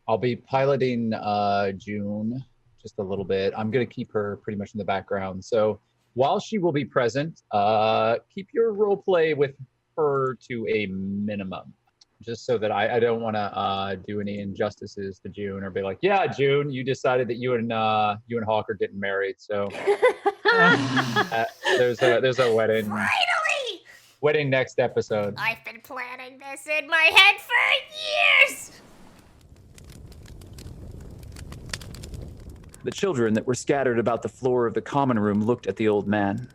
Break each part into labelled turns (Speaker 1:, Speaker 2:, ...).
Speaker 1: I'll be piloting June just a little bit. I'm going to keep her pretty much in the background. So while she will be present, keep your role play with her to a minimum, just so that I don't want to do any injustices to June or be like, yeah, June, you decided that you and Hawk are getting married. So there's a wedding.
Speaker 2: Finally!
Speaker 1: Wedding next episode.
Speaker 2: I've been planning this in my head for years!
Speaker 3: The children that were scattered about the floor of the common room looked at the old man,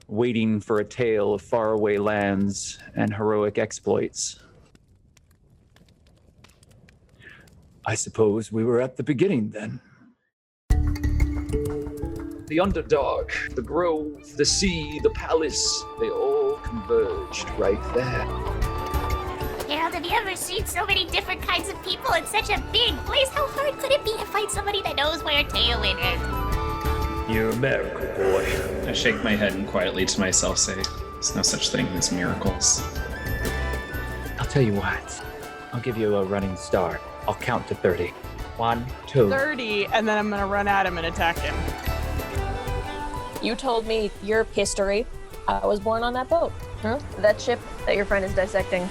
Speaker 3: waiting for a tale of faraway lands and heroic exploits. I suppose we were at the beginning then. The Underdark, the Grove, the sea, the palace, they all converged right there.
Speaker 2: Harold, have you ever seen so many different kinds of people in such a big place? How hard could it be to find somebody that knows where Tailwind is?
Speaker 4: You're a miracle, boy.
Speaker 5: I shake my head and quietly to myself say, there's no such thing as miracles.
Speaker 3: I'll tell you what. I'll give you a running start. I'll count to 30. 1, 2.
Speaker 6: 30, and then I'm gonna run at him and attack him.
Speaker 7: You told me your history. I was born on that boat. Huh? That ship that your friend is dissecting.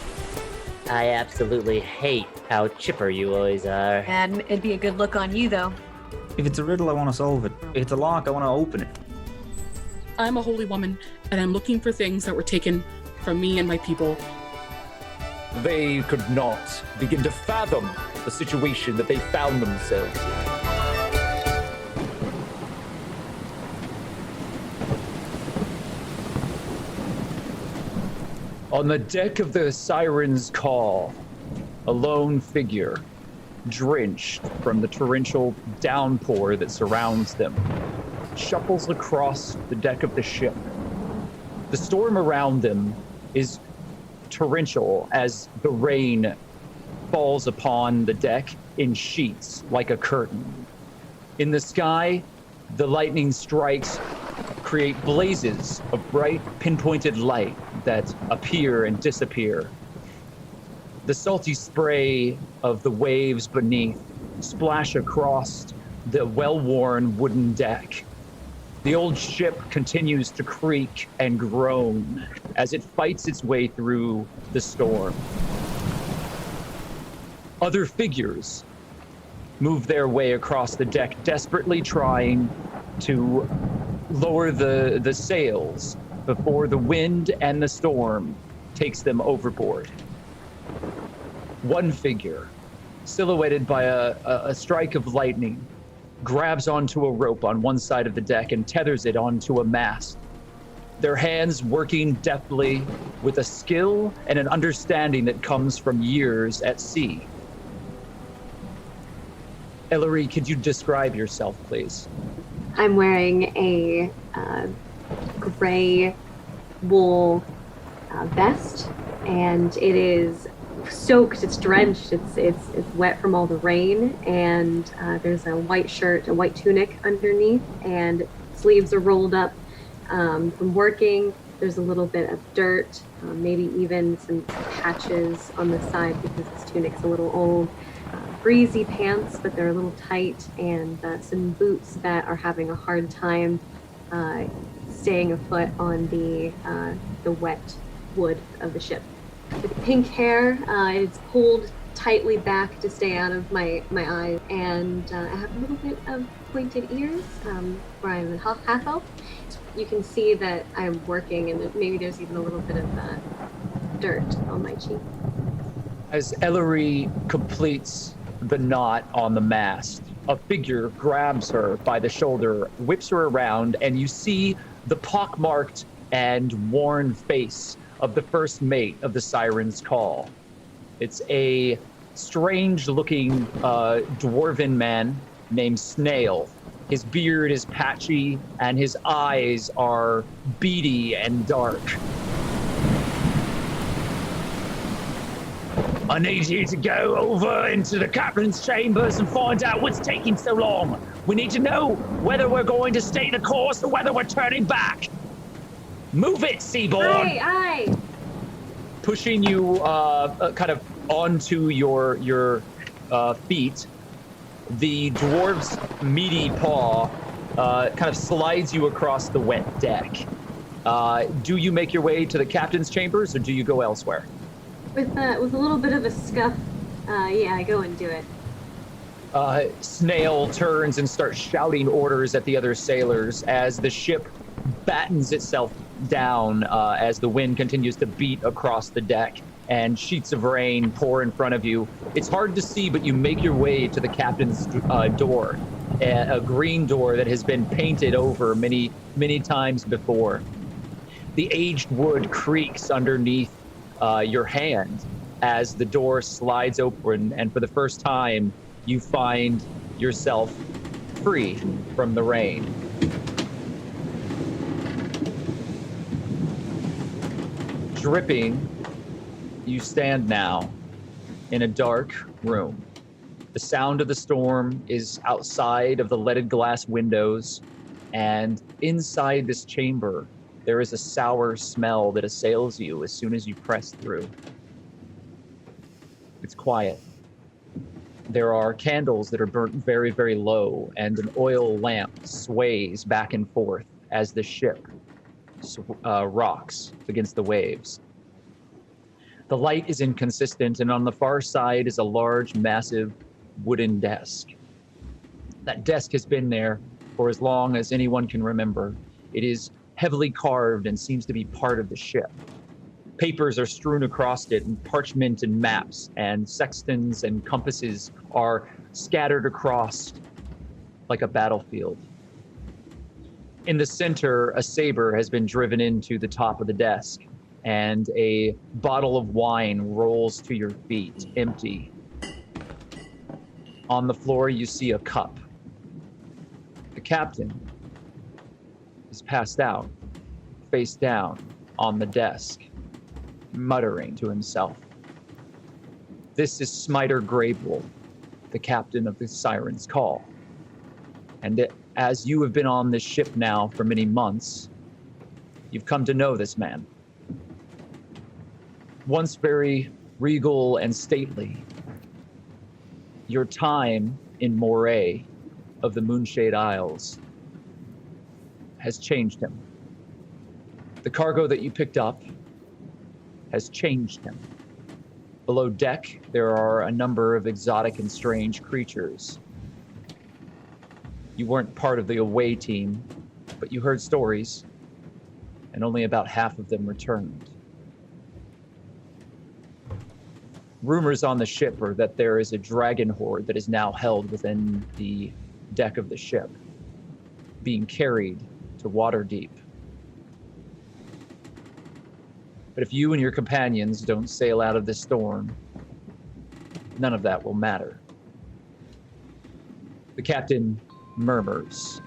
Speaker 8: I absolutely hate how chipper you always are.
Speaker 9: And it'd be a good look on you, though.
Speaker 4: If it's a riddle, I want to solve it. If it's a lock, I want to open it.
Speaker 10: I'm a holy woman, and I'm looking for things that were taken from me and my people.
Speaker 3: They could not begin to fathom the situation that they found themselves in. On the deck of the Siren's Call, a lone figure, drenched from the torrential downpour that surrounds them, shuffles across the deck of the ship. The storm around them is torrential as the rain falls upon the deck in sheets like a curtain. In the sky, the lightning strikes create blazes of bright, pinpointed light that appear and disappear. The salty spray of the waves beneath splash across the well-worn wooden deck. The old ship continues to creak and groan as it fights its way through the storm. Other figures move their way across the deck, desperately trying to lower the sails before the wind and the storm takes them overboard. One figure, silhouetted by a strike of lightning, grabs onto a rope on one side of the deck and tethers it onto a mast. Their hands working deftly with a skill and an understanding that comes from years at sea. Elerie, could you describe yourself, please?
Speaker 11: I'm wearing a gray wool vest, and it is soaked, it's drenched, it's wet from all the rain, and there's a white shirt, a white tunic underneath, and sleeves are rolled up from working. There's a little bit of dirt, maybe even some patches on the side because this tunic's a little old. Breezy pants, but they're a little tight, and some boots that are having a hard time staying afloat on the wet wood of the ship. With pink hair, it's pulled tightly back to stay out of my eyes, and I have a little bit of pointed ears where I'm a half elf. You can see that I'm working, and maybe there's even a little bit of dirt on my cheek.
Speaker 3: As Elerie completes the knot on the mast, a figure grabs her by the shoulder, whips her around, and you see the pockmarked and worn face of the first mate of the Siren's Call. It's a strange-looking dwarven man named Snail. His beard is patchy, and his eyes are beady and dark. I need you to go over into the captain's chambers and find out what's taking so long. We need to know whether we're going to stay the course or whether we're turning back. Move it, Seaborn!
Speaker 11: Aye.
Speaker 3: Pushing you kind of onto your feet The dwarf's meaty paw kind of slides you across the wet deck. Do you make your way to the captain's chambers, or do you go elsewhere?
Speaker 11: With a little bit of a scuff, yeah, I go and do it.
Speaker 3: Snail turns and starts shouting orders at the other sailors as the ship battens itself down as the wind continues to beat across the deck and sheets of rain pour in front of you. It's hard to see, but you make your way to the captain's door, a green door that has been painted over many, many times before. The aged wood creaks underneath your hand as the door slides open, and for the first time, you find yourself free from the rain. Dripping, you stand now in a dark room. The sound of the storm is outside of the leaded glass windows, and inside this chamber, there is a sour smell that assails you as soon as you press through. It's quiet. There are candles that are burnt very, very low, and an oil lamp sways back and forth as the ship rocks against the waves. The light is inconsistent, and on the far side is a large, massive wooden desk. That desk has been there for as long as anyone can remember. It is heavily carved and seems to be part of the ship. Papers are strewn across it, and parchment and maps and sextants and compasses are scattered across like a battlefield. In the center, a saber has been driven into the top of the desk, and a bottle of wine rolls to your feet, empty. On the floor, you see a cup. The captain is passed out, face down on the desk, muttering to himself. This is Smiter Grable, the captain of the Siren's Call. And as you have been on this ship now for many months, you've come to know this man. Once very regal and stately, your time in Moray of the Moonshade Isles has changed him. The cargo that you picked up has changed him. Below deck, there are a number of exotic and strange creatures. You weren't part of the away team, but you heard stories, and only about half of them returned. Rumors on the ship are that there is a dragon horde that is now held within the deck of the ship, being carried to Waterdeep. But if you and your companions don't sail out of this storm, none of that will matter. The captain murmurs.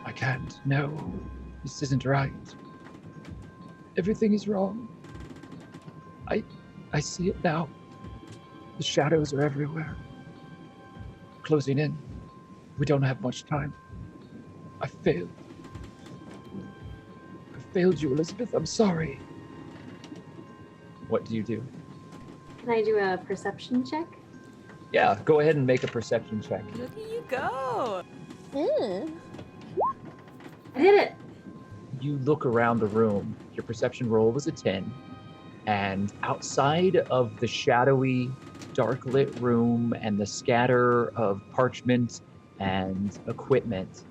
Speaker 3: I can't. No, this isn't right. Everything is wrong. I see it now. The shadows are everywhere. Closing in. We don't have much time. I failed. I failed you, Elizabeth. I'm sorry. What do you do?
Speaker 11: Can I do a perception check?
Speaker 3: Yeah, go ahead and make a perception check.
Speaker 6: Look at you go.
Speaker 11: I did it.
Speaker 3: You look around the room. Your perception roll was a 10. And outside of the shadowy, dark lit room and the scatter of parchment and equipment,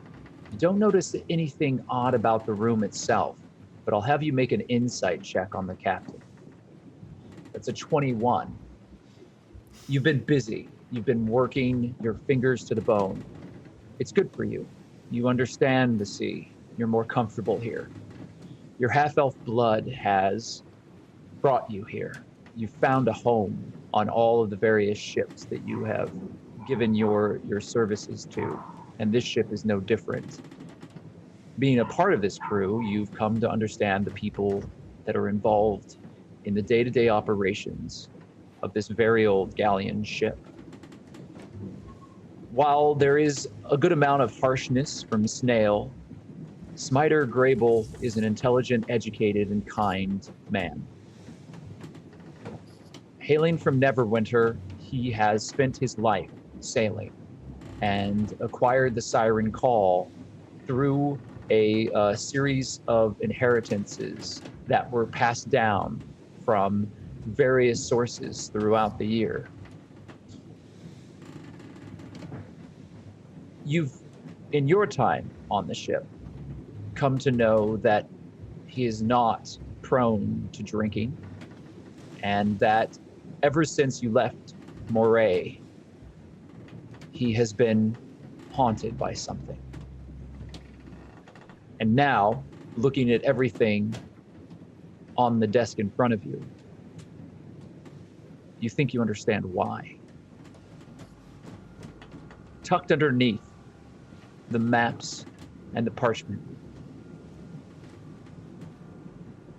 Speaker 3: you don't notice anything odd about the room itself, but I'll have you make an insight check on the captain. That's a 21. You've been busy. You've been working your fingers to the bone. It's good for you. You understand the sea. You're more comfortable here. Your half-elf blood has brought you here. You found a home on all of the various ships that you have given your services to, and this ship is no different. Being a part of this crew, you've come to understand the people that are involved in the day-to-day operations of this very old galleon ship. While there is a good amount of harshness from Snail, Smiter Grable is an intelligent, educated, and kind man. hailing from Neverwinter, he has spent his life sailing and acquired the Siren Call through a series of inheritances that were passed down from various sources throughout the year. You've, in your time on the ship, come to know that he is not prone to drinking, and that ever since you left Moray, he has been haunted by something. And now, looking at everything on the desk in front of you, you think you understand why. Tucked underneath the maps and the parchment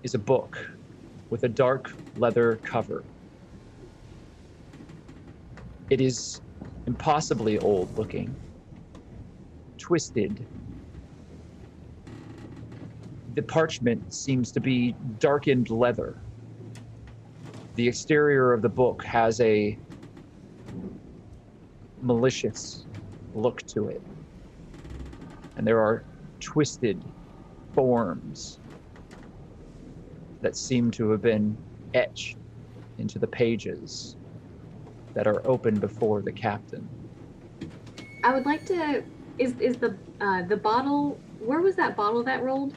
Speaker 3: is a book with a dark leather cover. It is impossibly old looking, twisted. The parchment seems to be darkened leather. The exterior of the book has a malicious look to it. And there are twisted forms that seem to have been etched into the pages that are open before the captain.
Speaker 11: I would like to. Is the bottle? Where was that bottle that rolled?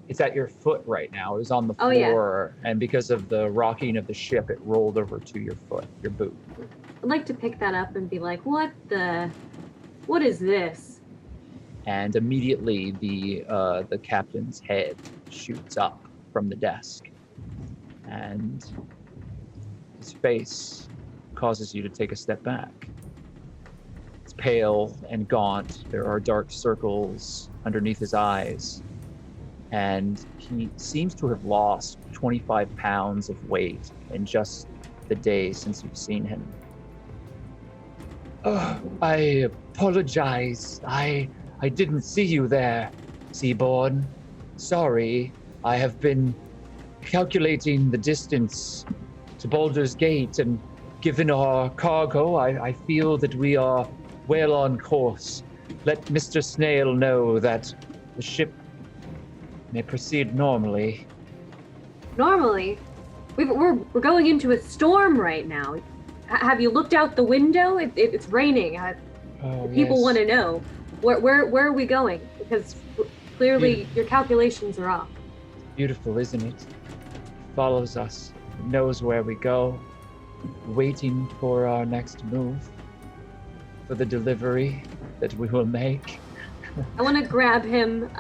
Speaker 3: It's at your foot right now. It was on the floor, and because of the rocking of the ship, it rolled over to your foot, your boot.
Speaker 11: I'd like to pick that up and be like, what is this?
Speaker 3: And immediately the captain's head shoots up from the desk, and his face causes you to take a step back. It's pale and gaunt. There are dark circles underneath his eyes, and he seems to have lost 25 pounds of weight in just the day since you've seen him. Oh, I apologize. I didn't see you there, Seaborn. Sorry, I have been calculating the distance to Baldur's Gate, and given our cargo, I feel that we are well on course. Let Mr. Snail know that the ship may proceed normally.
Speaker 11: Normally? We're going into a storm right now. Have you looked out the window? It's raining. People want to know. Where are we going? Because clearly your calculations are off.
Speaker 3: Beautiful, isn't it? Follows us, knows where we go, waiting for our next move, for the delivery that we will make.
Speaker 11: I want to grab him,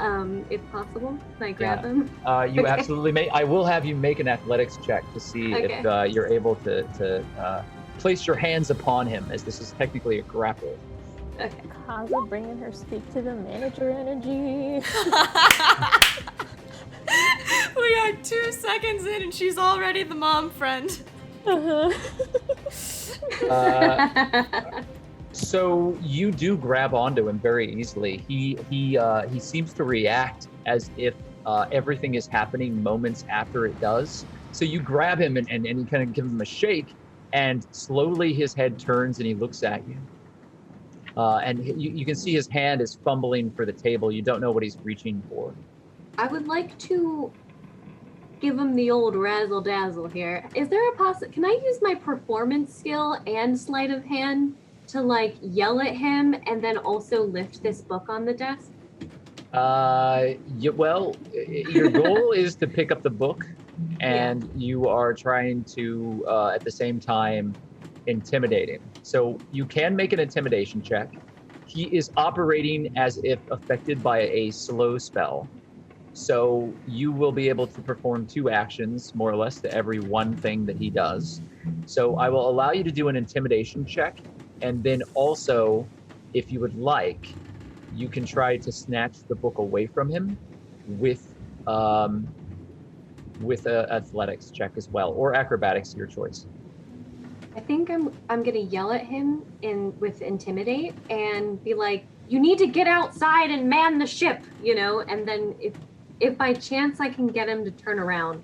Speaker 11: if possible. Can I grab him?
Speaker 3: You absolutely may. I will have you make an athletics check to see if you're able to place your hands upon him, as this is technically a grapple.
Speaker 11: Okay.
Speaker 7: Kaza bringing her speak to the manager energy.
Speaker 12: We are 2 seconds in and she's already the mom friend.
Speaker 3: So you do grab onto him very easily. He seems to react as if everything is happening moments after it does. So you grab him and you kind of give him a shake, and slowly his head turns and he looks at you. And you can see his hand is fumbling for the table. You don't know what he's reaching for.
Speaker 11: I would like to give him the old razzle dazzle here. Is there a can I use my performance skill and sleight of hand to yell at him and then also lift this book on the desk?
Speaker 3: Your goal is to pick up the book, and you are trying to at the same time intimidate him. So you can make an intimidation check. He is operating as if affected by a slow spell. So you will be able to perform 2 actions, more or less, to every one thing that he does. So I will allow you to do an intimidation check, and then also, if you would like, you can try to snatch the book away from him with a athletics check as well, or acrobatics, your choice.
Speaker 11: I think I'm gonna yell at him with intimidate and be like, "You need to get outside and man the ship," and then if by chance I can get him to turn around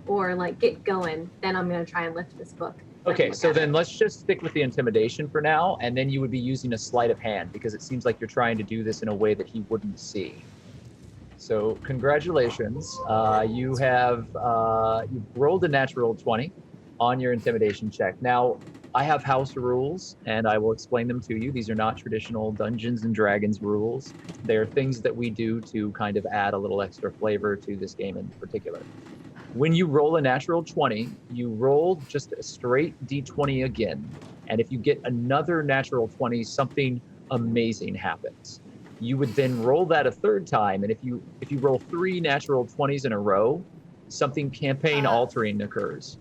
Speaker 11: or get going, then I'm gonna try and lift this book.
Speaker 1: Okay, so then let's just stick with the intimidation for now, and then you would be using a sleight of hand because it seems like you're trying to do this in a way that he wouldn't see. So congratulations, you've rolled a natural 20 on your intimidation check. Now, I have house rules, and I will explain them to you. These are not traditional Dungeons and Dragons rules. They're things that we do to kind of add a little extra flavor to this game in particular. When you roll a natural 20, you roll just a straight d20 again. And if you get another natural 20, something amazing happens. You would then roll that a third time. And if you roll 3 natural 20s in a row, something campaign altering occurs.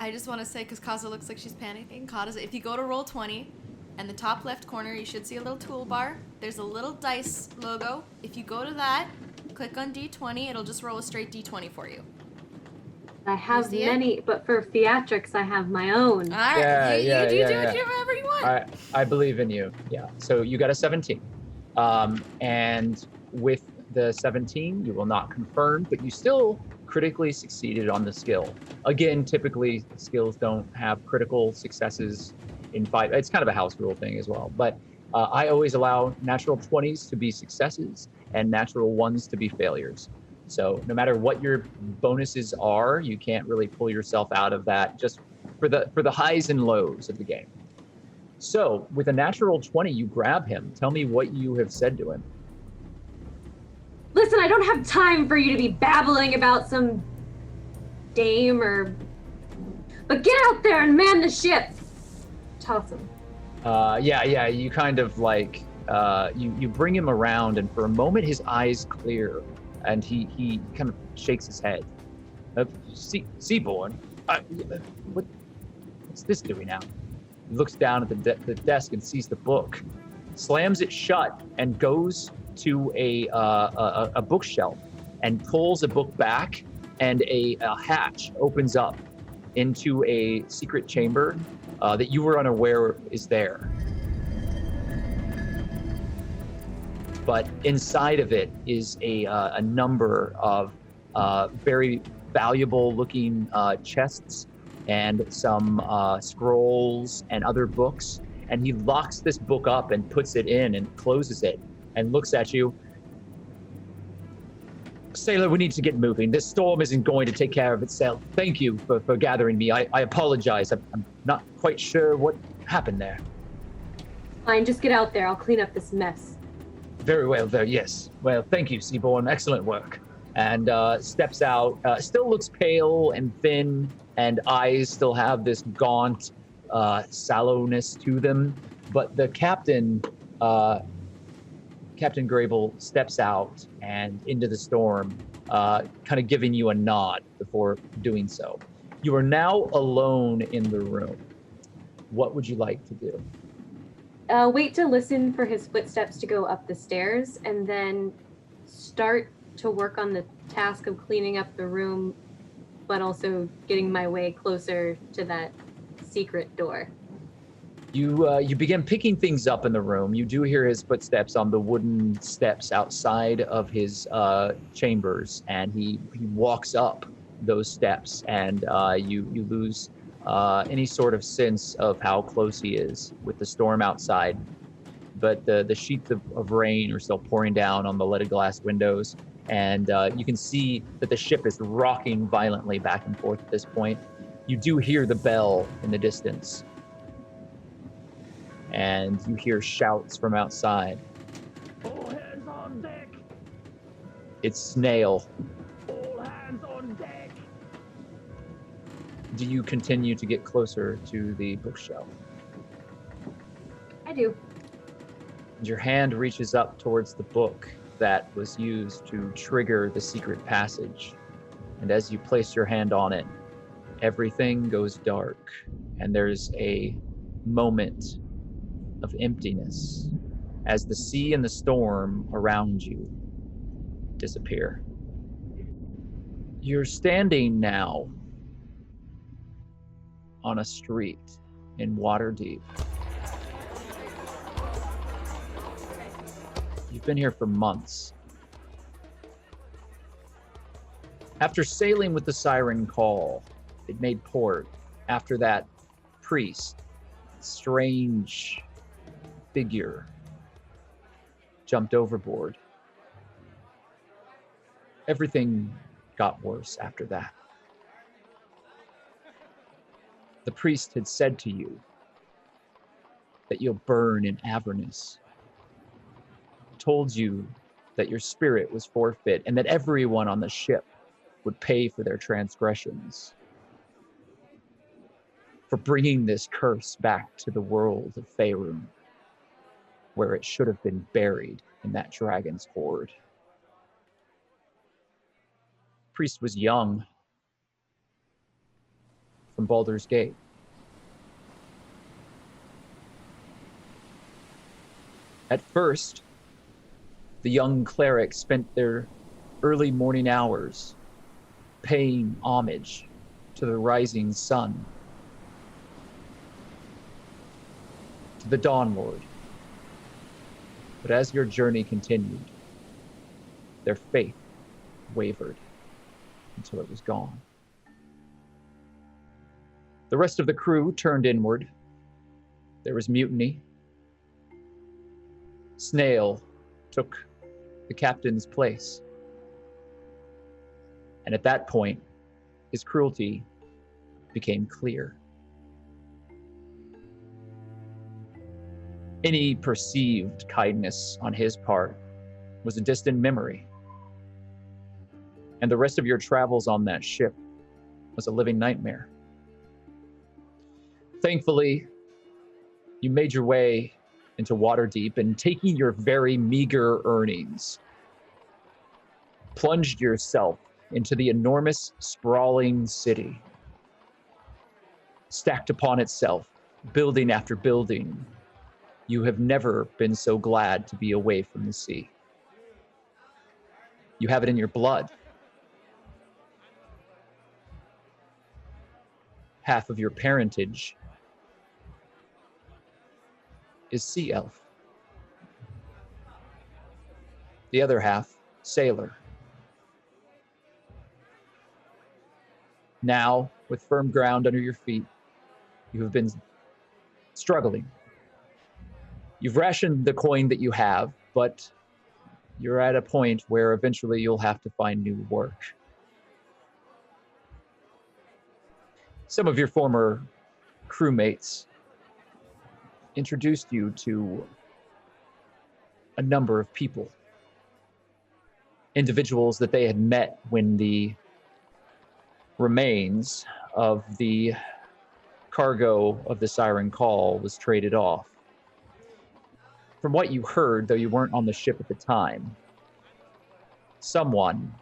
Speaker 12: I just want to say, because Kaza looks like she's panicking, Kaza, if you go to roll 20, in the top left corner, you should see a little toolbar. There's a little dice logo. If you go to that, click on D20, it'll just roll a straight D20 for you.
Speaker 11: I have many, but for theatrics, I have my own.
Speaker 12: All right, you do whatever you want.
Speaker 1: I believe in you. Yeah. So you got a 17, and with the 17, you will not confirm, but you still critically succeeded on the skill. Again, typically skills don't have critical successes in fight. It's kind of a house rule thing as well, but I always allow natural 20s to be successes and natural 1s to be failures. So no matter what your bonuses are, you can't really pull yourself out of that just for the highs and lows of the game. So with a natural 20, you grab him. Tell me what you have said to him.
Speaker 11: Listen, I don't have time for you to be babbling about some dame or... But get out there and man the ship! Toss him.
Speaker 1: You kind of like, you bring him around, and for a moment his eyes clear. And he kind of shakes his head. Seaborn, what's this doing now? He looks down at the desk and sees the book, slams it shut, and goes to a bookshelf and pulls a book back, and a hatch opens up into a secret chamber that you were unaware is there. But inside of it is a number of very valuable-looking chests and some scrolls and other books. And he locks this book up and puts it in and closes it and looks at you. Sailor, we need to get moving. This storm isn't going to take care of itself. Thank you for gathering me. I apologize. I'm not quite sure what happened there.
Speaker 11: Fine, just get out there. I'll clean up this mess.
Speaker 1: Very well, yes. Well, thank you, Seaborn. Excellent work. And steps out, still looks pale and thin, and eyes still have this gaunt sallowness to them. But the captain, Captain Grable, steps out and into the storm, kind of giving you a nod before doing so. You are now alone in the room. What would you like to do?
Speaker 11: Wait to listen for his footsteps to go up the stairs, and then start to work on the task of cleaning up the room, but also getting my way closer to that secret door.
Speaker 1: You begin picking things up in the room. You do hear his footsteps on the wooden steps outside of his chambers, and he walks up those steps, and you lose any sort of sense of how close he is with the storm outside. But the sheets of rain are still pouring down on the leaded glass windows, and you can see that the ship is rocking violently back and forth at this point. You do hear the bell in the distance, and you hear shouts from outside. All hands on deck! It's Snail. All hands on deck! Do you continue to get closer to the bookshelf?
Speaker 11: I do.
Speaker 1: And your hand reaches up towards the book that was used to trigger the secret passage. And as you place your hand on it, everything goes dark, and there's a moment of emptiness as the sea and the storm around you disappear. You're standing now on a street in Waterdeep. You've been here for months. After sailing with the Siren Call, it made port. After that
Speaker 3: priest, strange figure, jumped overboard. Everything got worse after that. The priest had said to you that you'll burn in Avernus, told you that your spirit was forfeit and that everyone on the ship would pay for their transgressions, for bringing this curse back to the world of Faerun, where it should have been buried in that dragon's hoard. Priest was young, from Baldur's Gate. At first, the young cleric spent their early morning hours paying homage to the rising sun, to the Dawn Lord. But as your journey continued, their faith wavered until it was gone. The rest of the crew turned inward. There was mutiny. Snail took the captain's place. And at that point, his cruelty became clear. Any perceived kindness on his part was a distant memory. And the rest of your travels on that ship was a living nightmare. Thankfully, you made your way into Waterdeep and, taking your very meager earnings, plunged yourself into the enormous, sprawling city. Stacked upon itself, building after building, you have never been so glad to be away from the sea. You have it in your blood. Half of your parentage is sea elf. The other half, sailor. Now, with firm ground under your feet, you have been struggling. You've rationed the coin that you have, but you're at a point where eventually you'll have to find new work. Some of your former crewmates introduced you to a number of people. Individuals that they had met when the remains of the cargo of the Siren Call was traded off. From what you heard, though you weren't on the ship at the time, someone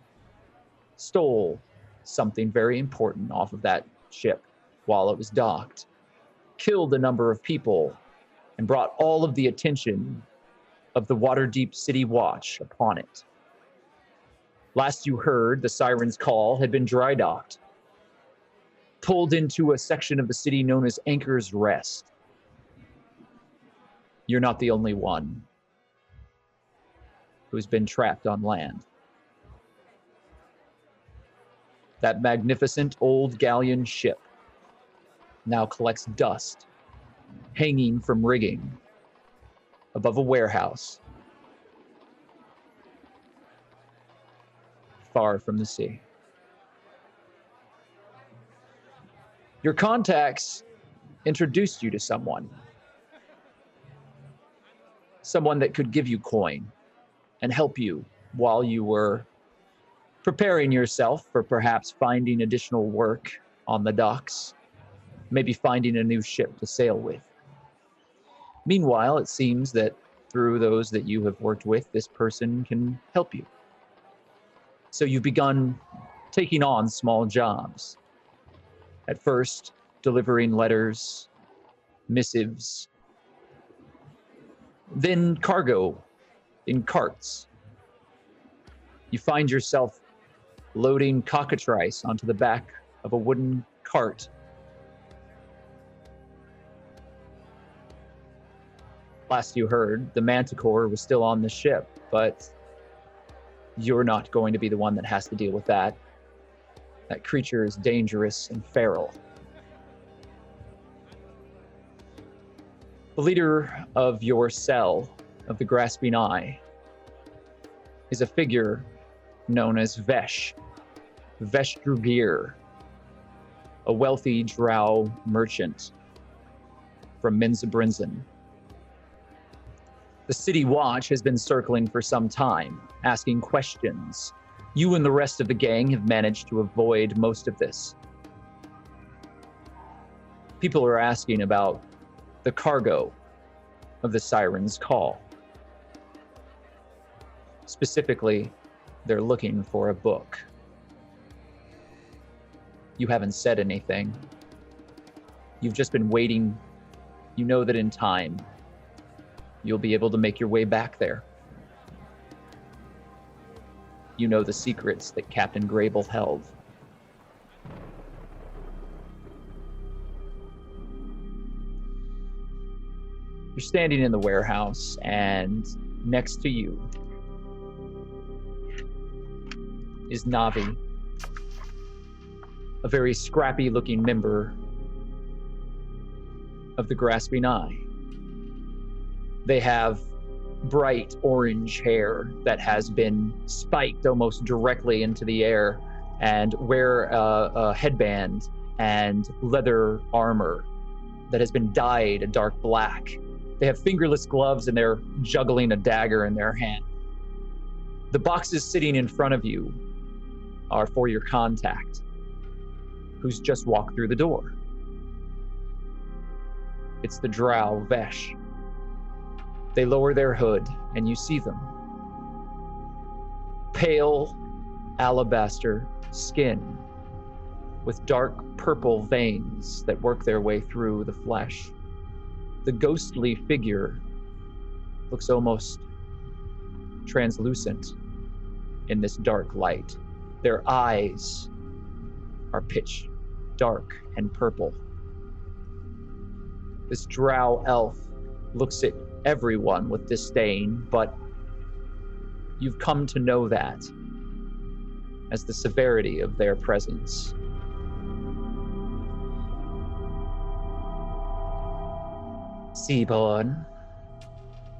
Speaker 3: stole something very important off of that ship while it was docked, killed a number of people, and brought all of the attention of the Waterdeep City Watch upon it. Last you heard, the Siren's Call had been dry docked, pulled into a section of the city known as Anchor's Rest. You're not the only one who's been trapped on land. That magnificent old galleon ship now collects dust hanging from rigging above a warehouse far from the sea. Your contacts introduced you to someone that could give you coin and help you while you were preparing yourself for perhaps finding additional work on the docks, maybe finding a new ship to sail with. Meanwhile, it seems that through those that you have worked with, this person can help you. So you've begun taking on small jobs. At first, delivering letters, missives, then cargo in carts. You find yourself loading cockatrice onto the back of a wooden cart. Last you heard, the Manticore was still on the ship, but you're not going to be the one that has to deal with that. That creature is dangerous and feral. The leader of your cell, of the Grasping Eye, is a figure known as Vesh Drugir, a wealthy drow merchant from Minzabrinzen. The City Watch has been circling for some time, asking questions. You and the rest of the gang have managed to avoid most of this. People are asking about the cargo of the Siren's Call. Specifically, they're looking for a book. You haven't said anything. You've just been waiting. You know that in time, you'll be able to make your way back there. You know the secrets that Captain Grable held. You're standing in the warehouse, and next to you is Navi, a very scrappy-looking member of the Grasping Eye. They have bright orange hair that has been spiked almost directly into the air, and wear a headband and leather armor that has been dyed a dark black. They have fingerless gloves, and they're juggling a dagger in their hand. The boxes sitting in front of you are for your contact, who's just walked through the door. It's the drow Vesh. They lower their hood, and you see them. Pale alabaster skin with dark purple veins that work their way through the flesh. The ghostly figure looks almost translucent in this dark light. Their eyes are pitch dark and purple. This drow elf looks at everyone with disdain, but you've come to know that as the severity of their presence. Seaborn,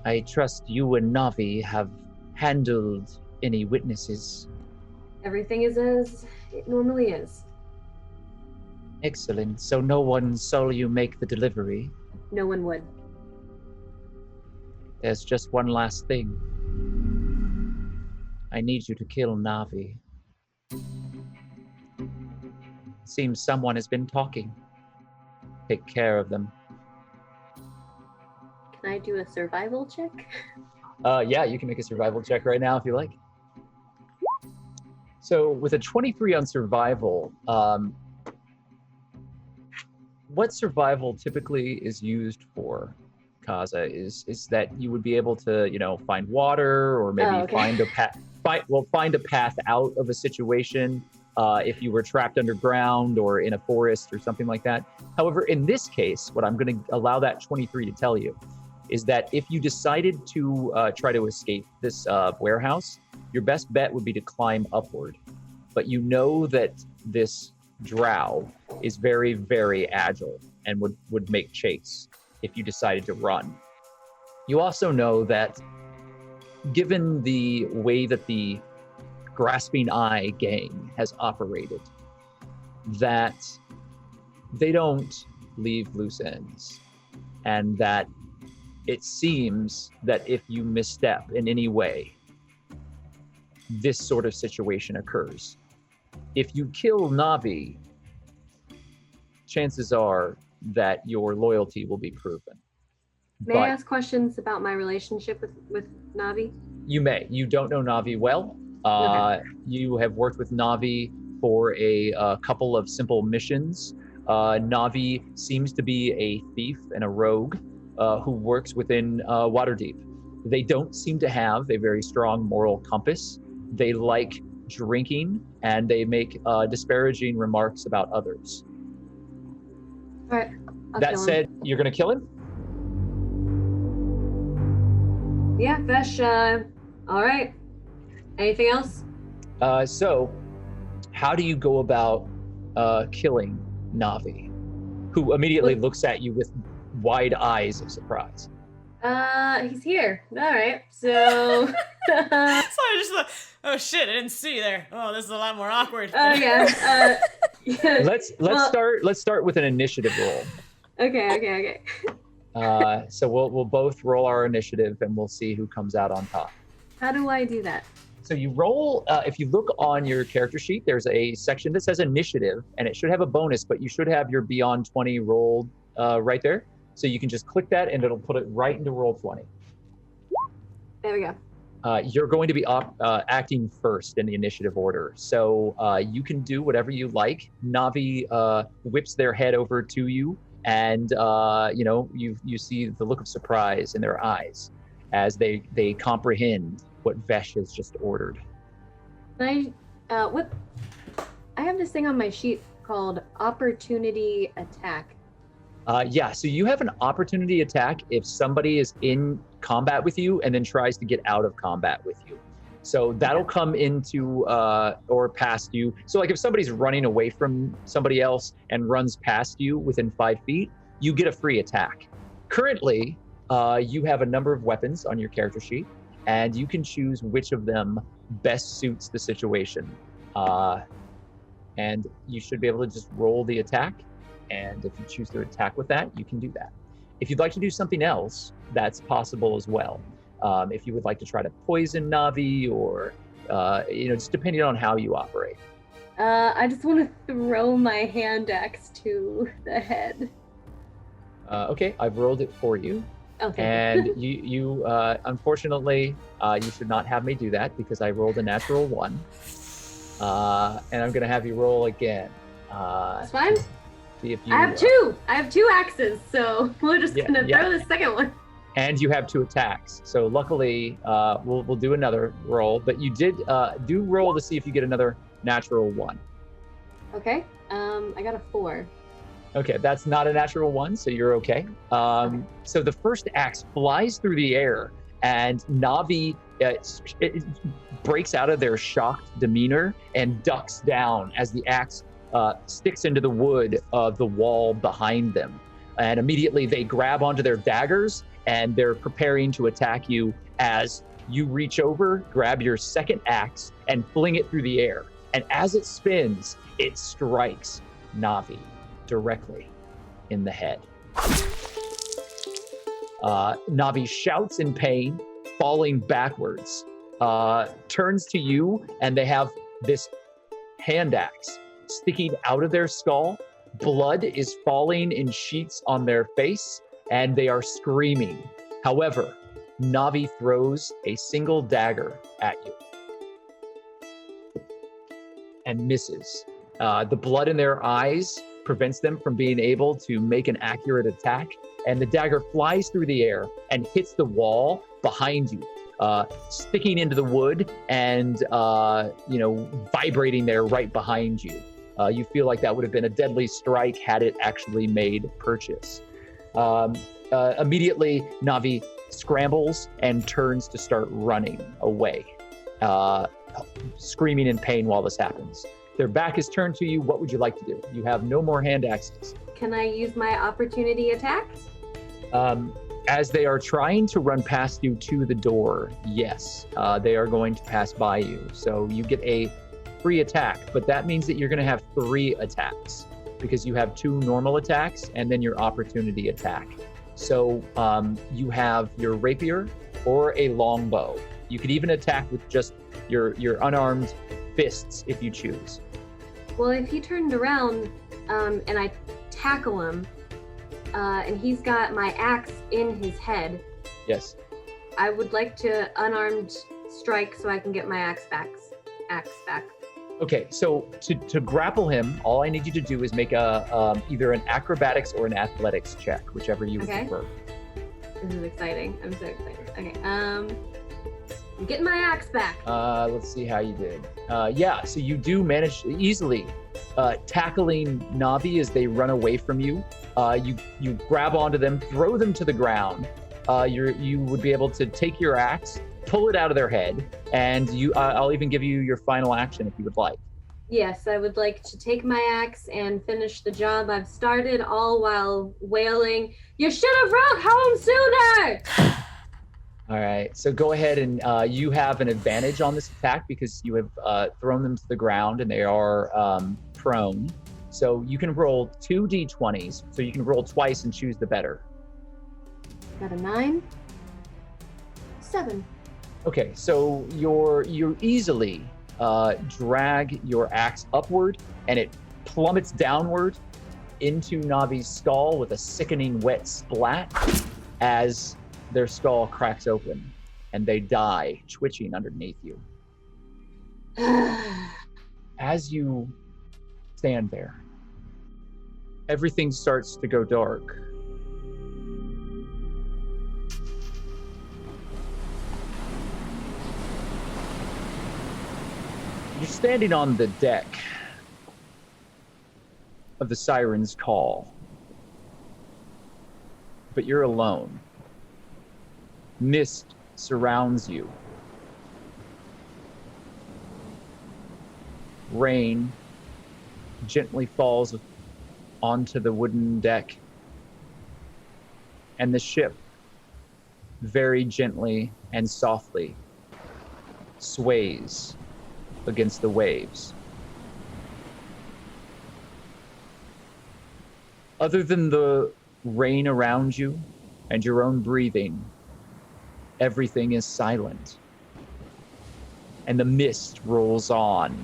Speaker 3: I trust you and Navi have handled any witnesses.
Speaker 11: Everything is as it normally is.
Speaker 3: Excellent. So no one saw you make the delivery?
Speaker 11: No one would.
Speaker 3: There's just one last thing. I need you to kill Navi. Seems someone has been talking. Take care of them.
Speaker 11: Can I do a survival check?
Speaker 3: Yeah, you can make a survival check right now if you like. So with a 23 on survival, what survival typically is used for, Kaza, is that you would be able to, find water, or maybe find a path. Find a path out of a situation if you were trapped underground or in a forest or something like that. However, in this case, what I'm going to allow that 23 to tell you is that if you decided to try to escape this warehouse, your best bet would be to climb upward. But you know that this drow is very, very agile and would make chase if you decided to run. You also know that given the way that the Grasping Eye gang has operated, that they don't leave loose ends, and that it seems that if you misstep in any way, this sort of situation occurs. If you kill Navi, chances are that your loyalty will be proven.
Speaker 11: May I ask questions about my relationship with Navi?
Speaker 3: You may. You don't know Navi well.
Speaker 11: Okay.
Speaker 3: You have worked with Navi for a couple of simple missions. Navi seems to be a thief and a rogue who works within Waterdeep. They don't seem to have a very strong moral compass. They like drinking, and they make disparaging remarks about others.
Speaker 11: All right.
Speaker 3: That said, you're going to kill him?
Speaker 11: Yeah, Vesh, all right. Anything else?
Speaker 3: So, how do you go about killing Navi, who immediately looks at you with
Speaker 1: wide eyes of surprise.
Speaker 11: He's here. All right, so.
Speaker 13: So I just thought, oh shit, I didn't see you there. Oh, this is a lot more awkward.
Speaker 11: Oh yeah. Yeah.
Speaker 1: Let's start with an initiative roll.
Speaker 11: Okay.
Speaker 1: So we'll both roll our initiative and we'll see who comes out on top.
Speaker 11: How do I do that?
Speaker 1: So you roll, if you look on your character sheet, there's a section that says initiative, and it should have a bonus, but you should have your beyond 20 rolled right there. So you can just click that and it'll put it right into roll 20.
Speaker 11: There we go.
Speaker 1: You're going to be acting first in the initiative order. So you can do whatever you like. Navi whips their head over to you, and you see the look of surprise in their eyes as they comprehend what Vesh has just ordered.
Speaker 11: I have this thing on my sheet called opportunity attack.
Speaker 1: So you have an opportunity attack if somebody is in combat with you and then tries to get out of combat with you. So that'll come into or past you. So like if somebody's running away from somebody else and runs past you within 5 feet, you get a free attack. Currently, you have a number of weapons on your character sheet, and you can choose which of them best suits the situation. And you should be able to just roll the attack. And if you choose to attack with that, you can do that. If you'd like to do something else, that's possible as well. If you would like to try to poison Navi or, just depending on how you operate.
Speaker 11: I just want to throw my hand axe to the head.
Speaker 1: Okay, I've rolled it for you.
Speaker 11: Okay.
Speaker 1: And you unfortunately, you should not have me do that because I rolled a natural 1. And I'm going to have you roll again.
Speaker 11: That's fine.
Speaker 1: See if you,
Speaker 11: I have two axes, so we're just gonna throw the second one.
Speaker 1: And you have 2 attacks, so luckily we'll do another roll. But you did do roll to see if you get another natural 1.
Speaker 11: Okay. I got a 4.
Speaker 1: Okay, that's not a natural 1, so you're okay. So the first axe flies through the air, and Navi it breaks out of their shocked demeanor and ducks down as the axe sticks into the wood of the wall behind them. And immediately they grab onto their daggers and they're preparing to attack you as you reach over, grab your second axe and fling it through the air. And as it spins, it strikes Navi directly in the head. Navi shouts in pain, falling backwards, turns to you, and they have this hand axe sticking out of their skull. Blood is falling in sheets on their face, and they are screaming. However, Navi throws a single dagger at you and misses. The blood in their eyes prevents them from being able to make an accurate attack, and the dagger flies through the air and hits the wall behind you, sticking into the wood and vibrating there right behind you. You feel like that would have been a deadly strike had it actually made purchase. Immediately, Navi scrambles and turns to start running away, screaming in pain while this happens. Their back is turned to you. What would you like to do? You have no more hand axes.
Speaker 11: Can I use my opportunity attack?
Speaker 1: As they are trying to run past you to the door, yes, they are going to pass by you. So you get a free attack, but that means that you're going to have 3 attacks because you have 2 normal attacks and then your opportunity attack. So you have your rapier or a longbow. You could even attack with just your unarmed fists if you choose.
Speaker 11: Well, if he turned around and I tackle him and he's got my axe in his head.
Speaker 1: Yes.
Speaker 11: I would like to unarmed strike so I can get my axe back.
Speaker 1: Okay, so to grapple him, all I need you to do is make a either an acrobatics or an athletics check, whichever you would prefer.
Speaker 11: This is exciting. I'm so excited. Okay, I'm getting my axe back.
Speaker 1: Let's see how you did. So you do manage easily tackling Navi as they run away from you. You grab onto them, throw them to the ground. You would be able to take your axe, pull it out of their head, and I'll even give you your final action if you would like.
Speaker 11: Yes, I would like to take my axe and finish the job I've started, all while wailing, "You should have brought home sooner!"
Speaker 3: All right, so go ahead and you have an advantage on this attack because you have thrown them to the ground and they are prone. So you can roll 2 d20s. So you can roll twice and choose the better.
Speaker 11: Got a 9. 7.
Speaker 3: Okay, so you easily drag your axe upward and it plummets downward into Navi's skull with a sickening wet splat as their skull cracks open and they die, twitching underneath you. As you stand there, everything starts to go dark. You're standing on the deck of the Siren's Call, but you're alone. Mist surrounds you. Rain gently falls onto the wooden deck, and the ship very gently and softly sways against the waves. Other than the rain around you and your own breathing, everything is silent. And the mist rolls on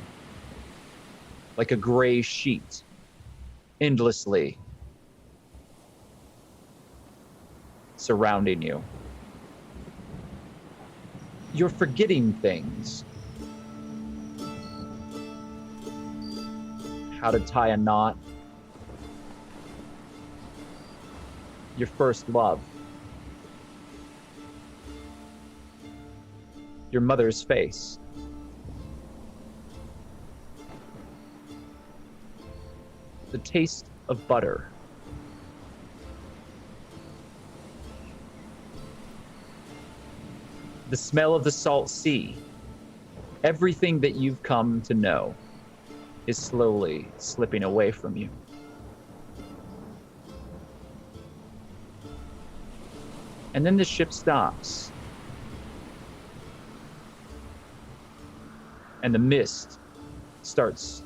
Speaker 3: like a gray sheet, endlessly surrounding you. You're forgetting things. How to tie a knot. Your first love. Your mother's face. The taste of butter. The smell of the salt sea. Everything that you've come to know is slowly slipping away from you. And then the ship stops. And the mist starts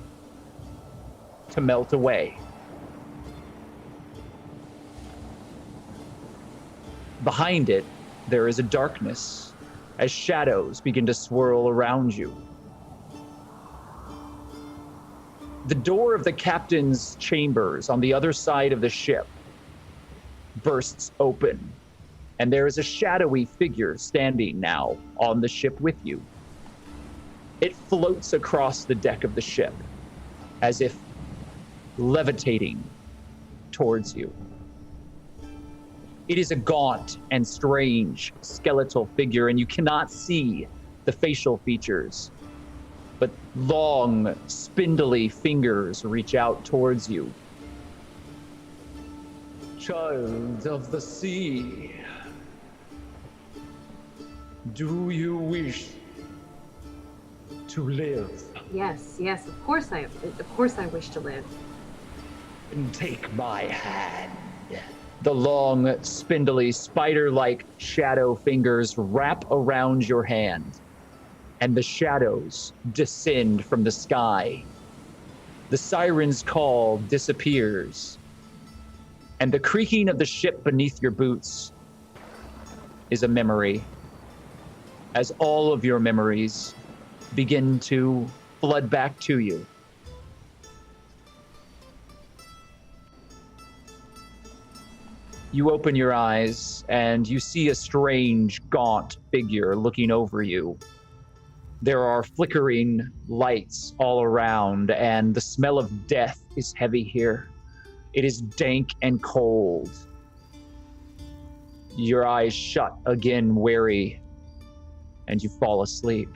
Speaker 3: to melt away. Behind it, there is a darkness as shadows begin to swirl around you. The door of the captain's chambers on the other side of the ship bursts open, and there is a shadowy figure standing now on the ship with you. It floats across the deck of the ship as if levitating towards you. It is a gaunt and strange skeletal figure, and you cannot see the facial features, but long, spindly fingers reach out towards you. Child of the sea, do you wish to live?
Speaker 11: Yes, of course I wish to live.
Speaker 3: And take my hand. The long, spindly, spider-like shadow fingers wrap around your hand, and the shadows descend from the sky. The Siren's Call disappears, and the creaking of the ship beneath your boots is a memory, as all of your memories begin to flood back to you. You open your eyes and you see a strange, gaunt figure looking over you. There are flickering lights all around, and the smell of death is heavy here. It is dank and cold. Your eyes shut again, weary, and you fall asleep.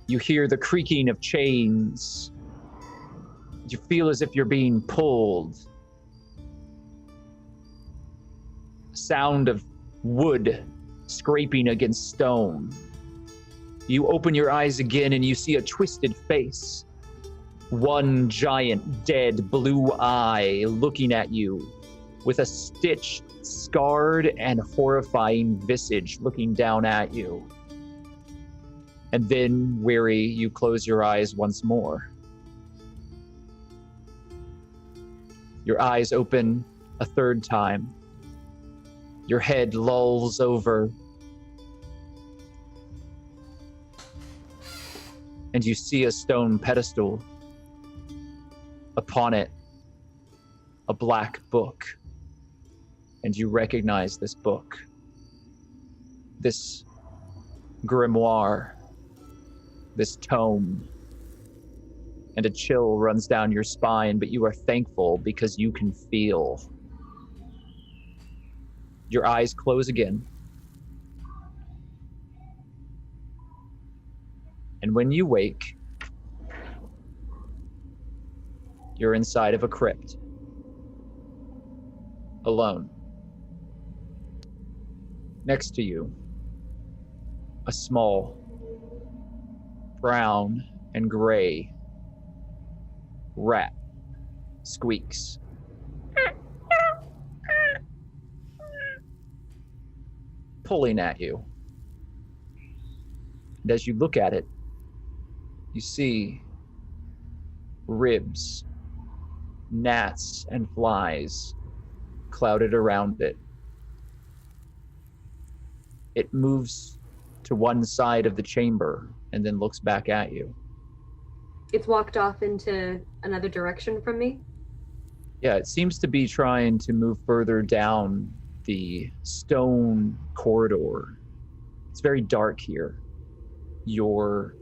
Speaker 3: You hear the creaking of chains. You feel as if you're being pulled. Sound of wood scraping against stone. You open your eyes again and you see a twisted face. One giant, dead blue eye looking at you with a stitched, scarred, and horrifying visage looking down at you. And then, weary, you close your eyes once more. Your eyes open a third time. Your head lolls over. And you see a stone pedestal. Upon it, a black book. And you recognize this book. This grimoire. This tome. And a chill runs down your spine, but you are thankful because you can feel. Your eyes close again. And when you wake, you're inside of a crypt. Alone. Next to you, a small, brown and gray rat squeaks. Pulling at you. And as you look at it, you see ribs, gnats, and flies clouded around it. It moves to one side of the chamber and then looks back at you.
Speaker 11: It's walked off into another direction from me?
Speaker 3: Yeah, it seems to be trying to move further down the stone corridor. It's very dark here. Your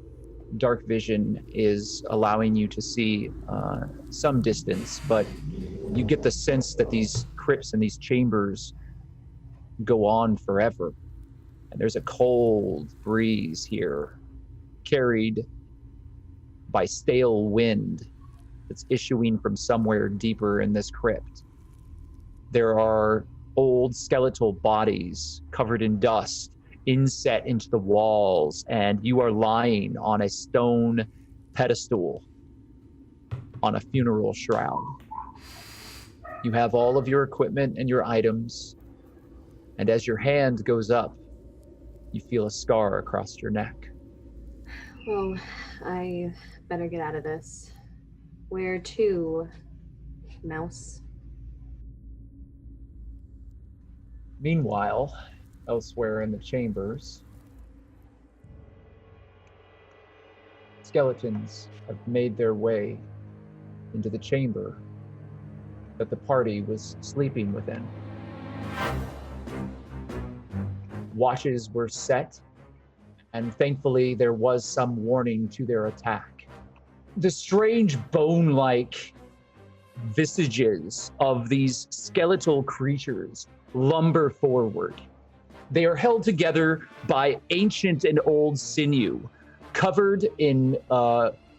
Speaker 3: dark vision is allowing you to see some distance, but you get the sense that these crypts and these chambers go on forever. And there's a cold breeze here, carried by stale wind that's issuing from somewhere deeper in this crypt. There are old skeletal bodies covered in dust, inset into the walls, and you are lying on a stone pedestal on a funeral shroud. You have all of your equipment and your items, and as your hand goes up, you feel a scar across your neck.
Speaker 11: Well, I better get out of this. Where to, mouse?
Speaker 3: Meanwhile, elsewhere in the chambers, skeletons have made their way into the chamber that the party was sleeping within. Watches were set, and thankfully there was some warning to their attack. The strange bone-like visages of these skeletal creatures lumber forward. They are held together by ancient and old sinew, covered in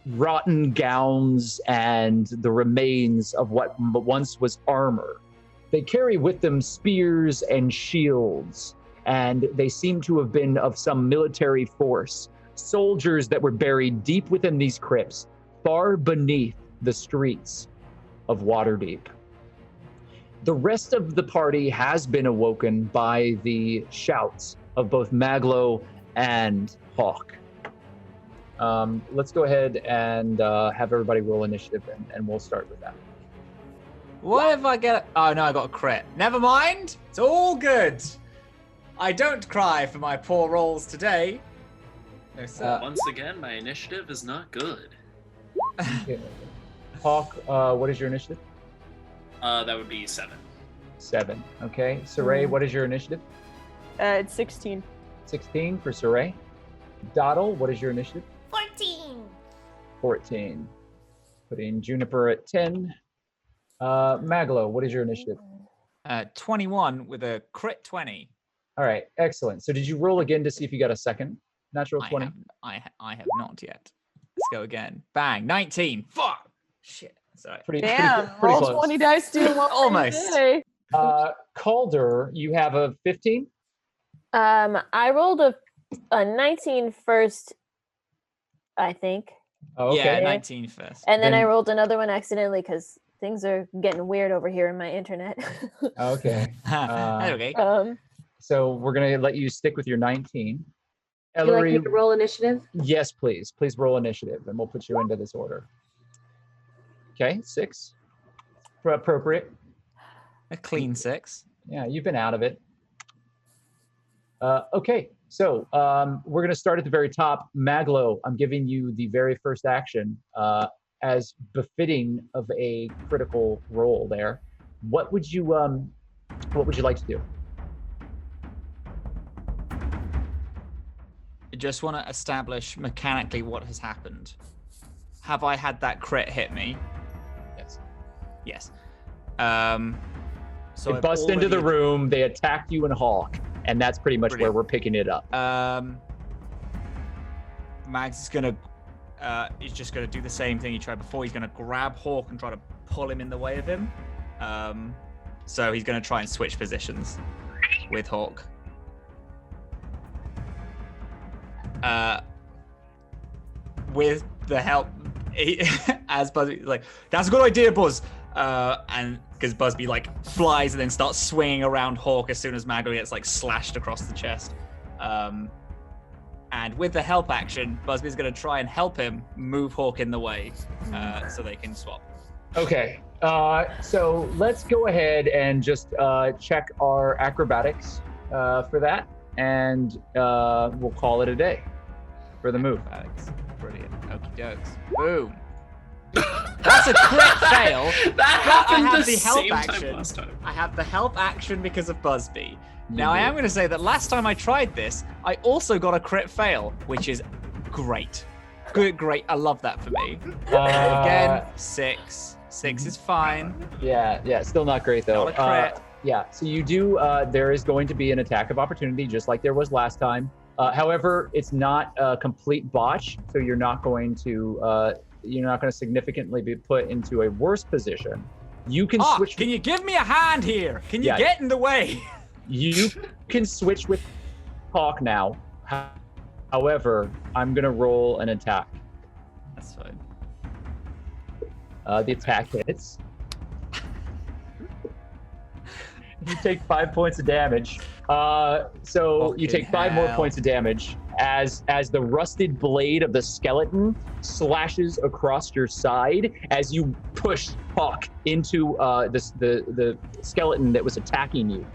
Speaker 3: rotten gowns and the remains of what once was armor. They carry with them spears and shields, and they seem to have been of some military force, soldiers that were buried deep within these crypts, far beneath the streets of Waterdeep. The rest of the party has been awoken by the shouts of both MacLeod and Hawk. Let's go ahead and have everybody roll initiative, and we'll start with that.
Speaker 14: What if I get... Oh, no, I got a crit. Never mind. It's all good. I don't cry for my poor rolls today. No, sir.
Speaker 15: Once again, my initiative is not good.
Speaker 3: Hawk, what is your initiative?
Speaker 15: That would be 7.
Speaker 3: 7. Okay. Saray, what is your initiative?
Speaker 6: It's 16.
Speaker 3: 16 for Saray. Doddle, what is your initiative?
Speaker 2: 14.
Speaker 3: 14. Putting Juniper at 10. MacLeod, what is your initiative?
Speaker 14: 21 with a crit 20.
Speaker 3: All right, excellent. So did you roll again to see if you got a second natural 20?
Speaker 14: I have not yet. Let's go again. Bang, 19. Fuck. Shit. Sorry.
Speaker 3: Pretty
Speaker 6: roll
Speaker 3: close.
Speaker 6: 20 dice, do one
Speaker 14: Almost.
Speaker 3: Calder, you have a 15?
Speaker 7: I rolled a A 19 first, I think.
Speaker 1: Oh, okay.
Speaker 14: Yeah, 19 first.
Speaker 7: And then I rolled another one accidentally because things are getting weird over here in my internet.
Speaker 1: Okay.
Speaker 14: Okay.
Speaker 1: So we're gonna let you stick with your 19.
Speaker 11: Would you like me
Speaker 1: Elerie,
Speaker 11: to roll initiative?
Speaker 1: yes, please. Please roll initiative, and we'll put you into this order. Okay, 6. Appropriate.
Speaker 14: A clean 6.
Speaker 1: Yeah, you've been out of it. Okay, so we're going to start at the very top. MacLeod, I'm giving you the very first action as befitting of a critical role there. What would you like to do?
Speaker 14: I just want to establish mechanically what has happened. Have I had that crit hit me?
Speaker 1: Yes.
Speaker 14: Yes.
Speaker 1: So they bust into the room, they attack you and Hawk, and that's pretty much where we're picking it up.
Speaker 14: Mags is gonna he's just gonna do the same thing he tried before. He's gonna grab Hawk and try to pull him in the way of him. So he's gonna try and switch positions with Hawk. With the help, as Busby's like, that's a good idea, Buzz. And because Busby like flies and then starts swinging around Hawk as soon as MacLeod gets like slashed across the chest. And with the help action, Busby's going to try and help him move Hawk in the way so they can swap.
Speaker 1: Okay, so let's go ahead and just check our acrobatics for that, and we'll call it a day for the move.
Speaker 14: Acrobatics. Brilliant. Okie dokes. Boom. That's a crit fail.
Speaker 5: That happened
Speaker 14: I have
Speaker 5: the
Speaker 14: help
Speaker 5: same time
Speaker 14: action.
Speaker 5: last time.
Speaker 14: I have the help action because of Busby. Now, I am going to say that last time I tried this, I also got a crit fail, which is great. Great. I love that for me. Again, 6. 6 is fine.
Speaker 1: Yeah, still not great though.
Speaker 14: Not a crit.
Speaker 1: Yeah, so you do, there is going to be an attack of opportunity just like there was last time. However, it's not a complete botch, so you're not going to significantly be put into a worse position. You can switch.
Speaker 14: Can you give me a hand here? Can you get in the way?
Speaker 1: You can switch with Hawk now. However, I'm going to roll an attack.
Speaker 14: That's fine.
Speaker 1: The attack hits. You take 5 points of damage. So you take 5 more points of damage as the rusted blade of the skeleton slashes across your side as you push Hawk into the skeleton that was attacking you.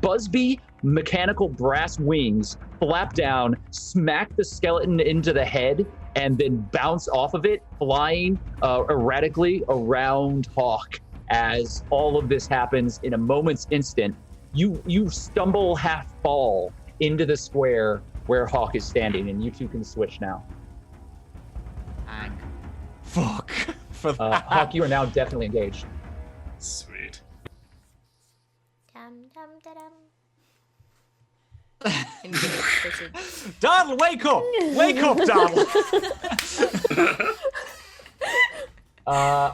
Speaker 1: Busby mechanical brass wings flap down, smack the skeleton into the head, and then bounce off of it, flying erratically around Hawk. As all of this happens in a moment's instant, you stumble, half fall into the square where Hawk is standing, and you two can switch now.
Speaker 14: Fuck. For that.
Speaker 1: Hawk, you are now definitely engaged.
Speaker 5: Sweet.
Speaker 14: Donald, wake up! Wake up, Donald!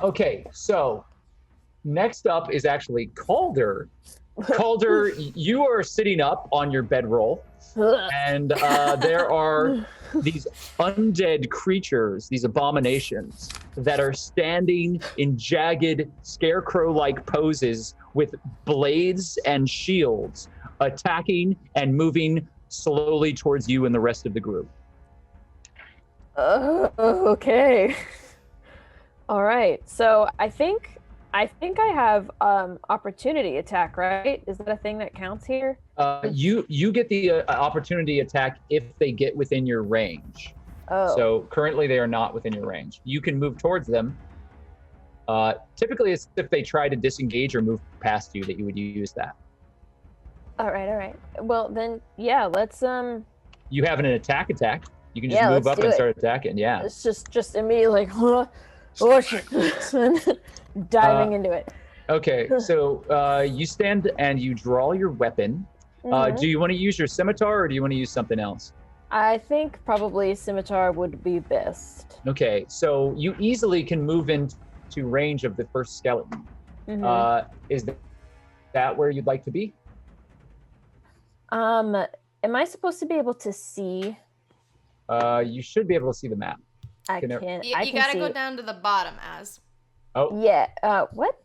Speaker 1: Okay, so next up is actually Calder. Calder, you are sitting up on your bedroll, and there are these undead creatures, these abominations, that are standing in jagged, scarecrow-like poses with blades and shields, attacking and moving slowly towards you and the rest of the group.
Speaker 7: Okay. All right. So I think I have opportunity attack, right? Is that a thing that counts here?
Speaker 1: You get the opportunity attack if they get within your range.
Speaker 7: Oh.
Speaker 1: So currently they are not within your range. You can move towards them. Typically it's if they try to disengage or move past you that you would use that.
Speaker 7: All right. Well then, yeah. Let's
Speaker 1: You have an attack. You can just move up and start attacking. Yeah.
Speaker 7: It's just immediately like, oh shit, diving into it.
Speaker 1: Okay, so you stand and you draw your weapon. Do you want to use your scimitar or do you want to use something else?
Speaker 7: I think probably scimitar would be best.
Speaker 1: Okay, so you easily can move into range of the first skeleton. Is that where you'd like to be?
Speaker 7: Am I supposed to be able to see?
Speaker 1: You should be able to see the map.
Speaker 7: I
Speaker 1: Can
Speaker 7: can't.
Speaker 1: it-
Speaker 12: You,
Speaker 7: I
Speaker 12: you
Speaker 7: can
Speaker 12: gotta
Speaker 7: see.
Speaker 12: go down to the bottom, Az.
Speaker 1: Oh.
Speaker 7: Yeah. What?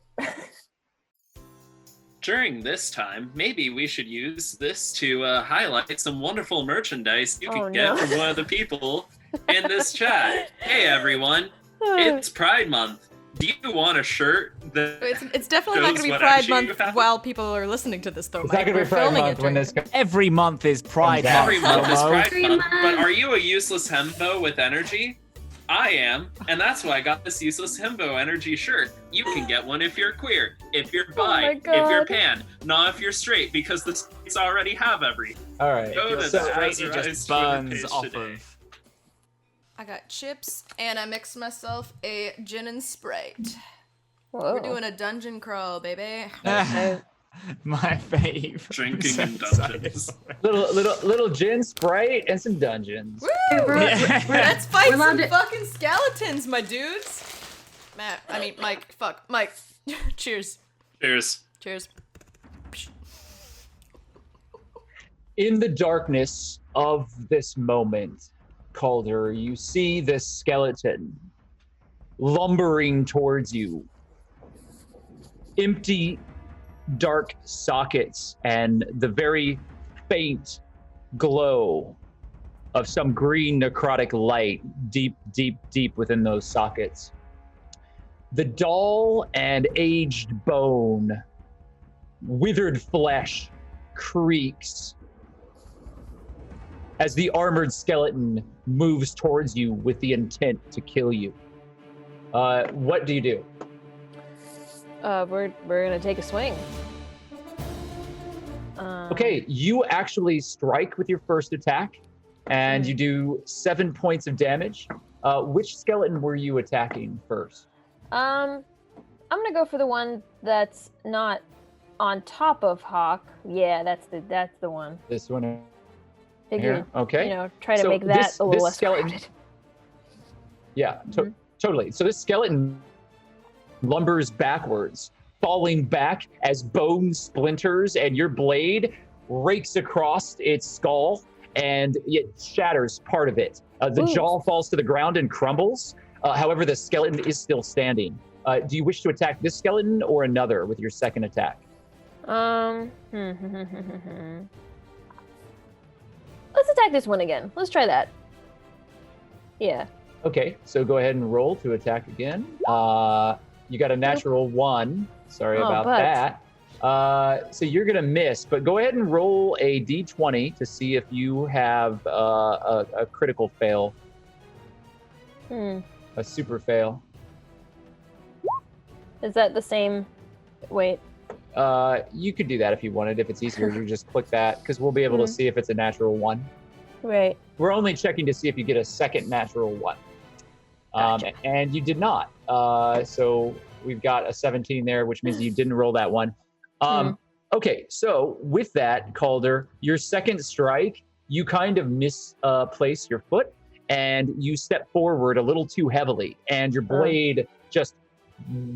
Speaker 15: During this time, maybe we should use this to highlight some wonderful merchandise you can
Speaker 7: Oh,
Speaker 15: get
Speaker 7: no.
Speaker 15: from one of the people in this chat. Hey everyone, it's Pride Month. Do you want a shirt that
Speaker 12: It's definitely not
Speaker 15: shows
Speaker 12: going to be
Speaker 15: what
Speaker 12: Pride
Speaker 15: actually
Speaker 12: Month
Speaker 15: happened?
Speaker 12: while people are listening to this, though.
Speaker 1: It's
Speaker 12: Mike.
Speaker 1: not gonna
Speaker 12: We're
Speaker 1: be Pride
Speaker 12: filming
Speaker 1: Month
Speaker 12: it
Speaker 1: when
Speaker 12: during-
Speaker 1: this.
Speaker 14: Every month is Pride Month.
Speaker 15: Every month is
Speaker 14: Momo.
Speaker 15: Pride Month, but are you a useless hembo with energy? I am, and that's why I got this useless hembo energy shirt. You can get one if you're queer, if you're bi, if you're
Speaker 7: God.
Speaker 15: pan, not if you're straight, because the states already have every.
Speaker 1: All right.
Speaker 15: Go to
Speaker 1: So,
Speaker 15: the
Speaker 14: Straight, it
Speaker 15: Azariah's
Speaker 14: just
Speaker 15: Twitter
Speaker 14: burns
Speaker 15: page
Speaker 14: off
Speaker 15: today.
Speaker 14: of.
Speaker 12: I got chips, and I mixed myself a gin and Sprite.
Speaker 7: Whoa.
Speaker 12: We're doing a dungeon crawl, baby.
Speaker 14: My fave.
Speaker 15: Drinking in
Speaker 14: So
Speaker 15: dungeons.
Speaker 1: little gin, Sprite, and some dungeons.
Speaker 12: Let's fight
Speaker 11: We're allowed
Speaker 12: some
Speaker 11: to-
Speaker 12: fucking skeletons, my dudes. Mike. Fuck, Mike. Cheers.
Speaker 15: Cheers.
Speaker 12: Cheers.
Speaker 1: In the darkness of this moment, Calder, you see this skeleton lumbering towards you. Empty, dark sockets and the very faint glow of some green necrotic light deep, deep, deep within those sockets. The dull and aged bone, withered flesh creaks as the armored skeleton moves towards you with the intent to kill you. What do you do?
Speaker 7: We're gonna take a swing.
Speaker 1: Okay, you actually strike with your first attack, and you do 7 points of damage. Which skeleton were you attacking first?
Speaker 7: I'm gonna go for the one that's not on top of Hawk. Yeah, that's the one.
Speaker 1: This one
Speaker 7: Figured,
Speaker 1: here. Okay.
Speaker 7: you know, try to
Speaker 1: So
Speaker 7: make that
Speaker 1: this-
Speaker 7: a little
Speaker 1: this
Speaker 7: less
Speaker 1: skeleton.
Speaker 7: crowded.
Speaker 1: Yeah, totally. So this skeleton lumbers backwards, falling back as bone splinters, and your blade rakes across its skull, and it shatters part of it. The
Speaker 7: Ooh.
Speaker 1: jaw falls to the ground and crumbles. However, the skeleton is still standing. Do you wish to attack this skeleton or another with your second attack?
Speaker 7: Let's attack this one again. Let's try that. Yeah.
Speaker 1: Okay, so go ahead and roll to attack again. You got a natural 1. Sorry
Speaker 7: Oh,
Speaker 1: about
Speaker 7: but-
Speaker 1: that. So you're gonna miss, but go ahead and roll a d20 to see if you have a critical fail, a super fail.
Speaker 7: Is that the same? Wait.
Speaker 1: You could do that if you wanted. If it's easier, you just click that because we'll be able to see if it's a natural 1.
Speaker 7: Right.
Speaker 1: We're only checking to see if you get a second natural 1.
Speaker 7: Gotcha.
Speaker 1: And you did not. So we've got a 17 there, which means you didn't roll that one. Okay, so with that, Calder, your second strike, you kind of misplace your foot and you step forward a little too heavily, and your blade just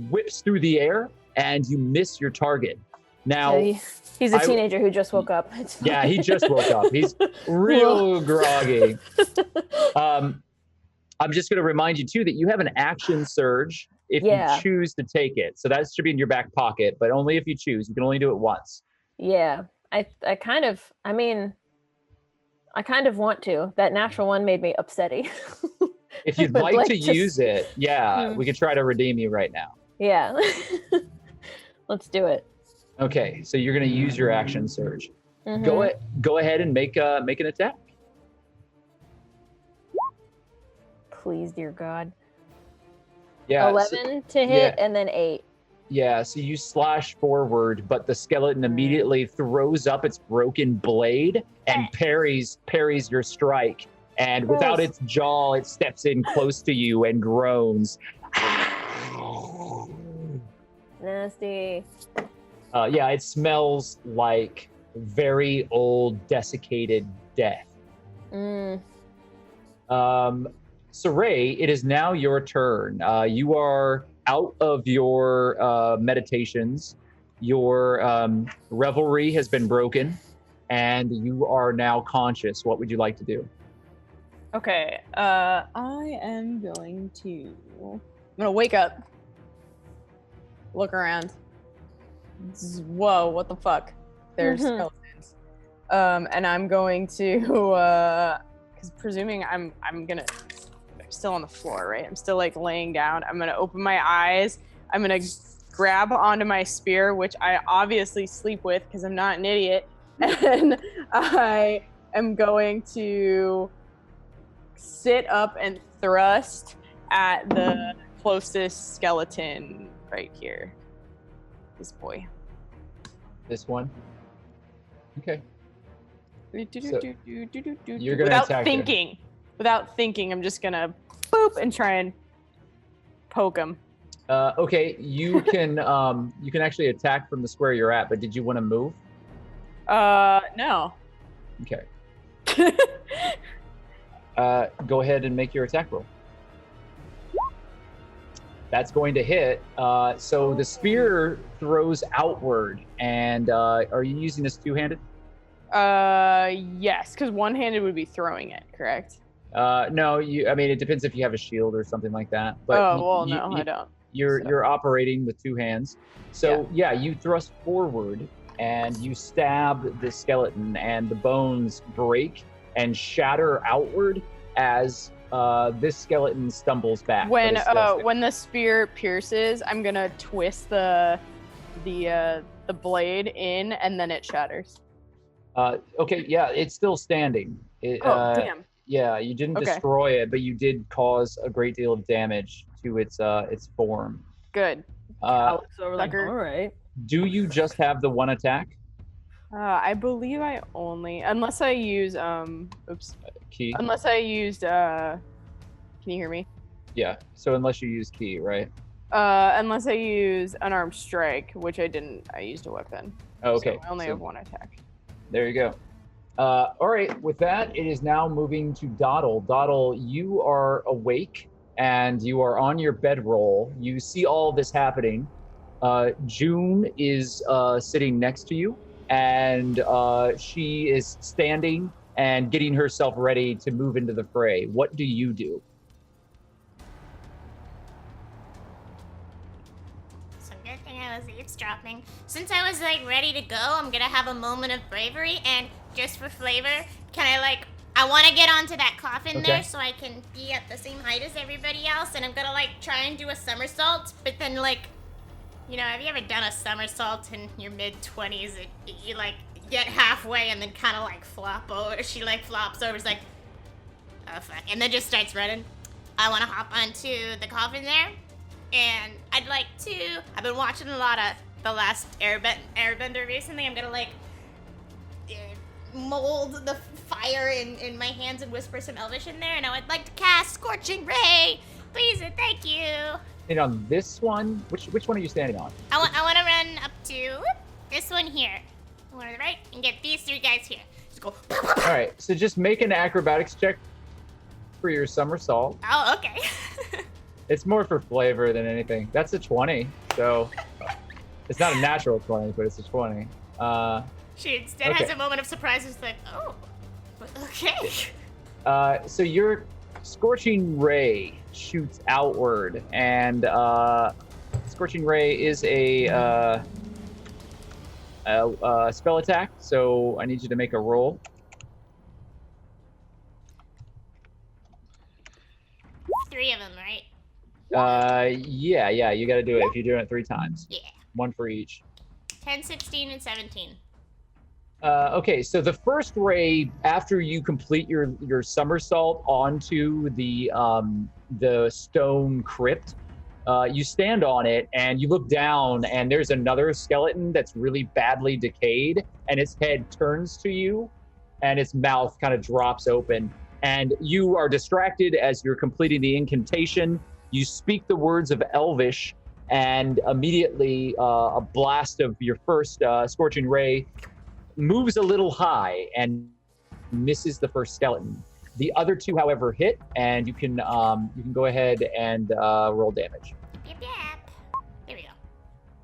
Speaker 1: whips through the air and you miss your target. Now,
Speaker 7: Yeah, he's a teenager who just woke up. It's
Speaker 1: yeah, he
Speaker 7: fine.
Speaker 1: just woke up. He's real groggy. I'm just going to remind you, too, that you have an action surge if
Speaker 7: Yeah.
Speaker 1: you choose to take it. So that should be in your back pocket, but only if you choose. You can only do it once.
Speaker 7: Yeah. I kind of want to. That natural one made me upsetty.
Speaker 1: If you'd
Speaker 7: But,
Speaker 1: like to
Speaker 7: just-
Speaker 1: use it, yeah, we could try to redeem you right now.
Speaker 7: Yeah. Let's do it.
Speaker 1: Okay, so you're going to use your action surge.
Speaker 7: Mhm.
Speaker 1: Go ahead and make an attack.
Speaker 7: Please, dear God.
Speaker 1: Yeah.
Speaker 7: 11 to hit and then 8.
Speaker 1: Yeah, so you slash forward, but the skeleton immediately throws up its broken blade and parries your strike. And without
Speaker 7: Gross.
Speaker 1: its jaw, it steps in close to you and groans.
Speaker 7: Nasty.
Speaker 1: Yeah, it smells like very old, desiccated death. Saray, it is now your turn. You are out of your meditations. Your revelry has been broken,
Speaker 3: and you are now conscious. What would you like to do?
Speaker 6: Okay. I am going to. I'm gonna wake up. Look around. Whoa! What the fuck? There's skeletons. And I'm going to, because presuming I'm still on the floor, right? I'm still like laying down. I'm gonna open my eyes. I'm gonna grab onto my spear, which I obviously sleep with because I'm not an idiot, and I am going to sit up and thrust at the closest skeleton right here. This boy.
Speaker 3: This one? Okay.
Speaker 6: You're
Speaker 3: gonna
Speaker 6: without
Speaker 3: attack
Speaker 6: thinking. Without thinking, I'm just gonna boop and try and poke him.
Speaker 3: Okay, you can actually attack from the square you're at, but did you want to move?
Speaker 6: No.
Speaker 3: Okay. Go ahead and make your attack roll. That's going to hit. So the spear throws outward, and are you using this two-handed?
Speaker 6: Yes, because one-handed would be throwing it, correct?
Speaker 3: No, I mean, it depends if you have a shield or something like that. But
Speaker 6: I don't.
Speaker 3: You're operating with two hands. So yeah, you thrust forward and you stab the skeleton, and the bones break and shatter outward as this skeleton stumbles back.
Speaker 6: When the spear pierces, I'm gonna twist the blade in, and then it shatters.
Speaker 3: Okay, yeah, it's still standing.
Speaker 6: Damn.
Speaker 3: Yeah, you didn't destroy it, but you did cause a great deal of damage to its form.
Speaker 6: Good.
Speaker 7: All right.
Speaker 3: Do you just have the one attack?
Speaker 6: I believe I only, unless I use
Speaker 3: Key.
Speaker 6: Unless I used can you hear me?
Speaker 3: Yeah. So unless you use key, right?
Speaker 6: Unless I use unarmed strike, which I didn't. I used a weapon.
Speaker 3: Oh, okay.
Speaker 6: So I only have one attack.
Speaker 3: There you go. All right. With that, it is now moving to Doddle. Doddle, you are awake and you are on your bedroll. You see all this happening. June is sitting next to you, and she is standing and getting herself ready to move into the fray. What do you do?
Speaker 2: So good thing I was eavesdropping. Since I was like ready to go, I'm gonna have a moment of bravery, and just for flavor, I want to get onto that coffin there so I can be at the same height as everybody else, and I'm gonna try and do a somersault, but then have you ever done a somersault in your mid-20s? You get halfway and then kind of flop over. She flops over, it's oh fuck, and then just starts running. I want to hop onto the coffin there, and I've been watching a lot of The Last Airbender recently. I'm gonna mold the fire in my hands and whisper some Elvish in there, and I would like to cast Scorching Ray, please and thank you.
Speaker 3: And on this one, which one are you standing on?
Speaker 2: I want to run up to this one here, the one on the right, and get these three guys here. Just go.
Speaker 3: All right, so just make an acrobatics check for your somersault.
Speaker 2: Oh, okay.
Speaker 3: It's more for flavor than anything. That's a 20, so it's not a natural 20, but it's a 20.
Speaker 2: She instead has a moment of surprise. It's oh, okay.
Speaker 3: So your Scorching Ray shoots outward, and Scorching Ray is a spell attack, so I need you to make a roll.
Speaker 2: Three of them, right?
Speaker 3: Yeah, you gotta do it if you're doing it 3 times.
Speaker 2: Yeah.
Speaker 3: One for each.
Speaker 2: 10, 16, and 17.
Speaker 3: Okay, so the first ray, after you complete your somersault onto the stone crypt, you stand on it and you look down, and there's another skeleton that's really badly decayed, and its head turns to you and its mouth kind of drops open, and you are distracted as you're completing the incantation. You speak the words of Elvish, and immediately a blast of your first Scorching Ray moves a little high and misses the first skeleton. The other 2, however, hit, and you can go ahead and roll damage.
Speaker 2: Yep. Here we go.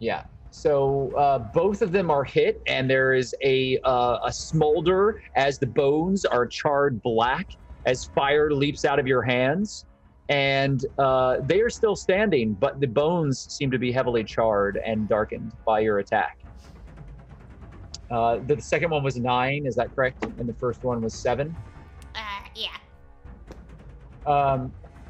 Speaker 3: Yeah. So both of them are hit, and there is a smolder as the bones are charred black as fire leaps out of your hands. And they are still standing, but the bones seem to be heavily charred and darkened by your attack. The second one was 9, is that correct? And the first one was 7?
Speaker 2: Yeah.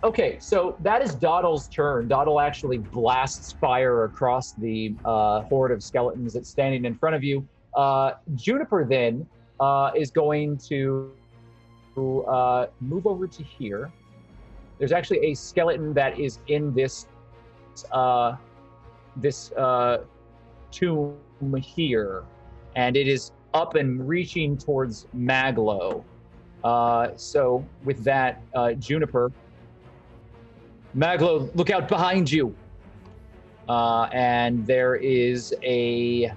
Speaker 3: Okay, so that is Doddle's turn. Doddle actually blasts fire across the horde of skeletons that's standing in front of you. Juniper then is going to move over to here. There's actually a skeleton that is in this tomb here, and it is up and reaching towards MacLeod. So with that, Juniper, MacLeod, look out behind you. And there is a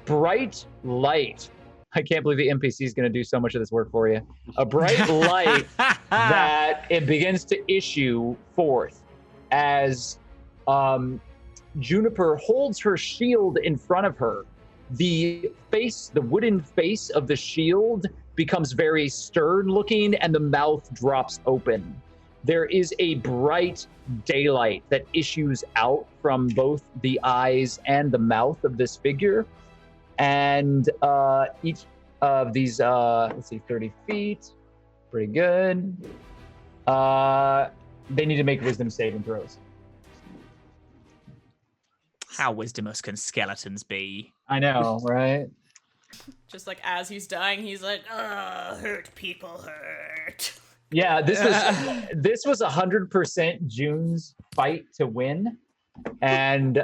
Speaker 3: bright light. I can't believe the NPC is going to do so much of this work for you. A bright light that it begins to issue forth as Juniper holds her shield in front of her. The wooden face of the shield becomes very stern looking, and the mouth drops open. There is a bright daylight that issues out from both the eyes and the mouth of this figure. And each of these, 30 feet, pretty good. They need to make wisdom saving throws.
Speaker 14: How wisdomous can skeletons be?
Speaker 3: I know, right?
Speaker 13: Just like as he's dying, he's like, hurt people hurt.
Speaker 3: Yeah, this was 100% June's fight to win, and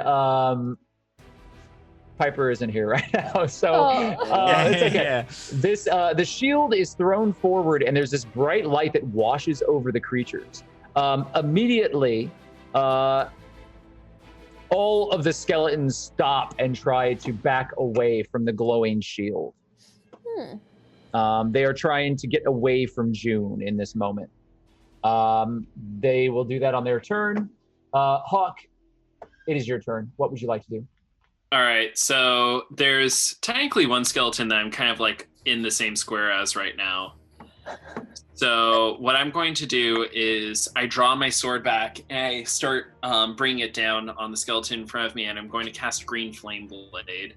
Speaker 3: Piper isn't here right now, so it's okay. Yeah. This the shield is thrown forward, and there's this bright light that washes over the creatures. Immediately, all of the skeletons stop and try to back away from the glowing shield. They are trying to get away from June in this moment. They will do that on their turn. Hawk, it is your turn. What would you like to do?
Speaker 15: All right, so there's technically one skeleton that I'm kind of like in the same square as right now. So what I'm going to do is I draw my sword back and I start bringing it down on the skeleton in front of me, and I'm going to cast Green Flame Blade.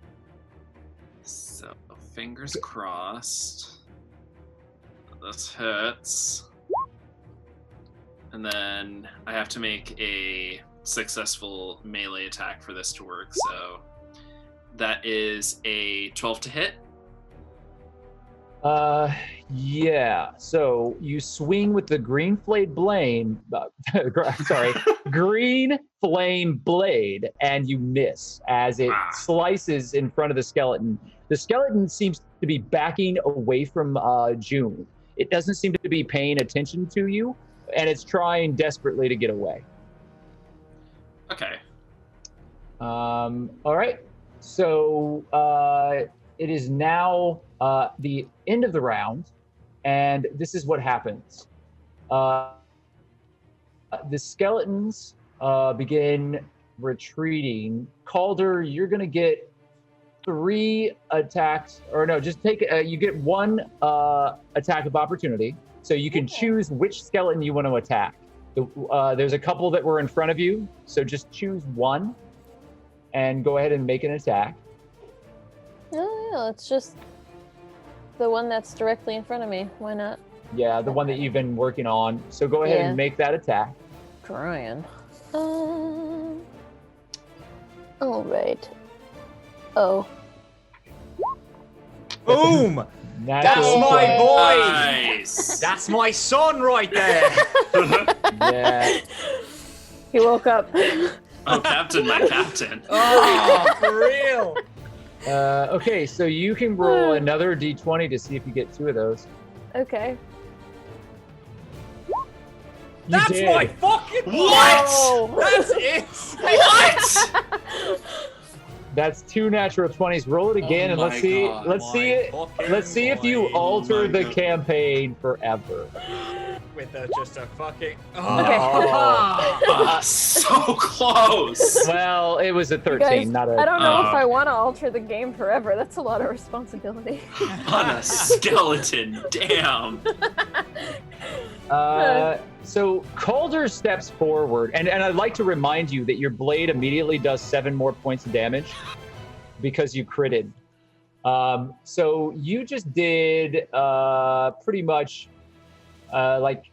Speaker 15: So fingers crossed. This hurts. And then I have to make a successful melee attack for this to work, so that is a 12 to hit.
Speaker 3: Yeah. So you swing with the green flame blade. Green flame blade, and you miss as it slices in front of the skeleton. The skeleton seems to be backing away from June. It doesn't seem to be paying attention to you, and it's trying desperately to get away.
Speaker 15: Okay.
Speaker 3: All right. So it is now the end of the round, and this is what happens. The skeletons begin retreating. Calder, you're going to get 3 attacks, or no, just take, you get 1 attack of opportunity. So you can choose which skeleton you want to attack. There's a couple that were in front of you, so just choose one and go ahead and make an attack.
Speaker 7: Oh, yeah, it's just the one that's directly in front of me. Why not?
Speaker 3: Yeah, the one that you've been working on. So go ahead and make that attack.
Speaker 7: Trying. All right. Oh.
Speaker 14: Boom! That's my boy! Nice. That's my son right there!
Speaker 3: Yeah.
Speaker 7: He woke up.
Speaker 15: Oh, Captain, my captain.
Speaker 14: Oh, for real?
Speaker 3: Okay, so you can roll another d20 to see if you get 2 of those.
Speaker 7: Okay.
Speaker 14: That's my fucking
Speaker 15: what?
Speaker 14: Oh, that's it.
Speaker 15: What?
Speaker 3: That's 2 natural 20s. Roll it again, and let's see. Let's see if you alter the campaign forever.
Speaker 14: with just a fucking.
Speaker 15: So close.
Speaker 1: Well, it was a 13,
Speaker 7: Guys,
Speaker 1: not a.
Speaker 7: I don't know if I want to alter the game forever. That's a lot of responsibility.
Speaker 15: On a skeleton. Damn.
Speaker 1: So Calder steps forward, and I'd like to remind you that your blade immediately does 7 more points of damage because you critted. So you just did pretty much like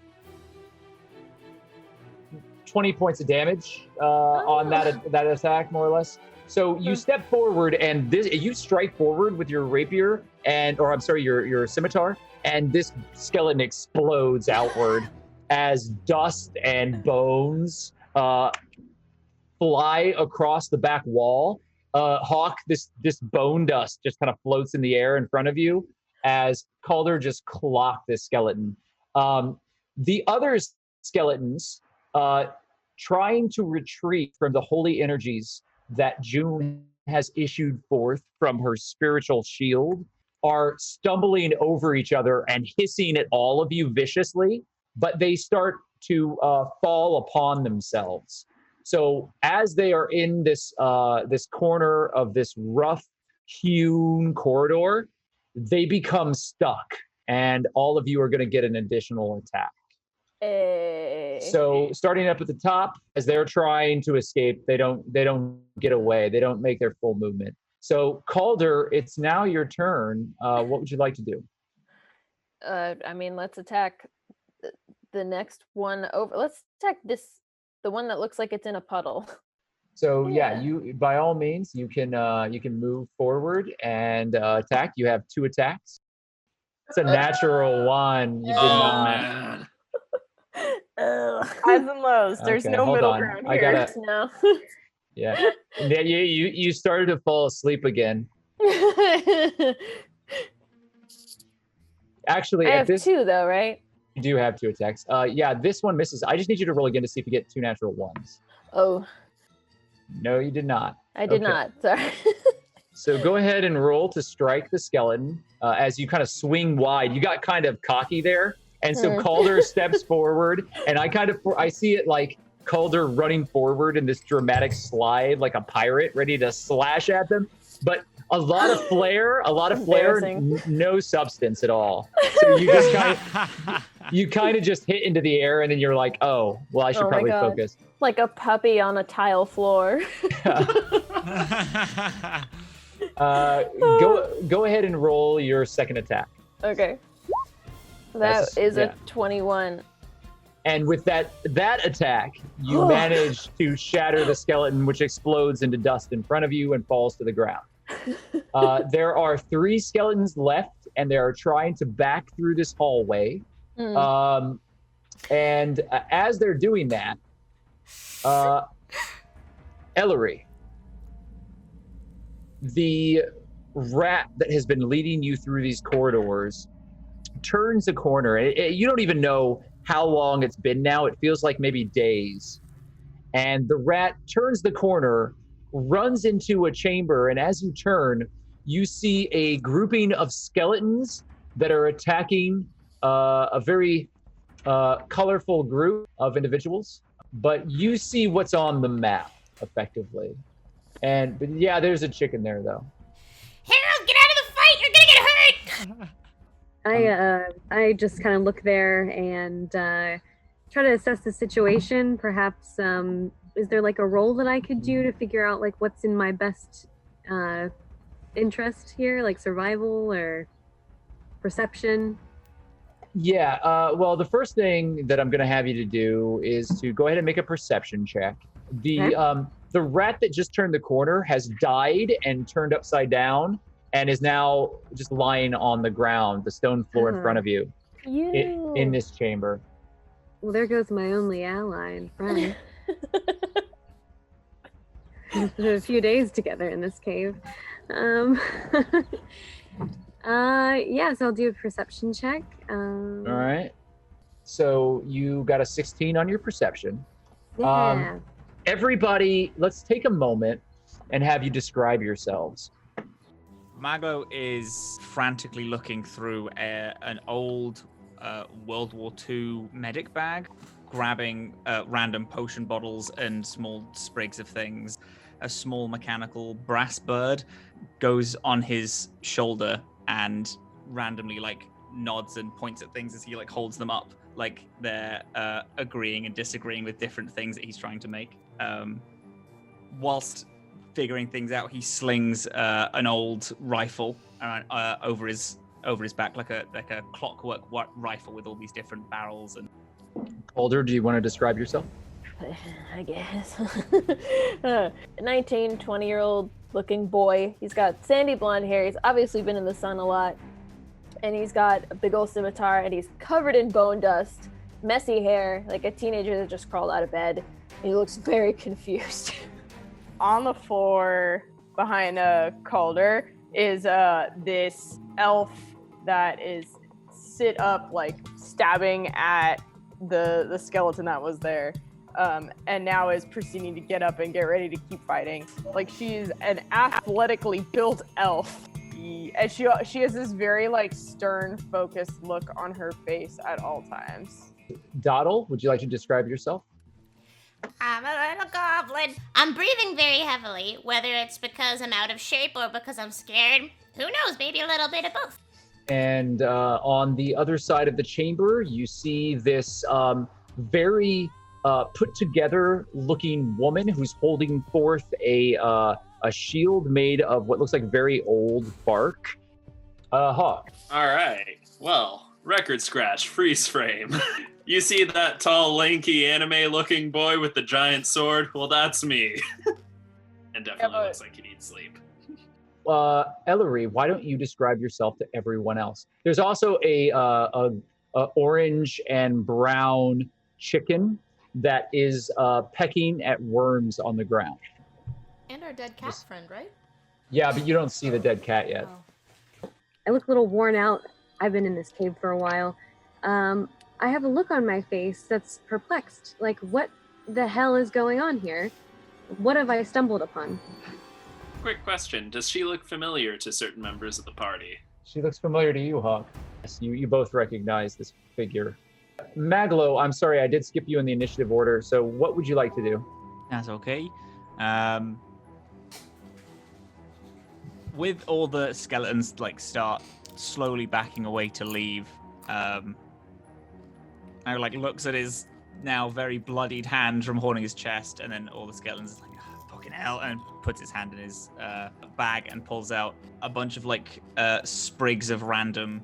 Speaker 1: 20 points of damage on that attack, more or less. So you step forward, and you strike forward with your rapier, your scimitar, and this skeleton explodes outward as dust and bones fly across the back wall. Hawk, this bone dust just kind of floats in the air in front of you as Calder just clocked this skeleton. The other skeletons, trying to retreat from the holy energies that June has issued forth from her spiritual shield, are stumbling over each other and hissing at all of you viciously, but they start to fall upon themselves. So as they are in this corner of this rough-hewn corridor, they become stuck, and all of you are going to get an additional attack. So starting up at the top, as they're trying to escape, they don't get away. They don't make their full movement. So Calder, it's now your turn. What would you like to do?
Speaker 7: I mean, let's attack the next one over. Let's attack the one that looks like it's in a puddle.
Speaker 1: So yeah, you by all means you can move forward and attack. You have 2 attacks. It's a natural 1. You did not.
Speaker 15: Man.
Speaker 6: Highs and lows. There's
Speaker 1: Okay,
Speaker 6: no
Speaker 1: hold
Speaker 6: middle
Speaker 1: on.
Speaker 6: ground
Speaker 1: I
Speaker 6: here.
Speaker 1: gotta-
Speaker 7: No.
Speaker 1: Yeah. Yeah, you started to fall asleep again. Actually,
Speaker 7: I
Speaker 1: at
Speaker 7: have
Speaker 1: this
Speaker 7: 2 though, right?
Speaker 1: you do have 2 attacks. Yeah, this one misses. I just need you to roll again to see if you get 2 natural 1s.
Speaker 7: Oh,
Speaker 1: No, you did not.
Speaker 7: I did
Speaker 1: Okay.
Speaker 7: not. Sorry.
Speaker 1: So go ahead and roll to strike the skeleton as you kind of swing wide. You got kind of cocky there. And so Calder steps forward, and I see it like Calder running forward in this dramatic slide like a pirate ready to slash at them. But a lot of flair, no substance at all. So you just kind of just hit into the air, and then you're like, oh, well, I should probably focus.
Speaker 7: Like a puppy on a tile floor.
Speaker 1: Go ahead and roll your second attack.
Speaker 7: Okay. That is a 21.
Speaker 1: And with that attack, you manage to shatter the skeleton, which explodes into dust in front of you and falls to the ground. There are 3 skeletons left, and they are trying to back through this hallway. And as they're doing that, Elerie, the rat that has been leading you through these corridors, turns a corner. You don't even know how long it's been now. It feels like maybe days. And the rat turns the corner, runs into a chamber, and as you turn, you see a grouping of skeletons that are attacking a very colorful group of individuals. But you see what's on the map, effectively. But yeah, there's a chicken there, though.
Speaker 2: Harold, get out of the fight! You're gonna get hurt!
Speaker 11: I just kind of look there and try to assess the situation. Perhaps is there like a role that I could do to figure out like what's in my best interest here, like survival or perception?
Speaker 1: Yeah, well, the first thing that I'm going to have you to do is to go ahead and make a perception check. The rat that just turned the corner has died and turned upside down and is now just lying on the ground, the stone floor in front of you, in this chamber.
Speaker 11: Well, there goes my only ally and friend. We spent a few days together in this cave. Yeah, so I'll do a perception check.
Speaker 1: All right. So you got a 16 on your perception.
Speaker 11: Yeah.
Speaker 1: Everybody, let's take a moment and have you describe yourselves.
Speaker 14: MacLeod is frantically looking through an old
Speaker 4: World War II medic bag, grabbing random potion bottles and small sprigs of things. A small mechanical brass bird goes on his shoulder and randomly nods and points at things as he holds them up, like they're agreeing and disagreeing with different things that he's trying to make. Whilst figuring things out, he slings an old rifle over his back, like a clockwork rifle with all these different barrels. And
Speaker 1: Calder, do you want to describe yourself?
Speaker 7: I guess. 19, 20-year-old looking boy. He's got sandy blonde hair. He's obviously been in the sun a lot. And he's got a big old scimitar, and he's covered in bone dust, messy hair, like a teenager that just crawled out of bed. He looks very confused.
Speaker 6: On the floor behind Calder is this elf that is sit up, stabbing at the skeleton that was there. And now is proceeding to get up and get ready to keep fighting. She's an athletically built elf. And she has this very stern, focused look on her face at all times.
Speaker 1: Doddle, would you like to describe yourself?
Speaker 2: I'm a little goblin. I'm breathing very heavily, whether it's because I'm out of shape or because I'm scared. Who knows? Maybe a little bit of both.
Speaker 1: And on the other side of the chamber, you see this very put together looking woman who's holding forth a shield made of what looks like very old bark. Hawk.
Speaker 15: All right. Well, record scratch, freeze frame. You see that tall, lanky, anime-looking boy with the giant sword? Well, that's me. And definitely looks like he needs sleep.
Speaker 1: Elerie, why don't you describe yourself to everyone else? There's also a orange and brown chicken that is pecking at worms on the ground.
Speaker 13: And our dead cat friend, right?
Speaker 1: Yeah, but you don't see the dead cat yet.
Speaker 11: I look a little worn out. I've been in this cave for a while. I have a look on my face that's perplexed. What the hell is going on here? What have I stumbled upon?
Speaker 15: Quick question. Does she look familiar to certain members of the party?
Speaker 1: She looks familiar to you, Hawk. Yes, you both recognize this figure. MacLeod, I'm sorry, I did skip you in the initiative order, so what would you like to do?
Speaker 4: That's okay. With all the skeletons start slowly backing away to leave, I looks at his now very bloodied hand from holding his chest, and then all the skeletons fucking hell, and puts his hand in his bag and pulls out a bunch of sprigs of random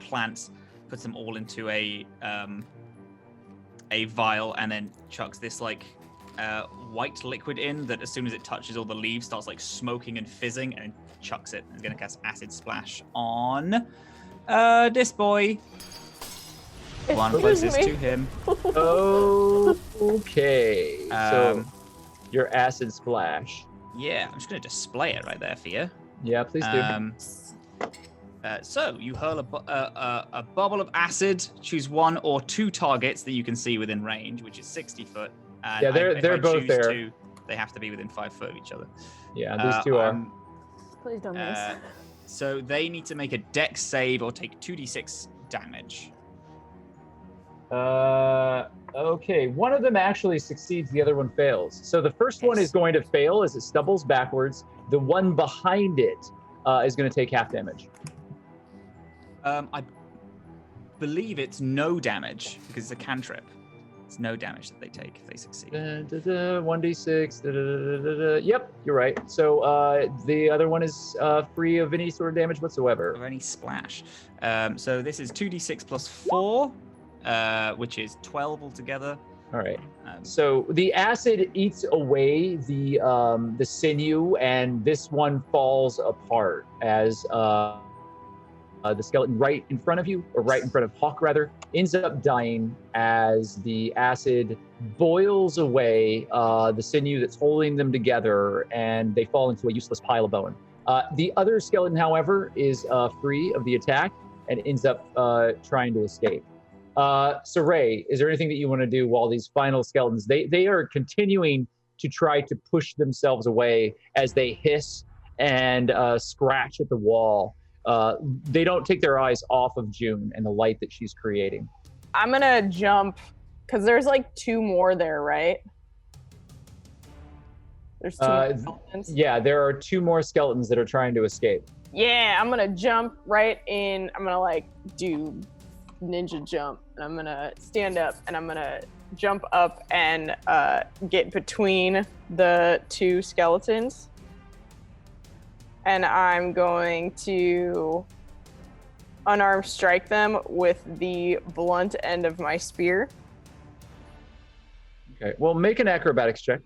Speaker 4: plants, puts them all into a vial, and then chucks this white liquid in that as soon as it touches all the leaves starts smoking and fizzing, and chucks it. It's gonna cast acid splash on this boy. One closest to him.
Speaker 1: Okay. So your acid splash.
Speaker 4: Yeah, I'm just gonna display it right there for you.
Speaker 1: Yeah, please do.
Speaker 4: So you hurl a bubble of acid. Choose one or two targets that you can see within range, which is 60 foot. And
Speaker 1: yeah, they're both there.
Speaker 4: They have to be within 5 foot of each other.
Speaker 1: Yeah, these two are.
Speaker 7: Please don't miss.
Speaker 4: So they need to make a dex save or take 2d6 damage.
Speaker 1: Okay, one of them actually succeeds, the other one fails. So the first one is going to fail as it stumbles backwards. The one behind it is going to take half damage.
Speaker 4: I believe it's no damage because it's a cantrip. It's no damage that they take if they succeed.
Speaker 1: 1d6. Yep, you're right. So the other one is free of any sort of damage whatsoever.
Speaker 4: Of any splash. So this is 2d6 plus 4, which is 12 altogether.
Speaker 1: All right. So the acid eats away the sinew, and this one falls apart as the skeleton right in front of you, or right in front of Hawk rather, ends up dying as the acid boils away the sinew that's holding them together, and they fall into a useless pile of bone. The other skeleton, however, is free of the attack and ends up trying to escape. Saray, is there anything that you want to do while these final skeletons, they are continuing to try to push themselves away as they hiss and scratch at the wall.
Speaker 3: they don't take their eyes off of June and the light that she's creating.
Speaker 6: I'm gonna jump, because there's like 2 more there, right? There's 2 more skeletons.
Speaker 3: Yeah, there are 2 more skeletons that are trying to escape.
Speaker 6: Yeah, I'm gonna jump right in. I'm gonna like do ninja jump, and I'm gonna stand up, and I'm gonna jump up and get between the 2 skeletons. And I'm going to unarmed strike them with the blunt end of my spear.
Speaker 3: Okay, well, make an acrobatics check.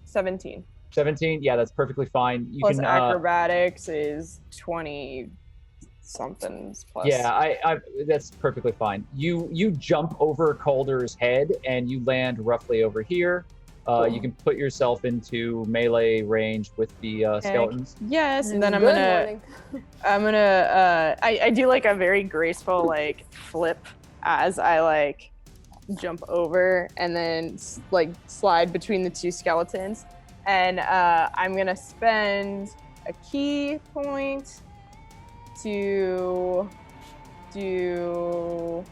Speaker 6: 17.
Speaker 3: 17? Yeah, that's perfectly fine. You
Speaker 6: Plus
Speaker 3: can,
Speaker 6: acrobatics is 20 somethings plus.
Speaker 3: Yeah, I that's perfectly fine. You jump over Calder's head and you land roughly over here. You can put yourself into melee range with the skeletons.
Speaker 6: Yes, and then I'm gonna I do like a very graceful like flip as I like jump over and then like slide between the 2 skeletons, and I'm gonna spend a key point to do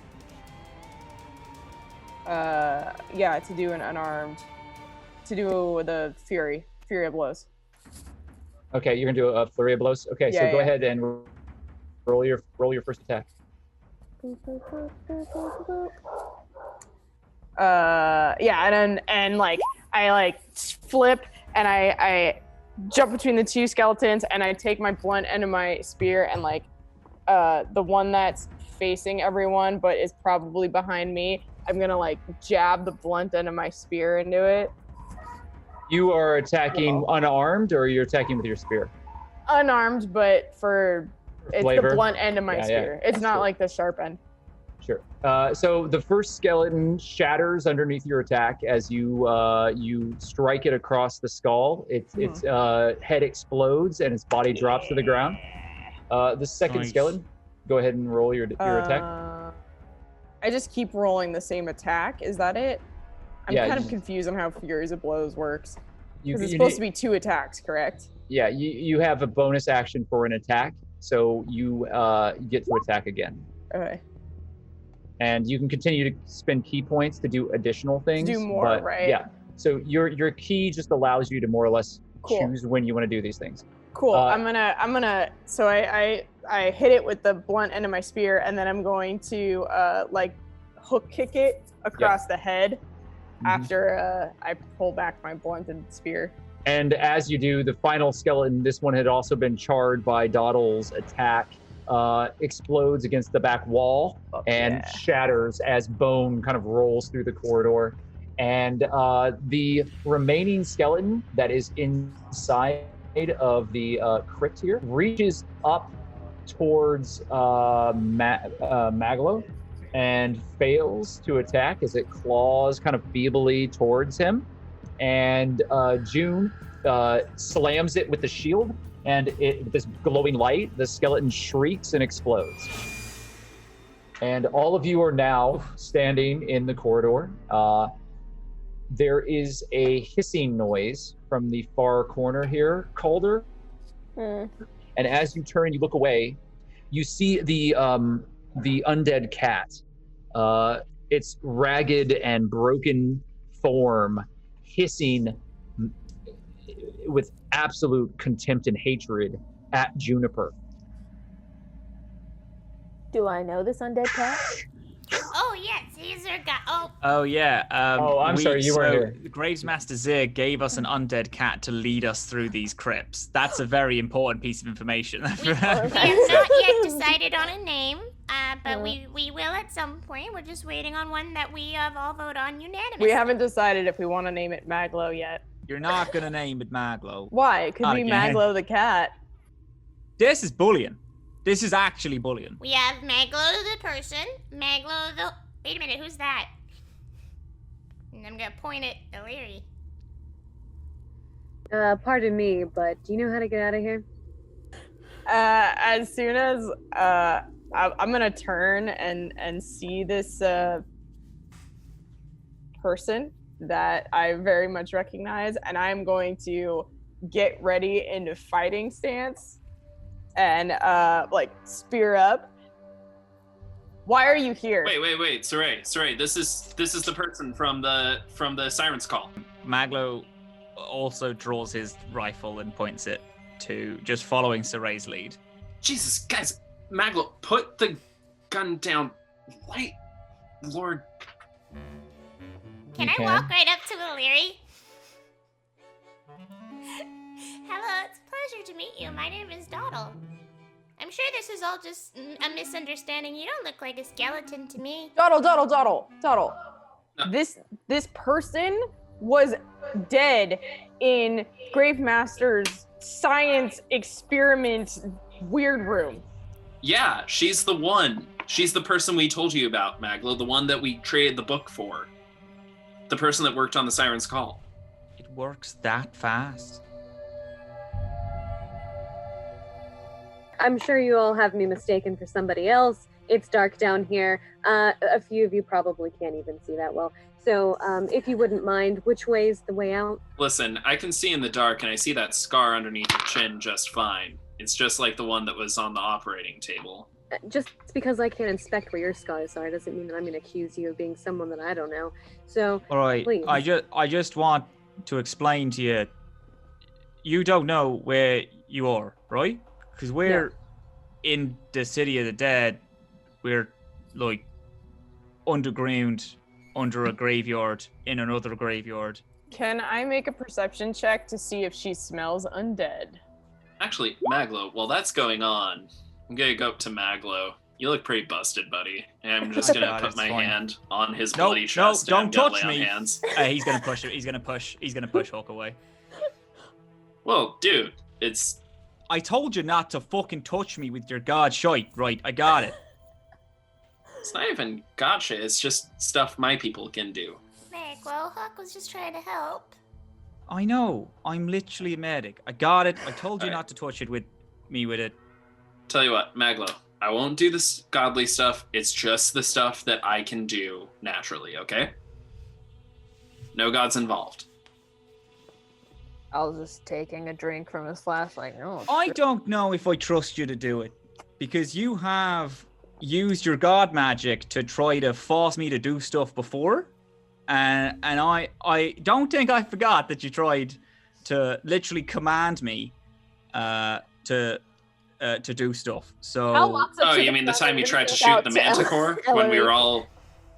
Speaker 6: to do an unarmed, to do the fury of blows.
Speaker 3: Okay, you're gonna do a flurry of blows. Okay, so go ahead and roll your first attack.
Speaker 6: And like I like flip and I jump between the 2 skeletons and I take my blunt end of my spear and like the one that's facing everyone but is probably behind me, I'm gonna like jab the blunt end of my spear into it.
Speaker 3: You are attacking unarmed, or you're attacking with your spear?
Speaker 6: Unarmed, but it's
Speaker 3: Flavor?
Speaker 6: the blunt end of my spear. It's not
Speaker 3: Sure.
Speaker 6: like the sharp end.
Speaker 3: Sure. So the first skeleton shatters underneath your attack as you strike it across the skull. Its head explodes and its body drops to the ground. The second skeleton, go ahead and roll your attack.
Speaker 6: I just keep rolling the same attack. Is that it? I'm kind of confused on how Furies of Blows works. Because it's supposed to be 2 attacks, correct?
Speaker 3: Yeah, you have a bonus action for an attack, so you get to attack again.
Speaker 6: Okay.
Speaker 3: And you can continue to spend key points to do additional things.
Speaker 6: Do more,
Speaker 3: but,
Speaker 6: right?
Speaker 3: Yeah. So your key just allows you to more or less choose when you want to do these things.
Speaker 6: Cool. I'm gonna. So I hit it with the blunt end of my spear, and then I'm going to like hook kick it across the head after I pull back my blunted spear.
Speaker 3: And as you do, the final skeleton, this one had also been charred by Doddle's attack, explodes against the back wall and shatters as bone kind of rolls through the corridor. And the remaining skeleton that is inside of the crypt here reaches up towards MacLeod and fails to attack as it claws kind of feebly towards him. And June slams it with the shield, and with this glowing light, the skeleton shrieks and explodes. And all of you are now standing in the corridor. There is a hissing noise from the far corner here, Calder. And as you turn, you look away, you see the undead cat. Its ragged and broken form hissing with absolute contempt and hatred at Juniper.
Speaker 7: Do I know this undead cat?
Speaker 2: Oh yes, he's our guy.
Speaker 4: Oh yeah.
Speaker 3: I'm sorry, you weren't here.
Speaker 4: Graves Master Zir gave us an undead cat to lead us through these crypts. That's a very important piece of information.
Speaker 2: We have not yet decided on a name, but we will at some point. We're just waiting on one that we all vote on unanimously.
Speaker 6: We haven't decided if we want to name it MacLeod yet.
Speaker 4: You're not gonna name it MacLeod.
Speaker 6: Why? It could
Speaker 4: Not
Speaker 6: be
Speaker 4: again.
Speaker 6: MacLeod the cat.
Speaker 4: This is bullion. This is actually bullion.
Speaker 2: We have MacLeod the person, MacLeod the... Wait a minute, who's that? And I'm gonna point at Elerie.
Speaker 11: Pardon me, but do you know how to get out of here?
Speaker 6: As soon as I'm gonna turn and see this person that I very much recognize, and I'm going to get ready into fighting stance and like spear up. Why are you here?
Speaker 15: Wait, Saray, this is the person from the Siren's Call.
Speaker 4: MacLeod also draws his rifle and points it to just following Saray's lead.
Speaker 15: Jesus, guys, MacLeod, put the gun down. Light Lord.
Speaker 2: Can I walk right up to Elerie? Hello, it's a pleasure to meet you. My name is Doddle. I'm sure this is all just a misunderstanding. You don't look like a skeleton to me.
Speaker 6: Doddle. No. This person was dead in Gravemaster's science experiment weird room.
Speaker 15: Yeah, she's the one. She's the person we told you about, MacLeod, the one that we traded the book for. The person that worked on the Siren's Call.
Speaker 4: It works that fast.
Speaker 11: I'm sure you all have me mistaken for somebody else. It's dark down here. A few of you probably can't even see that well. So if you wouldn't mind, which way is the way out?
Speaker 15: Listen, I can see in the dark, and I see that scar underneath your chin just fine. It's just like the one that was on the operating table.
Speaker 11: Just because I can't inspect where your scars are doesn't mean that I'm going to accuse you of being someone that I don't know. So,
Speaker 4: all right,
Speaker 11: please.
Speaker 4: I just want to explain to you. You don't know where you are, right? Because we're in the city of the dead. We're like underground, under a graveyard, in another graveyard.
Speaker 6: Can I make a perception check to see if she smells undead?
Speaker 15: Actually, MacLeod, while that's going on, I'm gonna go up to MacLeod. You look pretty busted, buddy. And I'm just gonna put my hand on his bloody chest.
Speaker 4: No, don't touch
Speaker 15: lay
Speaker 4: me.
Speaker 15: on hands.
Speaker 4: He's gonna push it. He's gonna push Hulk away.
Speaker 15: Well, dude, it's.
Speaker 4: I told you not to fucking touch me with your god shite, right? I got it.
Speaker 15: It's not even gotcha. It's just stuff my people can do.
Speaker 2: Meg, well, Huck was just trying to help.
Speaker 4: I know. I'm literally a medic. I got it. I told you not to touch it with it.
Speaker 15: Tell you what, MacLeod, I won't do this godly stuff. It's just the stuff that I can do naturally, okay? No gods involved.
Speaker 7: I was just taking a drink from his flask, like, no.
Speaker 4: I don't know if I trust you to do it, because you have used your god magic to try to force me to do stuff before, and I don't think I forgot that you tried to literally command me to do stuff. So
Speaker 15: you mean the time you tried to shoot the Manticore when we were all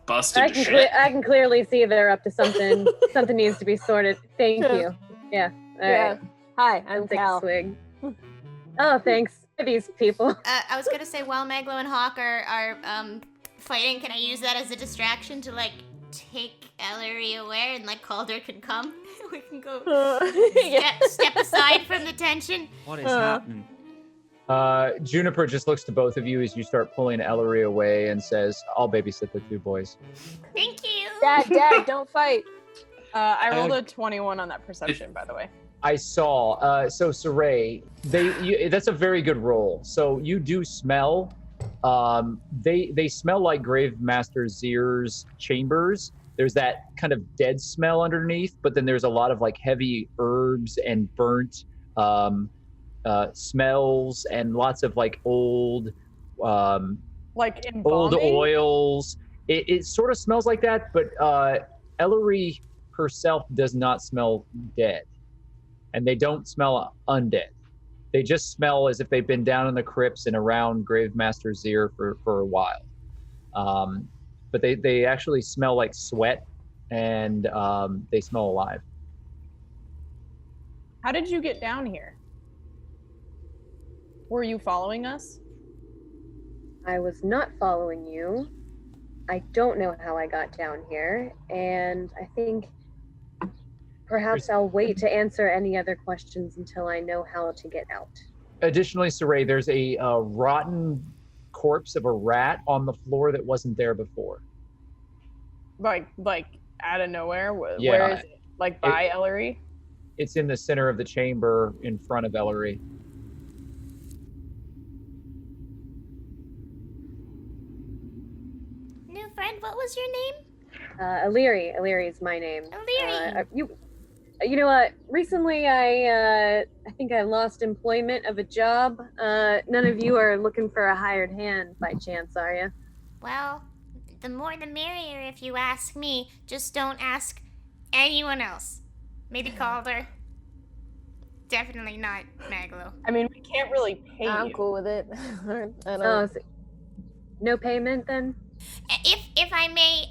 Speaker 15: busted to shit?
Speaker 11: I can clearly see they're up to something. Something needs to be sorted. Thank you. Yeah. All right.
Speaker 7: Hi, I'm Cal.
Speaker 11: Swig. Oh, thanks for these people.
Speaker 2: I was gonna say, while Meglo and Hawk are fighting, can I use that as a distraction to like take Elerie away and like Calder can come? We can go step aside from the tension.
Speaker 4: What is happening?
Speaker 3: Juniper just looks to both of you as you start pulling Elerie away and says, "I'll babysit the two boys."
Speaker 2: Thank you.
Speaker 7: Dad, don't fight.
Speaker 6: I rolled a 21 on that perception, by the way.
Speaker 3: I saw. So Saray, that's a very good roll. So you do smell. They smell like Gravemaster Zir's chambers. There's that kind of dead smell underneath, but then there's a lot of like heavy herbs and burnt smells and lots of like old
Speaker 6: like
Speaker 3: old
Speaker 6: embalming?
Speaker 3: oils. It sort of smells like that, but Elerie herself does not smell dead, and they don't smell undead. They just smell as if they've been down in the crypts and around Gravemaster Zir for a while. But they actually smell like sweat, and they smell alive.
Speaker 6: How did you get down here? Were you following us?
Speaker 11: I was not following you. I don't know how I got down here, and I think perhaps I'll wait to answer any other questions until I know how to get out.
Speaker 3: Additionally, Saray, there's a rotten corpse of a rat on the floor that wasn't there before.
Speaker 6: Like out of nowhere?
Speaker 3: Yeah.
Speaker 6: Where is it? Like by Elerie?
Speaker 3: It's in the center of the chamber in front of Elerie.
Speaker 2: New friend, what was your name?
Speaker 11: Elerie. Elerie is my name.
Speaker 2: Elerie.
Speaker 11: You know what? Recently, I think I lost employment of a job. None of you are looking for a hired hand by chance, are you?
Speaker 2: Well, the more the merrier if you ask me. Just don't ask anyone else. Maybe Calder. Definitely not MacLeod.
Speaker 6: I mean, we can't really pay
Speaker 7: I'm
Speaker 6: you.
Speaker 7: cool with it. I don't.
Speaker 11: Oh, no payment then?
Speaker 2: If I may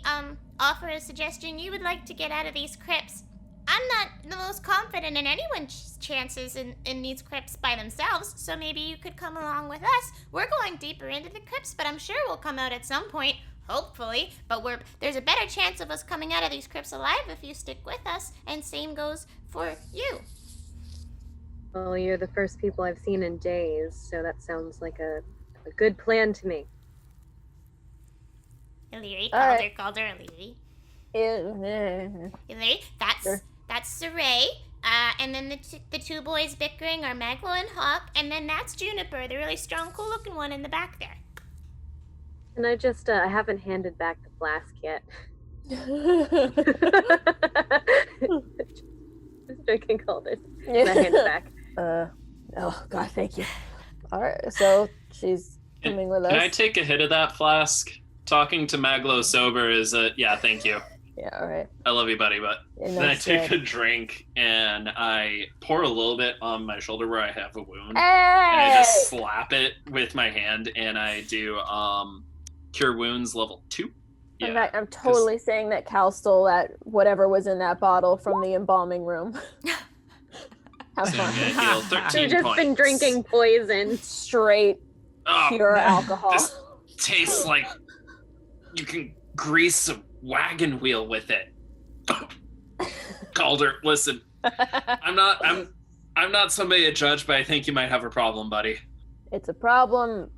Speaker 2: offer a suggestion, you would like to get out of these crypts. I'm not the most confident in anyone's chances in these crypts by themselves, so maybe you could come along with us. We're going deeper into the crypts, but I'm sure we'll come out at some point, hopefully. But there's a better chance of us coming out of these crypts alive if you stick with us, and same goes for you.
Speaker 11: Well, you're the first people I've seen in days, so that sounds like a good plan to me.
Speaker 2: Elerie,
Speaker 7: All
Speaker 2: Calder, Elerie.
Speaker 7: Yeah.
Speaker 2: Elerie, that's Saray. And then the two boys bickering are MacLeod and Hawk, and then that's Juniper, the really strong, cool-looking one in the back there.
Speaker 11: And I just, I haven't handed back the flask yet. Just drinking Calder's.
Speaker 7: Yeah.
Speaker 11: I hand it back.
Speaker 7: Oh God, thank you. All right, so she's coming with us.
Speaker 15: Can I take a hit of that flask? Talking to MacLeod sober is yeah, thank you.
Speaker 7: Yeah, all right.
Speaker 15: I love you, buddy, but
Speaker 7: Yeah,
Speaker 15: then I
Speaker 7: nice
Speaker 15: take
Speaker 7: try.
Speaker 15: a drink and I pour a little bit on my shoulder where I have a wound.
Speaker 7: Hey!
Speaker 15: And I just slap it with my hand and I do Cure Wounds level 2.
Speaker 7: In fact, I'm totally saying that Cal stole that whatever was in that bottle from the embalming room. Have
Speaker 15: So
Speaker 7: fun.
Speaker 15: I'm gonna heal 13
Speaker 11: You've just
Speaker 15: points.
Speaker 11: been drinking poison.
Speaker 7: Straight pure alcohol.
Speaker 15: This tastes like you can grease a wagon wheel with it. Calder, listen. I'm not somebody to judge, but I think you might have a problem, buddy.
Speaker 7: It's a problem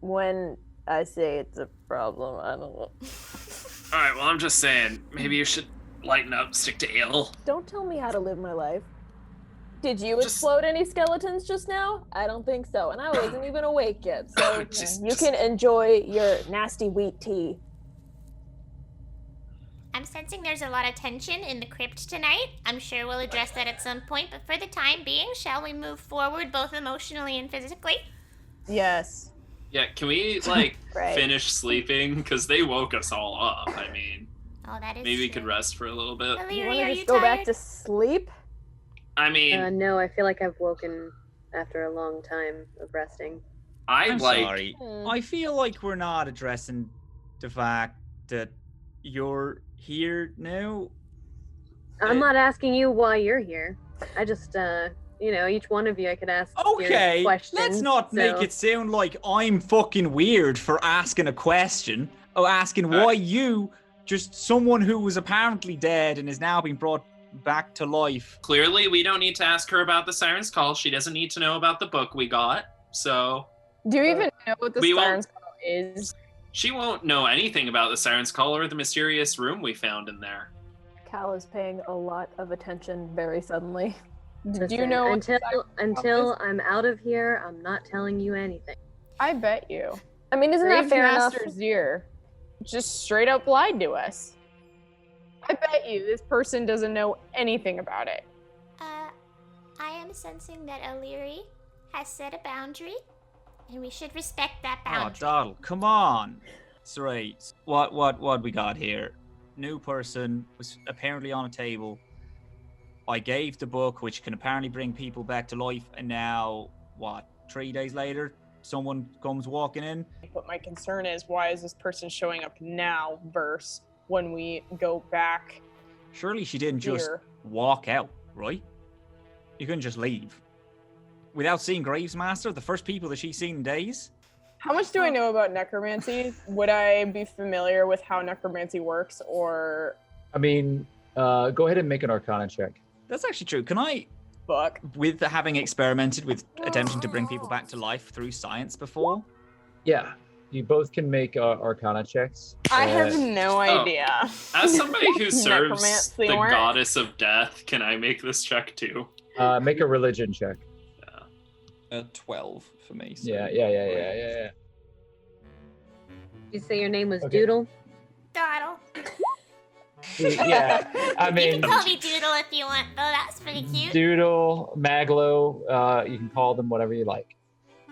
Speaker 7: when I say it's a problem. I don't know.
Speaker 15: Alright, well I'm just saying, maybe you should lighten up, stick to ale.
Speaker 7: Don't tell me how to live my life. Did you explode any skeletons just now? I don't think so, and I wasn't even awake yet, so you can enjoy your nasty wheat tea.
Speaker 2: I'm sensing there's a lot of tension in the crypt tonight. I'm sure we'll address that at some point, but for the time being, shall we move forward both emotionally and physically?
Speaker 6: Yes.
Speaker 15: Yeah, can we like
Speaker 2: Right.
Speaker 15: finish sleeping? Because they woke us all up. I mean,
Speaker 2: Oh, that is
Speaker 15: maybe we could rest for a little bit.
Speaker 7: You want to just go back to sleep?
Speaker 15: I mean,
Speaker 11: No, I feel like I've woken after a long time of resting.
Speaker 4: I'm
Speaker 15: like-
Speaker 4: sorry. I feel like we're not addressing the fact that you're here now.
Speaker 11: I'm not asking you why you're here. I just, each one of you I could ask
Speaker 4: Okay,
Speaker 11: your questions.
Speaker 4: let's not make
Speaker 11: so-
Speaker 4: it sound like I'm fucking weird for asking a question or asking why you, just someone who was apparently dead and is now being brought back to life.
Speaker 15: Clearly, we don't need to ask her about the Siren's Call. She doesn't need to know about the book we got. So
Speaker 6: Do you even know what the
Speaker 15: we won't-
Speaker 6: Siren's Call is?
Speaker 15: she won't know anything about the Siren's Call or the mysterious room we found in there.
Speaker 7: Cal is paying a lot of attention very suddenly.
Speaker 6: Do you know what the
Speaker 11: until I'm out of here, I'm not telling you anything.
Speaker 6: I bet you.
Speaker 7: I mean, isn't that fair enough?
Speaker 6: Master Zir just straight up lied to us. I bet you this person doesn't know anything about it.
Speaker 2: I am sensing that Elerie has set a boundary, and we should respect that
Speaker 4: Oh,
Speaker 2: boundary.
Speaker 4: Doddle, come on. Sorry, what we got here? New person was apparently on a table. I gave the book, which can apparently bring people back to life, and now, 3 days later, someone comes walking in?
Speaker 6: But my concern is, why is this person showing up now versus when we go back?
Speaker 4: Surely she didn't just
Speaker 6: Here.
Speaker 4: walk out, right? You couldn't just leave. Without seeing Gravesmaster, the first people that she's seen in days?
Speaker 6: How much do I know about necromancy? Would I be familiar with how necromancy works, or
Speaker 1: I mean, go ahead and make an Arcana check.
Speaker 4: That's actually true. Can I,
Speaker 6: fuck?
Speaker 4: with having experimented with attempting to bring people back to life through science before?
Speaker 1: Yeah, you both can make Arcana checks.
Speaker 6: I have no
Speaker 15: Oh,
Speaker 6: idea.
Speaker 15: As somebody who serves
Speaker 6: Necromancy
Speaker 15: the
Speaker 6: work?
Speaker 15: goddess of death, can I make this check too?
Speaker 1: Make a religion check.
Speaker 5: 12 for me. So
Speaker 1: Yeah.
Speaker 11: You say your name was
Speaker 1: Okay.
Speaker 11: Doodle?
Speaker 2: Doddle.
Speaker 3: Yeah, I mean,
Speaker 2: You can call me Doodle if you want, though. That's pretty cute.
Speaker 3: Doodle, Maglo, you can call them whatever you like.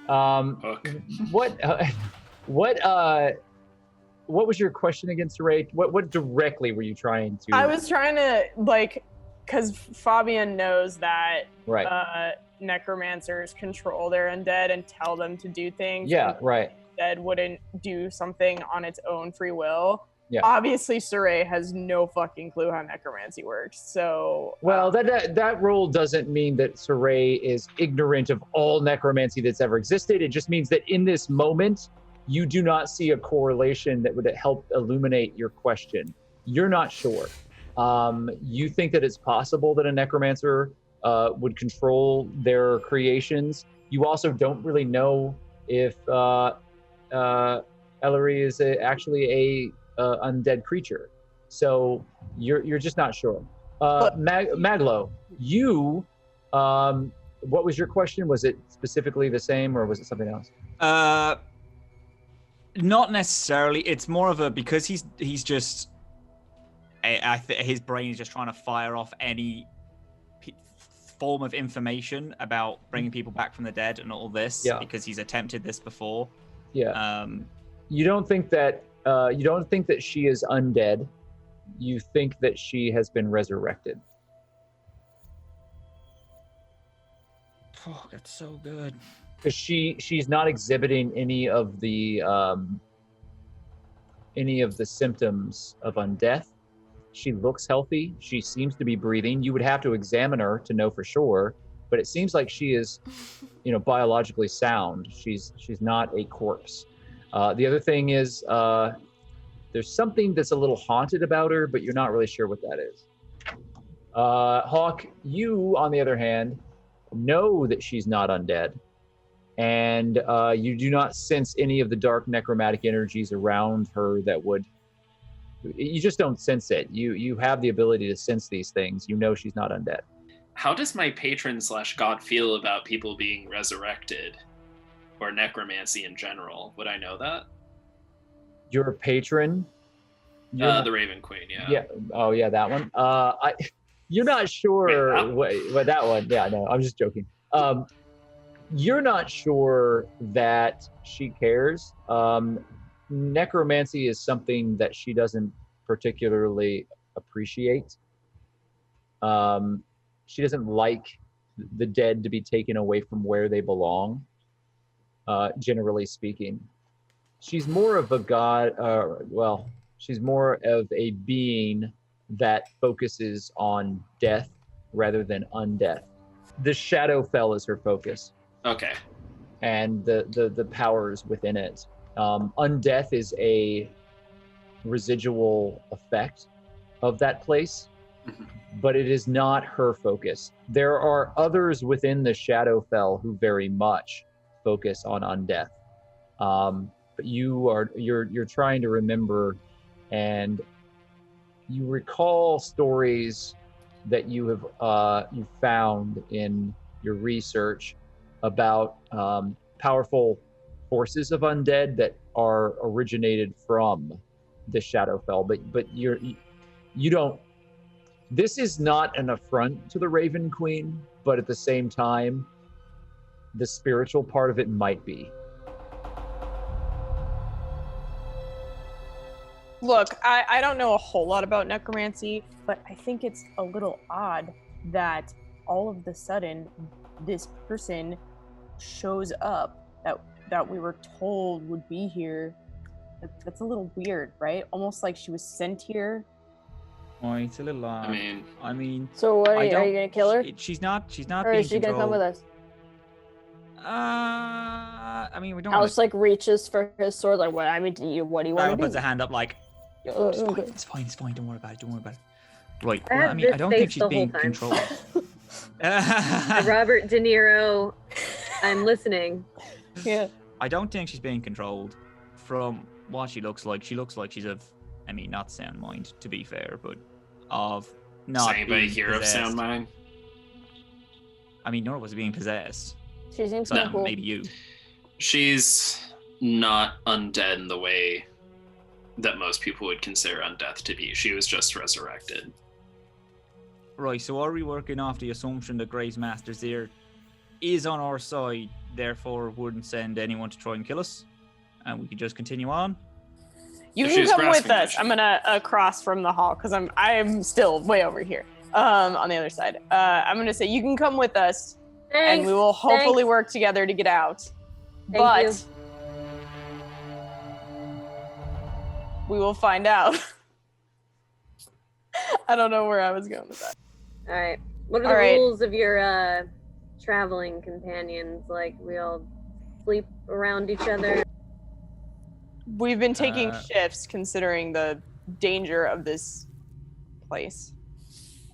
Speaker 3: What was your question again, Saray? What directly were you trying to?
Speaker 6: I was trying to because Fabian knows that necromancers control their undead and tell them to do things.
Speaker 3: Yeah, right.
Speaker 6: Undead wouldn't do something on its own free will.
Speaker 3: Yeah.
Speaker 6: Obviously, Saray has no fucking clue how necromancy works. So.
Speaker 3: Well, that rule doesn't mean that Saray is ignorant of all necromancy that's ever existed. It just means that in this moment, you do not see a correlation that would help illuminate your question. You're not sure. You think that it's possible that a necromancer would control their creations. You also don't really know if Elerie is actually a undead creature. So you're just not sure. Maglo, you, what was your question? Was it specifically the same or was it something else?
Speaker 14: Not necessarily. It's more of a because he's just. His brain is just trying to fire off any form of information about bringing people back from the dead and all this because he's attempted this before.
Speaker 3: Yeah. You don't think that she is undead. You think that she has been resurrected.
Speaker 14: Oh, that's so good.
Speaker 3: Because she's not exhibiting any of the symptoms of undeath. She looks healthy. She seems to be breathing. You would have to examine her to know for sure, but it seems like she is, biologically sound. She's not a corpse. The other thing is there's something that's a little haunted about her, but you're not really sure what that is. Hawk, you, on the other hand, know that she's not undead, and you do not sense any of the dark necromantic energies around her that would. You just don't sense it. You have the ability to sense these things. You know she's not undead.
Speaker 15: How does my patron/god feel about people being resurrected, or necromancy in general? Would I know that?
Speaker 3: Your patron?
Speaker 15: The Raven Queen, yeah.
Speaker 3: Yeah. Oh, yeah, that one. You're not sure what that one. Yeah, no, I'm just joking. You're not sure that she cares. Necromancy is something that she doesn't particularly appreciate. She doesn't like the dead to be taken away from where they belong, generally speaking. She's more of a god, she's more of a being that focuses on death rather than undeath. The Shadowfell is her focus.
Speaker 15: Okay.
Speaker 3: And the powers within it. Undeath is a residual effect of that place, but it is not her focus. There are others within the Shadowfell who very much focus on undeath. But you're trying to remember, and you recall stories that you have you found in your research about powerful forces of undead that are originated from the Shadowfell, but you don't. This is not an affront to the Raven Queen, but at the same time, the spiritual part of it might be.
Speaker 6: Look, I don't know a whole lot about necromancy, but I think it's a little odd that all of the sudden this person shows up that we were told would be here. That's a little weird, right? Almost like she was sent here.
Speaker 14: Oh, it's a little. I mean.
Speaker 7: So what? Are you gonna kill her?
Speaker 14: She's not.
Speaker 7: Or is she gonna come with us?
Speaker 14: I mean, we don't.
Speaker 7: Alice reaches for his sword. Like, what? I mean, what do you want to do?
Speaker 14: Puts a hand up, like. It's fine. Don't worry about it. Right.
Speaker 11: I
Speaker 14: mean, I don't think she's being controlled.
Speaker 11: Robert De Niro, I'm listening.
Speaker 6: Yeah.
Speaker 14: I don't think she's being controlled. From what she looks like she's of, I mean, not sound mind, to be fair, but of not.
Speaker 15: Does anybody hear of
Speaker 14: possessed.
Speaker 15: sound mind?
Speaker 14: I mean, nor was being possessed.
Speaker 7: She seems kind of cool.
Speaker 14: Maybe you.
Speaker 15: She's not undead in the way that most people would consider undeath to be. She was just resurrected.
Speaker 4: Right, so are we working off the assumption that Grey's Master Zir is on our side, therefore wouldn't send anyone to try and kill us, and we can just continue on?
Speaker 6: You can come with us. I'm gonna across from the hall because I'm still way over here, on the other side. I'm gonna say you can come with us, and we will hopefully work together to get out.
Speaker 11: Thank you.
Speaker 6: We will find out. I don't know where I was going with that.
Speaker 11: All right. What are the rules of your traveling companions? Like, we all sleep around each other?
Speaker 6: We've been taking shifts considering the danger of this place.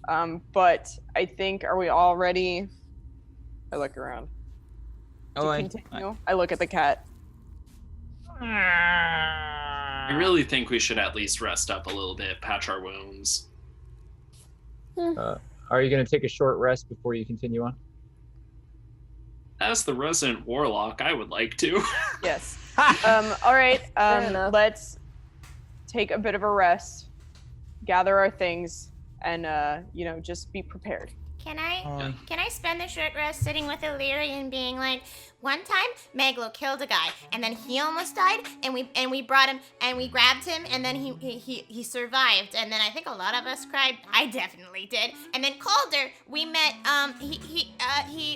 Speaker 6: But I think, are we all ready? I look around. Continue? I look at the cat.
Speaker 15: I really think we should at least rest up a little bit, patch our wounds.
Speaker 1: Are you going to take a short rest before you continue on?
Speaker 15: As the resident warlock, I would like to.
Speaker 6: Yes. All right. Let's take a bit of a rest, gather our things, and just be prepared.
Speaker 2: Can I spend the short rest sitting with Elerie and being like, one time MacLeod killed a guy and then he almost died and we brought him and we grabbed him and then he survived and then I think a lot of us cried. I definitely did. And then Calder, we met. He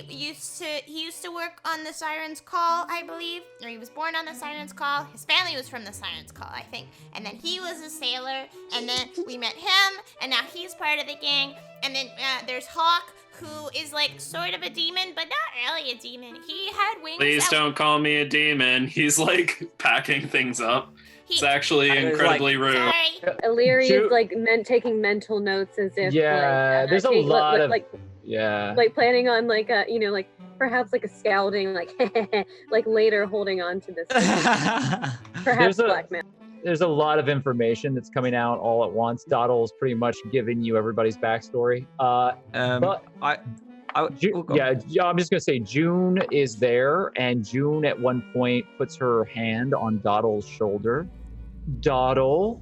Speaker 2: used to work on the Siren's Call, I believe, or he was born on the Siren's Call. His family was from the Siren's Call, I think. And then he was a sailor and then we met him and now he's part of the gang. And then there's Hawk, who is like sort of a demon, but not really a demon. He had wings.
Speaker 15: Please don't call me a demon. He's like packing things up. It's actually incredibly rude.
Speaker 11: Elerie is like taking mental notes as if
Speaker 1: there's a lot of like
Speaker 11: planning on like perhaps like a scouting like later holding on to this perhaps blackmail.
Speaker 1: There's a lot of information that's coming out all at once. Doddle's pretty much giving you everybody's backstory. I'm just gonna say June is there, and June at one point puts her hand on Doddle's shoulder. Doddle,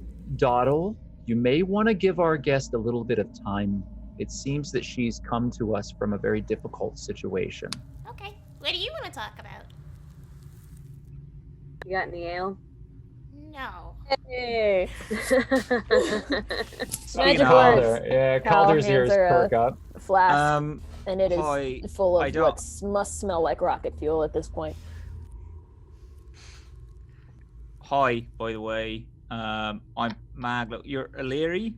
Speaker 1: you may want to give our guest a little bit of time. It seems that she's come to us from a very difficult situation.
Speaker 2: Okay, what do you want to talk about?
Speaker 11: You got any ale?
Speaker 2: No.
Speaker 6: Hey.
Speaker 7: Magic
Speaker 1: words. Yeah, Calder's ears perk up.
Speaker 7: Flask, and it is full of what must smell like rocket fuel at this point.
Speaker 4: Hi, by the way. I'm MacLeod. You're Elerie?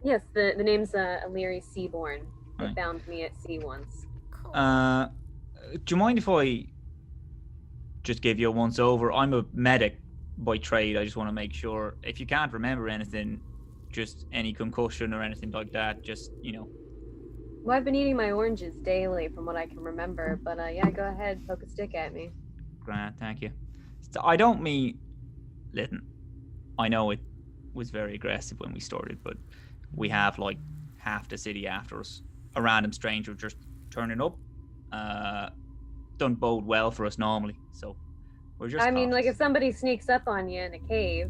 Speaker 11: Yes, the name's Elerie Seaborn. They found me at sea once.
Speaker 4: Do you mind if I just give you a once over? I'm a medic by trade. I just want to make sure if you can't remember anything, just any concussion or anything like that, just
Speaker 11: Well, I've been eating my oranges daily from what I can remember, but go ahead, poke a stick at me.
Speaker 4: Grant, thank you. I don't mean Lytton. I know it was very aggressive when we started, but we have like half the city after us. A random stranger just turning up. Don't bode well for us normally, so we're just
Speaker 11: like if somebody sneaks up on you in a cave.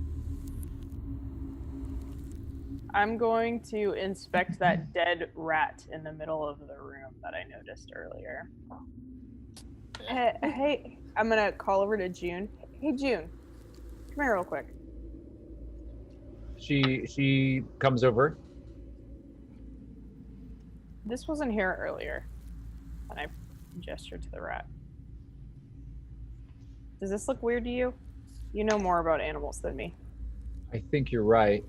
Speaker 6: I'm going to inspect that dead rat in the middle of the room that I noticed earlier. Hey, I'm gonna call over to June. Hey, June, come here real quick.
Speaker 1: She comes over.
Speaker 6: This wasn't here earlier. And I gestured to the rat. Does this look weird to you? You know more about animals than me.
Speaker 1: I think you're right.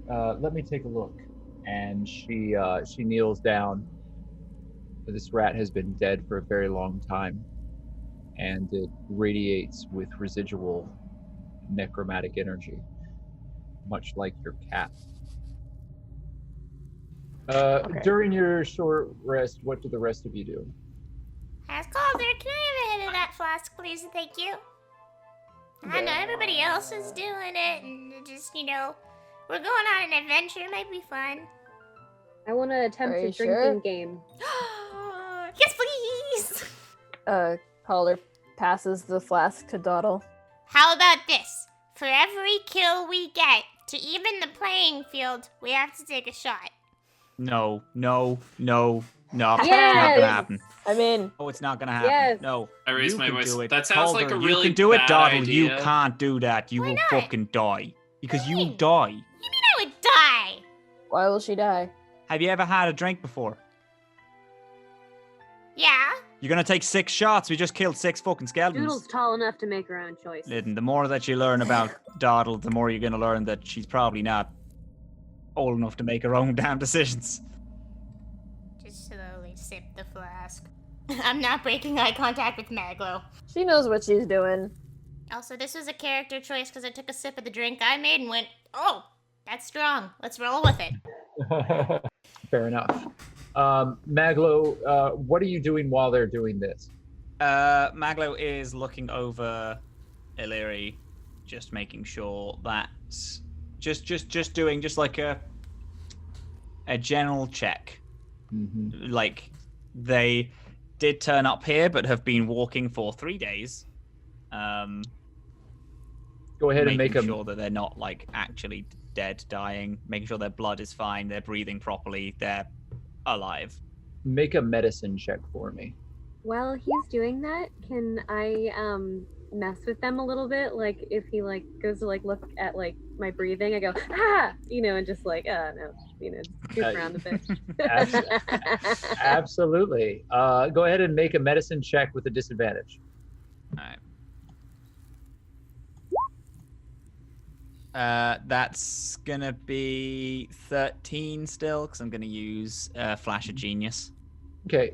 Speaker 1: Let me take a look. And she kneels down. This rat has been dead for a very long time, and it radiates with residual necromantic energy, much like your cat.
Speaker 6: Okay.
Speaker 1: During your short rest, what do the rest of you do?
Speaker 2: Calder, can I have a hit of that flask, please? Thank you. I know everybody else is doing it, and just, we're going on an adventure. It might be fun.
Speaker 11: I want to attempt a drinking game.
Speaker 2: Yes, please!
Speaker 7: Calder passes the flask to Doddle.
Speaker 2: How about this? For every kill we get, to even the playing field, we have to take a shot.
Speaker 14: No. It's not
Speaker 7: Yes!
Speaker 14: gonna happen.
Speaker 7: I'm in.
Speaker 14: Oh, it's not gonna happen.
Speaker 7: Yes.
Speaker 14: No.
Speaker 15: I raised
Speaker 14: You
Speaker 15: my
Speaker 14: can
Speaker 15: voice.
Speaker 14: do it.
Speaker 15: That sounds like a
Speaker 14: Calder,
Speaker 15: really
Speaker 14: you can do it,
Speaker 15: bad
Speaker 14: Doddle. You
Speaker 15: idea.
Speaker 14: can't do that. You will fucking die. Because you will die.
Speaker 2: You mean I would die?
Speaker 7: Why will she die?
Speaker 14: Have you ever had a drink before?
Speaker 2: Yeah.
Speaker 14: You're gonna take 6 shots. We just killed 6 fucking skeletons.
Speaker 11: Doodle's tall enough to make her own choice.
Speaker 14: Listen, the more that you learn about Doddle, the more you're gonna learn that she's probably not old enough to make her own damn decisions.
Speaker 2: Just slowly sip the flask. I'm not breaking eye contact with MacLeod.
Speaker 7: She knows what she's doing.
Speaker 2: Also, this was a character choice because I took a sip of the drink I made and went, oh, that's strong. Let's roll with it.
Speaker 1: Fair enough. Maglo, what are you doing while they're doing this?
Speaker 14: MacLeod is looking over Elerie, just making sure that just doing just like a general check.
Speaker 1: Mm-hmm.
Speaker 14: Like they did turn up here, but have been walking for 3 days.
Speaker 1: Go ahead and make
Speaker 14: making
Speaker 1: them
Speaker 14: sure that they're not like actually dead, dying. Making sure their blood is fine, they're breathing properly, they're alive.
Speaker 1: make a medicine check for me.
Speaker 11: While he's doing that, can I mess with them a little bit? Like if he like goes to like look at like my breathing, I go and just like no, goof around a bit.
Speaker 1: Absolutely. Go ahead and make a medicine check with a disadvantage.
Speaker 14: All right. That's gonna be 13 still, because I'm gonna use Flash of Genius.
Speaker 1: Okay.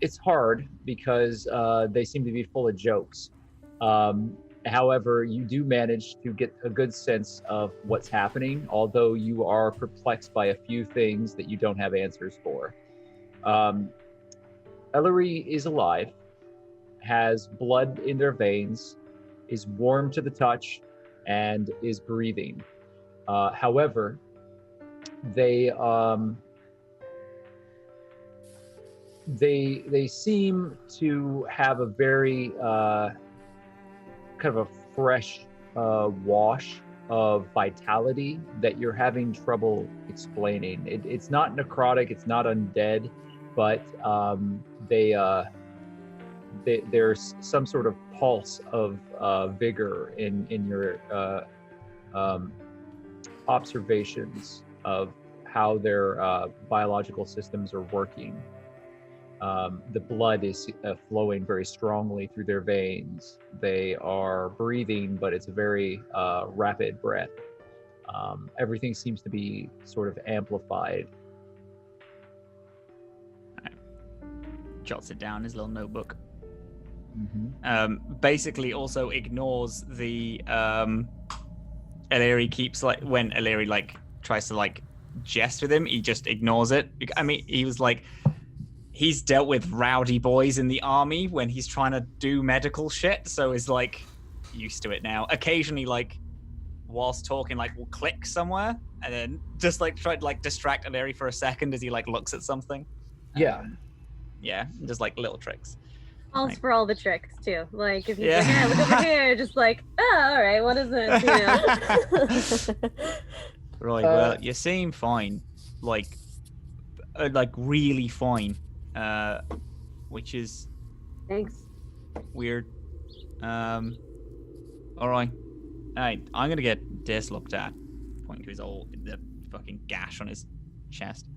Speaker 1: It's hard because they seem to be full of jokes. However, you do manage to get a good sense of what's happening, although you are perplexed by a few things that you don't have answers for. Elerie is alive, has blood in their veins, is warm to the touch, and is breathing. However, they seem to have a very kind of a fresh wash of vitality that you're having trouble explaining. It's not necrotic, it's not undead, but there's some sort of pulse of vigor in your observations of how their biological systems are working. The blood is flowing very strongly through their veins. They are breathing, but it's a very rapid breath. Everything seems to be sort of amplified.
Speaker 14: Jots it down in his little notebook.
Speaker 1: Mm-hmm.
Speaker 14: Basically also ignores the Elerie keeps like when Elerie like tries to like jest with him, he just ignores it. I mean, he was like, he's dealt with rowdy boys in the army when he's trying to do medical shit, so is like used to it now. Occasionally, like whilst talking, like will click somewhere and then just like try to like distract Elerie for a second as he like looks at something.
Speaker 1: Yeah.
Speaker 14: Yeah, just like little tricks.
Speaker 11: Falls for all the tricks too. Like if he's like, hey, look over here, just like, all right, what is this?
Speaker 14: Right. Well, you seem fine, like really fine, which is
Speaker 11: thanks.
Speaker 14: Weird. All right. I'm gonna get this looked at. Pointing to the fucking gash on his chest.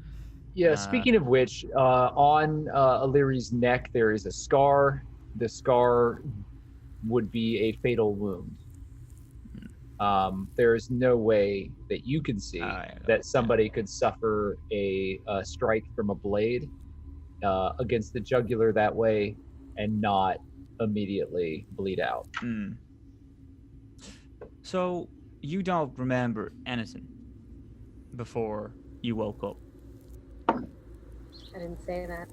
Speaker 1: Yeah, speaking of which, on Elerie's neck there is a scar. The scar would be a fatal wound. There is no way that you can see that somebody could suffer a strike from a blade against the jugular that way and not immediately bleed out.
Speaker 14: So you don't remember anything before you woke up?
Speaker 11: I didn't say that.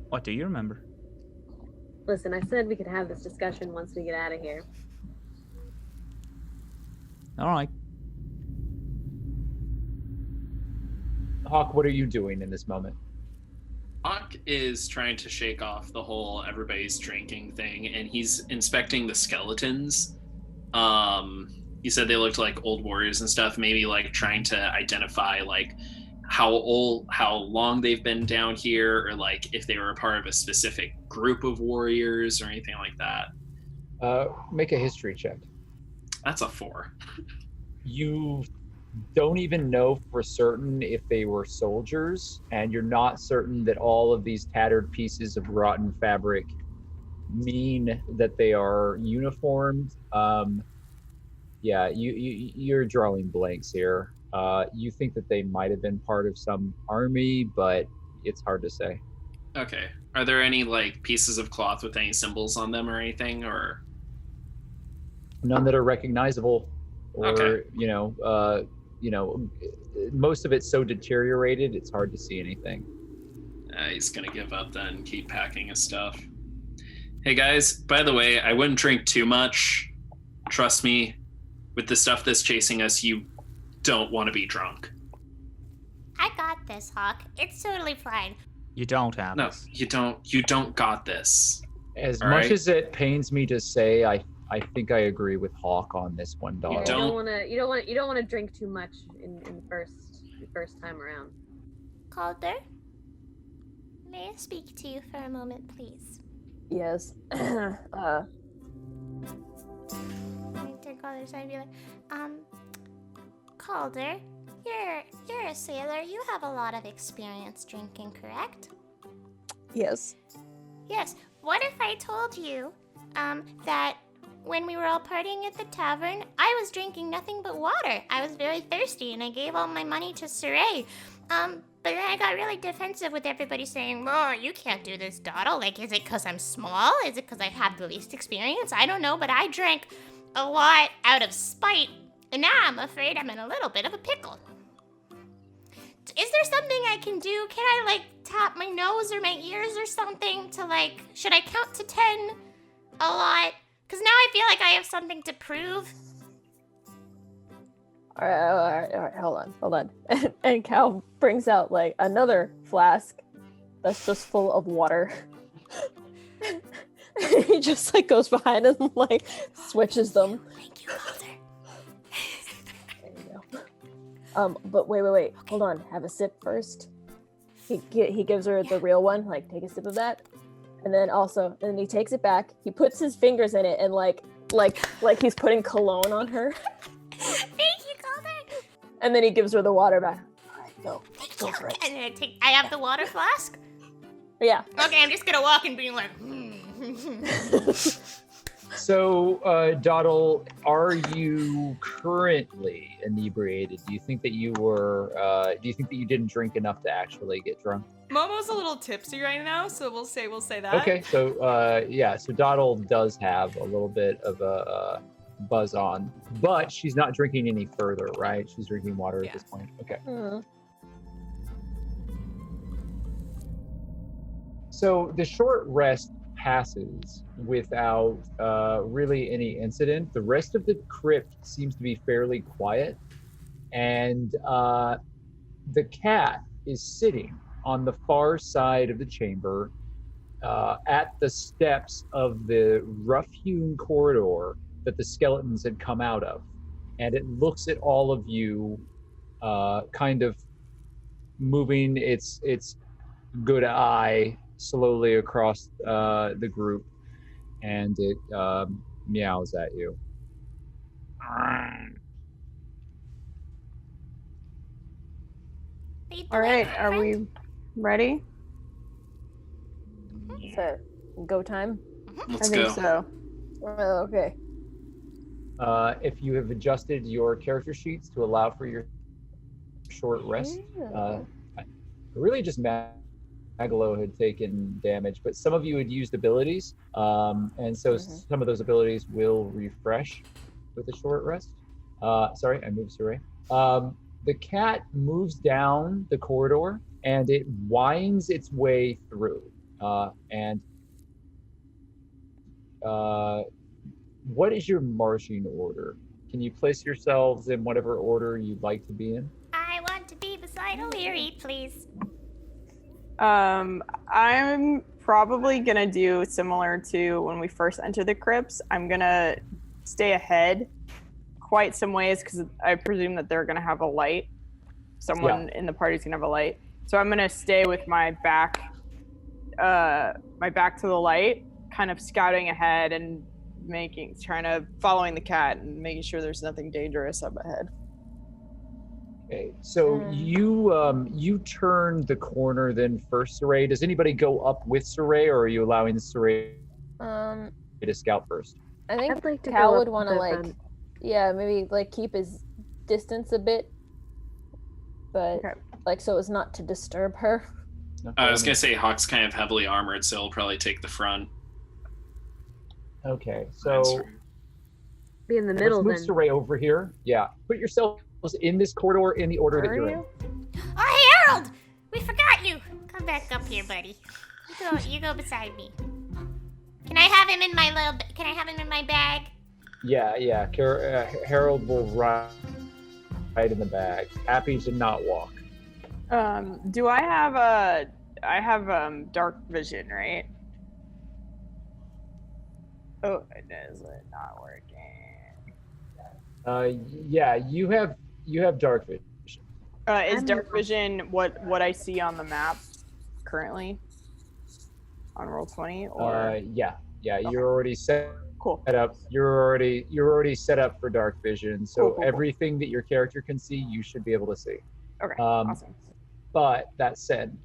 Speaker 14: What do you remember?
Speaker 11: Listen, I said we could have this discussion once we get out of here.
Speaker 14: All right.
Speaker 1: Hawk, what are you doing in this moment?
Speaker 15: Hawk is trying to shake off the whole everybody's drinking thing, and he's inspecting the skeletons you said they looked like old warriors and stuff, maybe like trying to identify like how long they've been down here, or like if they were a part of a specific group of warriors or anything like that.
Speaker 1: Make a history check.
Speaker 15: That's a 4.
Speaker 1: You don't even know for certain if they were soldiers, and you're not certain that all of these tattered pieces of rotten fabric mean that they are uniformed. You're drawing blanks here. You think that they might have been part of some army, but it's hard to say.
Speaker 15: Okay. Are there any like pieces of cloth with any symbols on them or anything, or
Speaker 1: none that are recognizable? Or
Speaker 15: okay.
Speaker 1: Most of it's so deteriorated it's hard to see anything.
Speaker 15: He's gonna give up then, keep packing his stuff. Hey guys, by the way, I wouldn't drink too much. Trust me, with the stuff that's chasing us, you don't want to be drunk.
Speaker 2: I got this, Hawk. It's totally fine.
Speaker 14: You don't have
Speaker 15: No,
Speaker 14: this.
Speaker 15: you don't got this.
Speaker 1: As
Speaker 15: All
Speaker 1: much
Speaker 15: right?
Speaker 1: as it pains me to say, I think I agree with Hawk on this one, dog.
Speaker 11: You don't want to drink too much in the first time around.
Speaker 2: Calder, may I speak to you for a moment, please?
Speaker 7: Yes.
Speaker 2: I take Calder's side and be like, Calder, you're a sailor. You have a lot of experience drinking, correct?
Speaker 7: Yes.
Speaker 2: Yes. What if I told you, that when we were all partying at the tavern, I was drinking nothing but water. I was very thirsty, and I gave all my money to Syrinscape. But then I got really defensive with everybody saying, "Oh, you can't do this, Doddle. Like, is it because I'm small? Is it because I have the least experience? I don't know, but I drank a lot out of spite, and now I'm afraid I'm in a little bit of a pickle. Is there something I can do? Can I, like, tap my nose or my ears or something to, like, should I count to 10 a lot? Because now I feel like I have something to prove."
Speaker 7: All right, hold on. And Cal brings out like another flask that's just full of water. He just like goes behind him and like switches them.
Speaker 2: Thank you, Calder.
Speaker 7: There you go. But wait, hold on. Have a sip first. He gives her the real one. Like, take a sip of that, and then he takes it back. He puts his fingers in it and like he's putting cologne on her.
Speaker 2: Thank you, Calder.
Speaker 7: And then he gives her the water back. All right, go for it.
Speaker 2: And then I have the water flask?
Speaker 7: Yeah.
Speaker 2: Okay, I'm just gonna walk and be like,
Speaker 1: So, Doddle, are you currently inebriated? Do you think that you didn't drink enough to actually get drunk?
Speaker 13: Momo's a little tipsy right now, so we'll say that.
Speaker 1: Okay, so so Doddle does have a little bit of a buzz on, but she's not drinking any further, right? She's drinking water at this point. Okay. So the short rest passes without really any incident. The rest of the crypt seems to be fairly quiet, and the cat is sitting on the far side of the chamber at the steps of the rough-hewn corridor that the skeletons had come out of, and it looks at all of you, kind of moving its good eye slowly across the group, and it meows at you.
Speaker 6: All right, are we ready?
Speaker 7: So, go time?
Speaker 15: Let's
Speaker 6: I think
Speaker 15: go.
Speaker 6: so.
Speaker 7: Okay.
Speaker 1: If you have adjusted your character sheets to allow for your short rest, really just MacLeod had taken damage, but some of you had used abilities, and so some of those abilities will refresh with a short rest. Sorry, I moved Saray. The cat moves down the corridor, and it winds its way through. What is your marching order? Can you place yourselves in whatever order you'd like to be in?
Speaker 2: I want to be beside Elerie, please.
Speaker 6: I'm probably gonna do similar to when we first entered the crypts. I'm gonna stay ahead quite some ways because I presume that they're gonna have a light. Someone in the party's gonna have a light. So I'm gonna stay with my back to the light, kind of scouting ahead and following the cat and making sure there's nothing dangerous up ahead.
Speaker 1: Okay, so you turn the corner then first, Saray. Does anybody go up with Saray, or are you allowing Saray to scout first?
Speaker 7: I think
Speaker 11: I'd like to
Speaker 7: Cal
Speaker 11: go
Speaker 7: would
Speaker 11: up
Speaker 7: want to
Speaker 11: the
Speaker 7: like,
Speaker 11: front.
Speaker 7: maybe like keep his distance a bit, but like so as not to disturb her.
Speaker 15: I was gonna say Hawk's kind of heavily armored, so he'll probably take the front.
Speaker 1: Okay, so
Speaker 11: be in the middle
Speaker 1: let's
Speaker 11: then.
Speaker 1: move Saray over here. Yeah, put yourselves in this corridor in the order that you're in.
Speaker 2: Oh, Harold! We forgot you. Come back up here, buddy. You go beside me. Can I have him in my Can I have him in my bag?
Speaker 1: Yeah. Harold will ride in the bag. Happy to not walk.
Speaker 6: Do I have dark vision, right? Oh, it is not working.
Speaker 1: Yeah, you have dark vision.
Speaker 6: Is dark vision what I see on the map currently on Roll20? Or
Speaker 1: Yeah, you're already set
Speaker 6: cool.
Speaker 1: up. You're already set up for dark vision. So
Speaker 6: Cool.
Speaker 1: everything that your character can see, you should be able to see.
Speaker 6: Okay, awesome.
Speaker 1: But that said,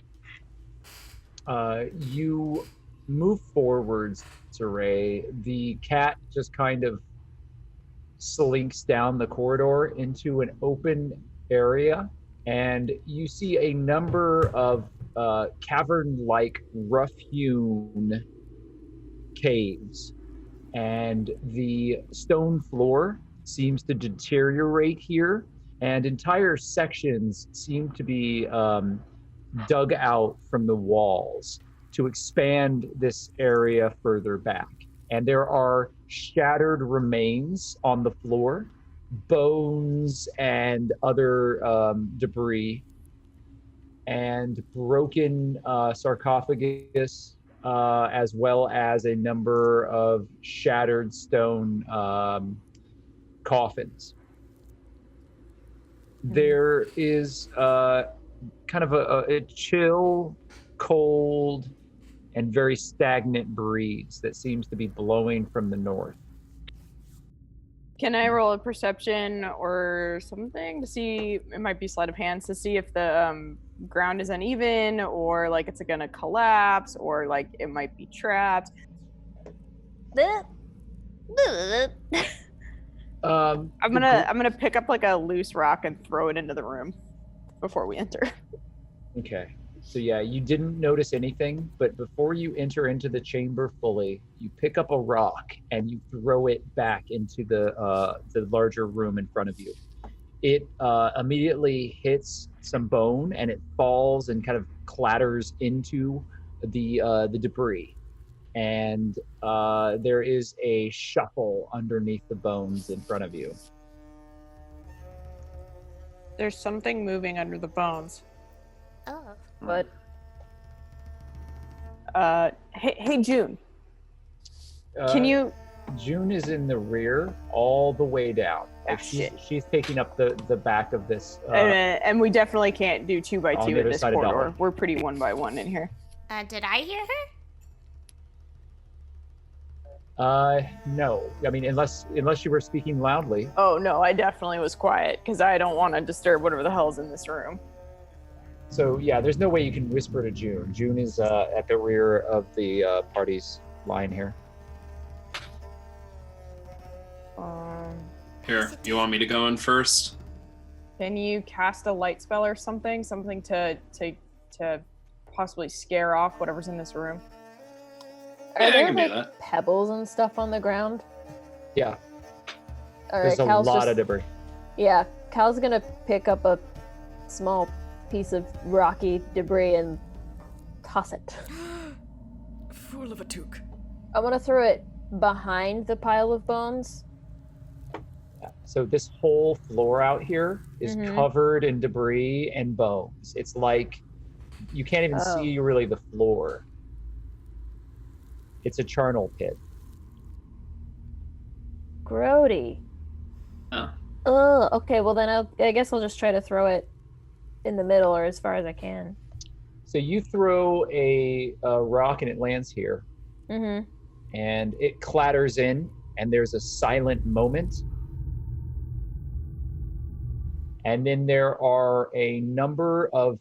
Speaker 1: you move forwards, Saray. The cat just kind of slinks down the corridor into an open area, and you see a number of cavern-like, rough-hewn caves, and the stone floor seems to deteriorate here, and entire sections seem to be dug out from the walls to expand this area further back. And there are shattered remains on the floor, bones and other debris, and broken sarcophagus, as well as a number of shattered stone coffins. There is kind of a chill, cold, and very stagnant breeze that seems to be blowing from the north.
Speaker 6: Can I roll a perception or something to see? It might be sleight of hands to see if the ground is uneven, or like it's gonna collapse, or like it might be trapped. I'm gonna pick up like a loose rock and throw it into the room before we enter.
Speaker 1: Okay. So yeah, you didn't notice anything, but before you enter into the chamber fully, you pick up a rock and you throw it back into the larger room in front of you. It immediately hits some bone and it falls and kind of clatters into the debris. And there is a shuffle underneath the bones in front of you.
Speaker 6: There's something moving under the bones.
Speaker 2: Oh.
Speaker 7: What?
Speaker 6: Hey, June. Can you?
Speaker 1: June is in the rear, all the way down. Like she's taking up the back of this.
Speaker 6: And we definitely can't do 2x2 in this corridor.
Speaker 1: Of
Speaker 6: We're pretty 1x1 in here.
Speaker 2: Did I hear her?
Speaker 1: No. I mean, unless you were speaking loudly.
Speaker 6: Oh no, I definitely was quiet because I don't want to disturb whatever the hell's in this room.
Speaker 1: So yeah, there's no way you can whisper to June. June is at the rear of the party's line here.
Speaker 15: Here, you want me to go in first?
Speaker 6: Can you cast a light spell or something to possibly scare off whatever's in this room?
Speaker 7: Are
Speaker 15: I
Speaker 7: there
Speaker 15: can do
Speaker 7: like
Speaker 15: that.
Speaker 7: pebbles and stuff on the ground?
Speaker 1: Yeah.
Speaker 7: All
Speaker 1: There's
Speaker 7: right,
Speaker 1: a
Speaker 7: Cal's
Speaker 1: lot of debris.
Speaker 7: Yeah, Cal's gonna pick up a small piece of rocky debris and toss it.
Speaker 13: Fool of a toque.
Speaker 7: I want to throw it behind the pile of bones.
Speaker 1: So this whole floor out here is covered in debris and bones. It's like you can't even see really the floor. It's a charnel pit.
Speaker 7: Grody.
Speaker 15: Oh.
Speaker 7: Okay, well then I guess I'll just try to throw it in the middle or as far as I can.
Speaker 1: So you throw a rock and it lands here.
Speaker 7: Mm-hmm.
Speaker 1: And it clatters in, and there's a silent moment. And then there are a number of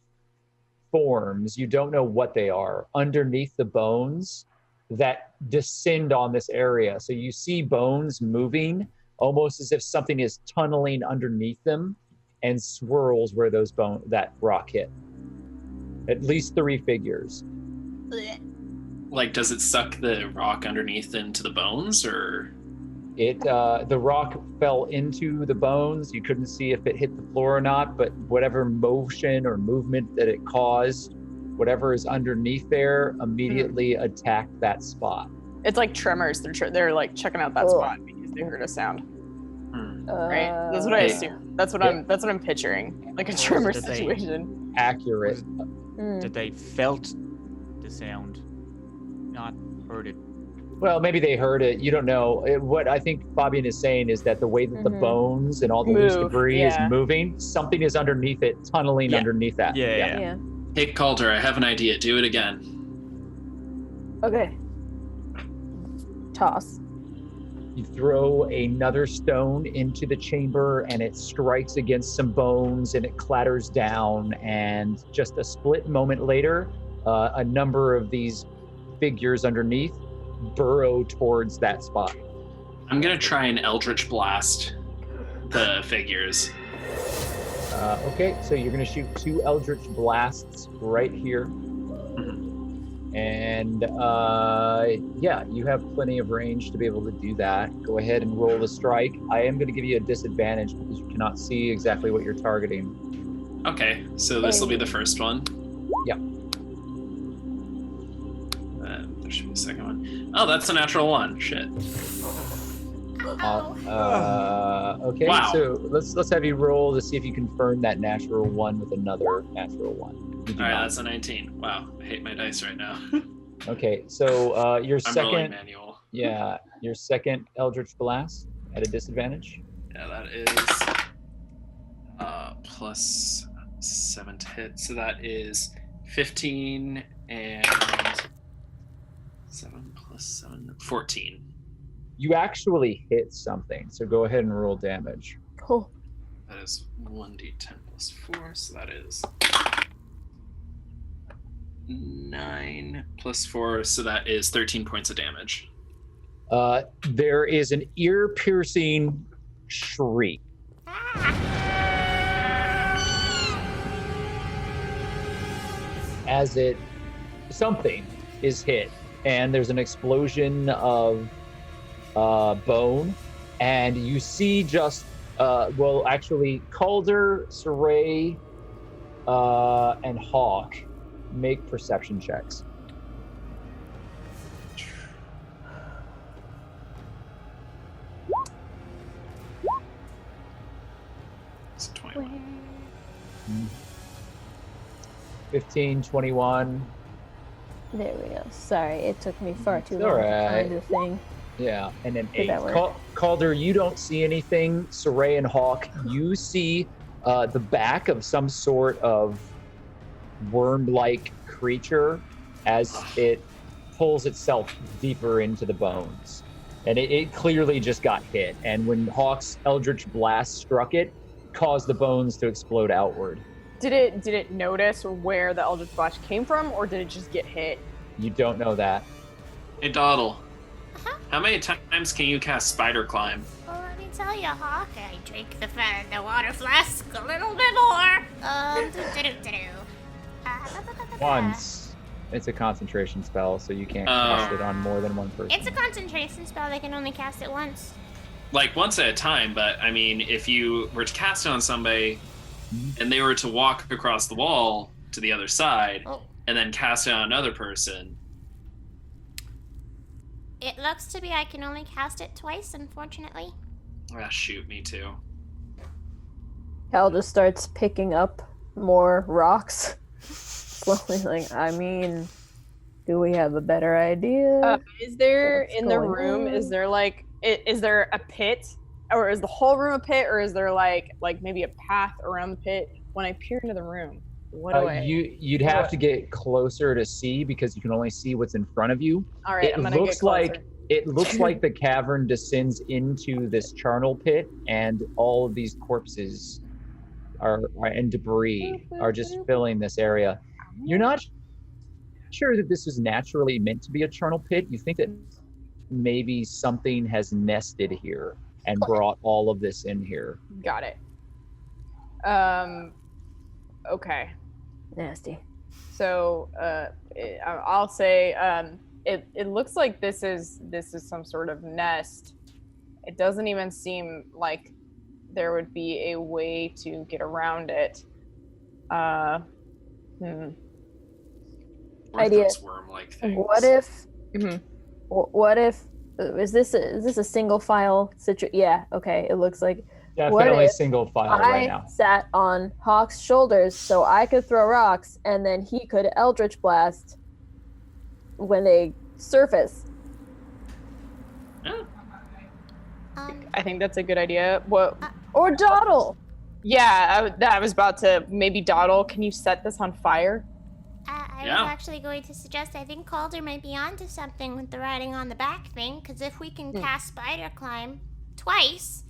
Speaker 1: forms, you don't know what they are, underneath the bones that descend on this area. So you see bones moving, almost as if something is tunneling underneath them and swirls where that rock hit. At least 3 figures.
Speaker 15: Like, does it suck the rock underneath into the bones, or?
Speaker 1: The rock fell into the bones. You couldn't see if it hit the floor or not, but whatever motion or movement that it caused, whatever is underneath there immediately attacked that spot.
Speaker 6: It's like tremors. They're like checking out that spot because they heard a sound. Right? That's what I assume. That's what I'm picturing. Like a tremor situation.
Speaker 1: Accurate.
Speaker 14: That they felt the sound, not heard it.
Speaker 1: Well, maybe they heard it. You don't know. What I think Fabian is saying is that the way that the bones and all the loose debris is moving, something is underneath it, tunneling underneath that.
Speaker 14: Yeah.
Speaker 15: Hey, Calder, I have an idea. Do it again.
Speaker 7: Okay. Toss.
Speaker 1: You throw another stone into the chamber, and it strikes against some bones, and it clatters down. And just a split moment later, a number of these figures underneath burrow towards that spot.
Speaker 15: I'm gonna try and Eldritch Blast the figures.
Speaker 1: Okay, so you're gonna shoot 2 Eldritch Blasts right here. And you have plenty of range to be able to do that. Go ahead and roll the strike. I am gonna give you a disadvantage because you cannot see exactly what you're targeting.
Speaker 15: Okay, so this will be the first one.
Speaker 1: Yeah.
Speaker 15: There should be a second one. Oh, that's a natural 1. Shit.
Speaker 1: Okay,
Speaker 15: Wow.
Speaker 1: so let's have you roll to see if you confirm that natural 1 with another natural 1.
Speaker 15: All right, that's a 19. Wow, I hate my dice right now.
Speaker 1: Okay, so your
Speaker 15: I'm rolling
Speaker 1: second,
Speaker 15: manual.
Speaker 1: yeah, your second Eldritch Blast at a disadvantage.
Speaker 15: Yeah, that is plus 7 to hit, so that is 15 and 7 plus 7, 14.
Speaker 1: You actually hit something, so go ahead and roll damage.
Speaker 7: Cool.
Speaker 15: That is 1d10 plus 4, so that is 9 plus 4, so that is 13 points of damage.
Speaker 1: There is an ear-piercing shriek. As something is hit, and there's an explosion of bone, and you see just Calder, Saray, and Hawk make perception checks.
Speaker 15: It's 21.
Speaker 1: 15, 21.
Speaker 7: There we go. Sorry, it took me far too
Speaker 1: It's
Speaker 7: long
Speaker 1: all
Speaker 7: to
Speaker 1: right.
Speaker 7: find the thing.
Speaker 1: Yeah, and then
Speaker 7: Did
Speaker 1: 8.
Speaker 7: that work?
Speaker 1: Calder, you don't see anything. Saray and Hawk, you see the back of some sort of worm-like creature as it pulls itself deeper into the bones. And it clearly just got hit. And when Hawk's Eldritch Blast struck it, caused the bones to explode outward.
Speaker 6: Did it notice where the Eldritch Blast came from, or did it just get hit?
Speaker 1: You don't know that.
Speaker 15: Hey, Dawdle. How many times can you cast Spider Climb?
Speaker 2: Well, let me tell you, Hawk, I drink the water flask a little bit more.
Speaker 1: Once. It's a concentration spell, so you can't cast it on more than one person.
Speaker 2: It's a concentration spell. They can only cast it once.
Speaker 15: Like, once at a time, but, I mean, if you were to cast it on somebody and they were to walk across the wall to the other side and then cast it on another person...
Speaker 2: It looks to be I can only cast it twice, unfortunately.
Speaker 15: Ah, shoot, me too.
Speaker 7: Cal just starts picking up more rocks. Slowly, like, I mean, Do we have a better idea?
Speaker 6: Is there
Speaker 7: What's
Speaker 6: in the
Speaker 7: going
Speaker 6: room?
Speaker 7: on?
Speaker 6: Is there like is there a pit, or is the whole room a pit, or is there like maybe a path around the pit? When I peer into the room, what do I?
Speaker 1: You'd have to get closer to see because you can only see what's in front of you.
Speaker 6: All right, I'm gonna get closer.
Speaker 1: It looks like the cavern descends into this charnel pit, and all of these corpses and debris are just filling this area. You're not sure that this is naturally meant to be a charnel pit. You think that maybe something has nested here and brought all of this in here.
Speaker 6: Got it. Okay.
Speaker 7: Nasty.
Speaker 6: So I'll say it looks like this is some sort of nest. It doesn't even seem like there would be a way to get around it.
Speaker 7: Idea.
Speaker 15: Worm-like things.
Speaker 7: What if? What if? Is this a single file situation? Yeah. Okay. It looks like.
Speaker 1: Definitely single file right now.
Speaker 7: I sat on Hawk's shoulders so I could throw rocks, and then he could Eldritch Blast when they surface.
Speaker 6: I think that's a good idea. What?
Speaker 7: Or dawdle.
Speaker 6: Yeah, I was about to maybe dawdle. Can you set this on fire?
Speaker 2: I was actually going to suggest, I think Calder might be onto something with the riding on the back thing, because if we can cast Spider Climb twice,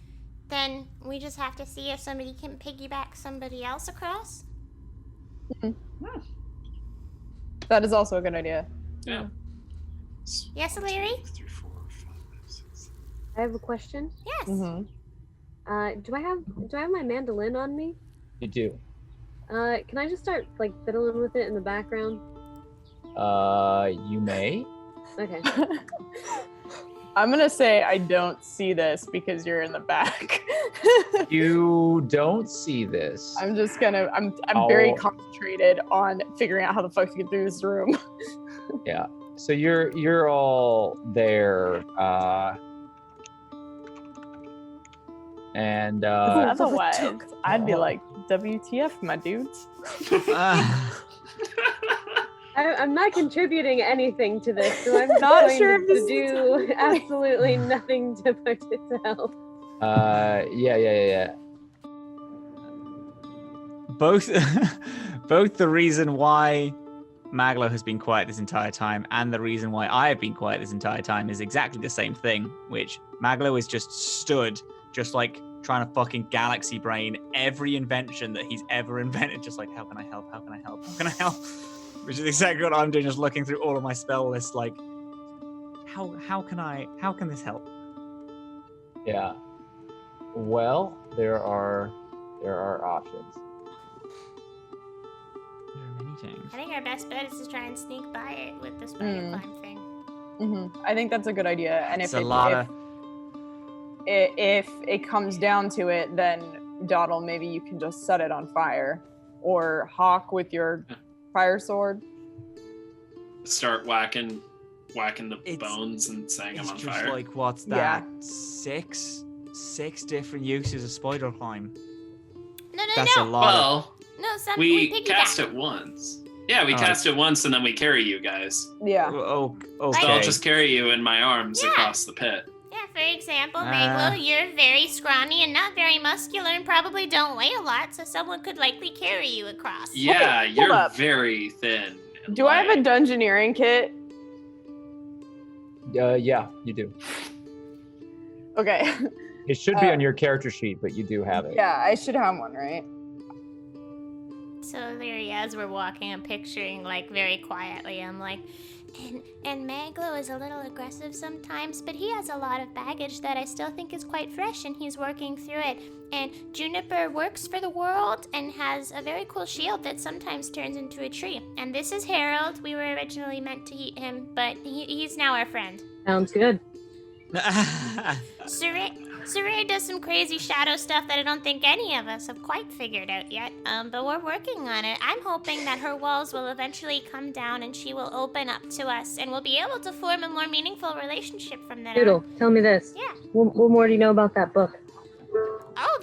Speaker 2: then we just have to see if somebody can piggyback somebody else across.
Speaker 6: That is also a good idea.
Speaker 15: Yeah.
Speaker 2: Yes, Elerie?
Speaker 11: I have a question.
Speaker 2: Yes.
Speaker 11: Do I have my mandolin on me?
Speaker 1: You do.
Speaker 11: Can I just start fiddling with it in the background?
Speaker 1: You may.
Speaker 11: Okay.
Speaker 6: I'm gonna say I don't see this because you're in the back.
Speaker 1: You don't see this.
Speaker 6: I'm just gonna. I'm very concentrated on figuring out how the fuck to get through this room.
Speaker 1: Yeah. So you're all there. And
Speaker 6: otherwise, I'd be like, WTF, my dudes.
Speaker 11: I'm not contributing anything to this, so I'm
Speaker 6: not
Speaker 11: going
Speaker 6: sure
Speaker 11: to do absolutely nothing to push it to help.
Speaker 1: Yeah.
Speaker 14: Both the reason why MacLeod has been quiet this entire time and the reason why I have been quiet this entire time is exactly the same thing, which MacLeod is just stood, just like trying to fucking galaxy brain every invention that he's ever invented, just like, how can I help? How can I help? How can I help? Which is exactly what I'm doing, just looking through all of my spell lists, like, how can this help?
Speaker 1: Yeah. Well, there are options.
Speaker 14: There are many things.
Speaker 2: I think our best bet is to try and sneak by it with the Spider Climb thing.
Speaker 6: I think that's a good idea. And
Speaker 14: It's
Speaker 6: if it comes down to it, then Dawdle, maybe you can just set it on fire, or Hawk with your fire sword.
Speaker 15: Start whacking the bones and setting them on
Speaker 14: just
Speaker 15: fire.
Speaker 14: Like, what's that? Six different uses of spider climb.
Speaker 2: No.
Speaker 14: That's a lot.
Speaker 15: Well, we
Speaker 2: piggyback.
Speaker 15: cast it once. Yeah, we cast it once and then we carry you guys.
Speaker 6: Yeah.
Speaker 14: Oh,
Speaker 15: So I'll just carry you in my arms across the pit.
Speaker 2: Yeah, for example, MacLeod, you're very scrawny and not very muscular and probably don't weigh a lot, so someone could likely carry you across.
Speaker 15: Yeah,
Speaker 6: Hold
Speaker 15: you're
Speaker 6: up.
Speaker 15: very thin.
Speaker 6: Do I have a dungeoneering kit?
Speaker 1: Yeah, you do.
Speaker 6: Okay.
Speaker 1: It should be on your character sheet, but you do have it.
Speaker 6: Yeah, I should have one, right?
Speaker 2: So Elerie, as we're walking, I'm picturing, like, very quietly, I'm like, and MacLeod is a little aggressive sometimes, but he has a lot of baggage that I still think is quite fresh, and he's working through it. And Juniper works for the world and has a very cool shield that sometimes turns into a tree. And this is Harold. We were originally meant to eat him, but he's now our friend.
Speaker 11: Sounds good.
Speaker 2: Saray does some crazy shadow stuff that I don't think any of us have quite figured out yet, but we're working on it. I'm hoping that her walls will eventually come down and she will open up to us and we'll be able to form a more meaningful relationship from then
Speaker 11: Doodle,
Speaker 2: on.
Speaker 11: tell me this.
Speaker 2: Yeah.
Speaker 11: What more do you know about that book?
Speaker 2: Oh,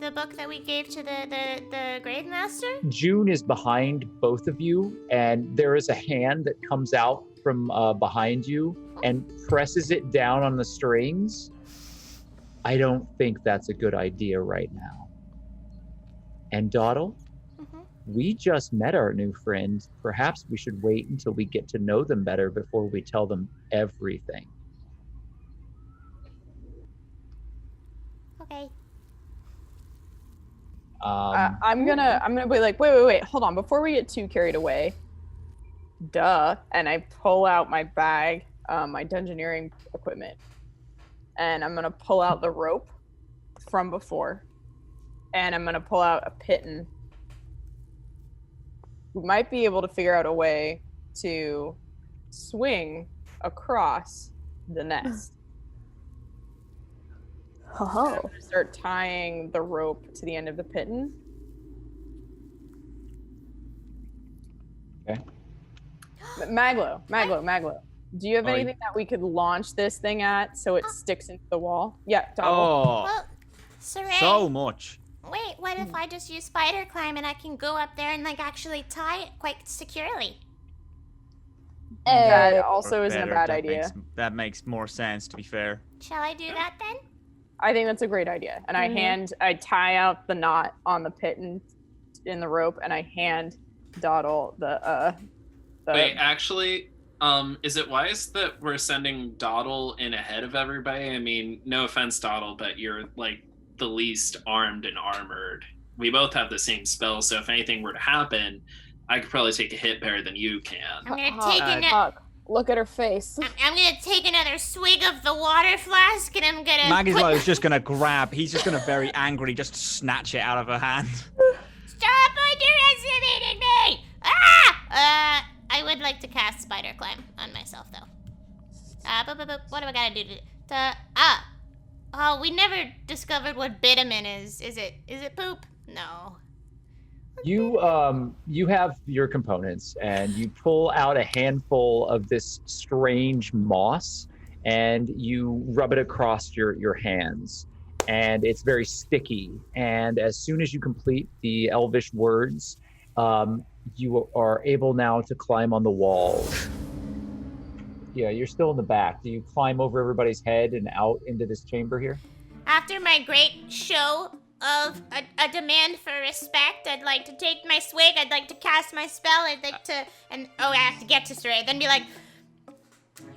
Speaker 2: the book that we gave to the grave master?
Speaker 3: June is behind both of you, and there is a hand that comes out from behind you and presses it down on the strings. I don't think that's a good idea right now. And Dawdle, we just met our new friend. Perhaps we should wait until we get to know them better before we tell them everything.
Speaker 2: Okay.
Speaker 6: I'm gonna be like, wait, hold on. Before we get too carried away, and I pull out my bag, my dungeoneering equipment, and I'm gonna pull out the rope from before, and I'm gonna pull out a piton. We might be able to figure out a way to swing across the nest.
Speaker 7: Oh.
Speaker 6: Start tying the rope to the end of the piton.
Speaker 3: Okay.
Speaker 6: Maglo. Do you have anything that we could launch this thing at so it sticks into the wall? Yeah, Dawdle.
Speaker 4: Oh,
Speaker 2: Saray,
Speaker 4: so much.
Speaker 2: wait, what if I just use spider climb and I can go up there and like actually tie it quite securely?
Speaker 6: That also isn't a
Speaker 4: Better,
Speaker 6: bad
Speaker 4: that
Speaker 6: idea.
Speaker 4: That makes more sense, to be fair.
Speaker 2: Shall I do that then?
Speaker 6: I think that's a great idea. And I tie out the knot on the piton in the rope, and I hand Dawdle the
Speaker 15: Wait, actually, is it wise that we're sending Dawdle in ahead of everybody? I mean, no offense, Dawdle, but you're like the least armed and armored. We both have the same spell, so if anything were to happen, I could probably take a hit better than you can.
Speaker 2: I'm gonna take another.
Speaker 7: Look at her face.
Speaker 2: I'm gonna take another swig of the water flask, and I'm gonna.
Speaker 4: MacLeod is just gonna grab. He's just gonna very angrily just snatch it out of her hand.
Speaker 2: Stop underestimating me! Ah! I would like to cast spider climb on myself though. What do I gotta do Oh, we never discovered what bitumen is. Is it poop? No.
Speaker 3: You have your components, and you pull out a handful of this strange moss, and you rub it across your hands, and it's very sticky. And as soon as you complete the elvish words, you are able now to climb on the wall. Yeah, you're still in the back. Do you climb over everybody's head and out into this chamber here?
Speaker 2: After my great show of a demand for respect, I'd like to take my swig, I'd like to cast my spell, I have to get to Saray, then be like,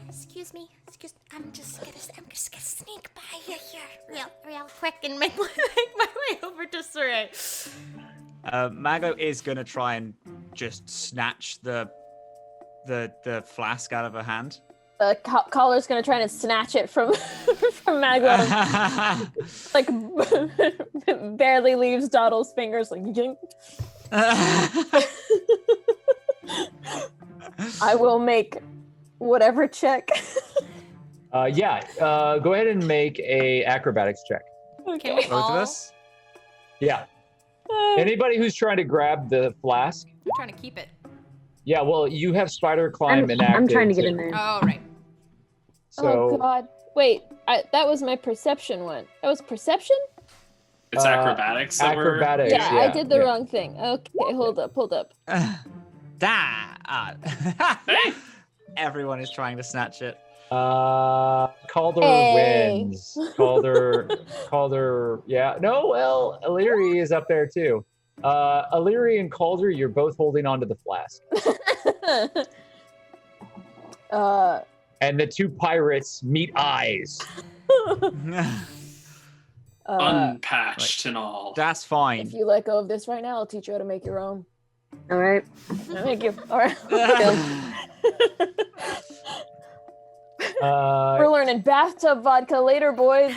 Speaker 2: excuse me, I'm just gonna sneak by you here real quick and make my way over to Saray.
Speaker 4: Mago is gonna try and just snatch the flask out of her hand.
Speaker 7: Collar's gonna try to snatch it from MacLeod. Like barely leaves Dawdle's fingers. Like, yink. I will make whatever check.
Speaker 3: Go ahead and make a acrobatics check.
Speaker 7: Okay.
Speaker 13: Can we
Speaker 4: Both
Speaker 13: all?
Speaker 4: of us?
Speaker 3: Yeah. Anybody who's trying to grab the flask.
Speaker 13: I'm trying to keep it.
Speaker 3: Yeah, well, you have spider climb enacted.
Speaker 11: I'm trying to get
Speaker 3: too.
Speaker 11: in there.
Speaker 13: Oh, right.
Speaker 3: So
Speaker 7: Oh God! Wait, that was my perception one. That was perception?
Speaker 15: It's acrobatics.
Speaker 3: Acrobatics.
Speaker 7: Yeah, I did the wrong thing. Okay, hold up.
Speaker 4: Everyone is trying to snatch it.
Speaker 3: Calder wins. Calder. Yeah. No. Well, Elerie is up there too. Elerie and Calder, you're both holding onto the flask. And the two pirates meet eyes.
Speaker 15: Unpatched and all.
Speaker 4: That's fine.
Speaker 7: If you let go of this right now, I'll teach you how to make your own.
Speaker 11: All right.
Speaker 7: Thank you. All right. We're learning bathtub vodka later, boys.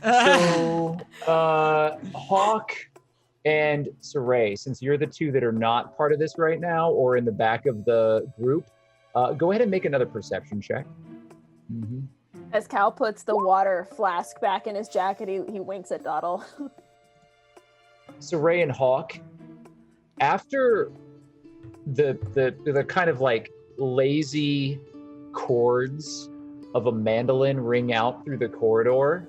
Speaker 3: So, Hawk and Saray, since you're the two that are not part of this right now or in the back of the group, go ahead and make another perception check. Mm-hmm.
Speaker 7: As Cal puts the water flask back in his jacket, he winks at Dawdle.
Speaker 3: Saray and Hawk, after the kind of like lazy chords of a mandolin ring out through the corridor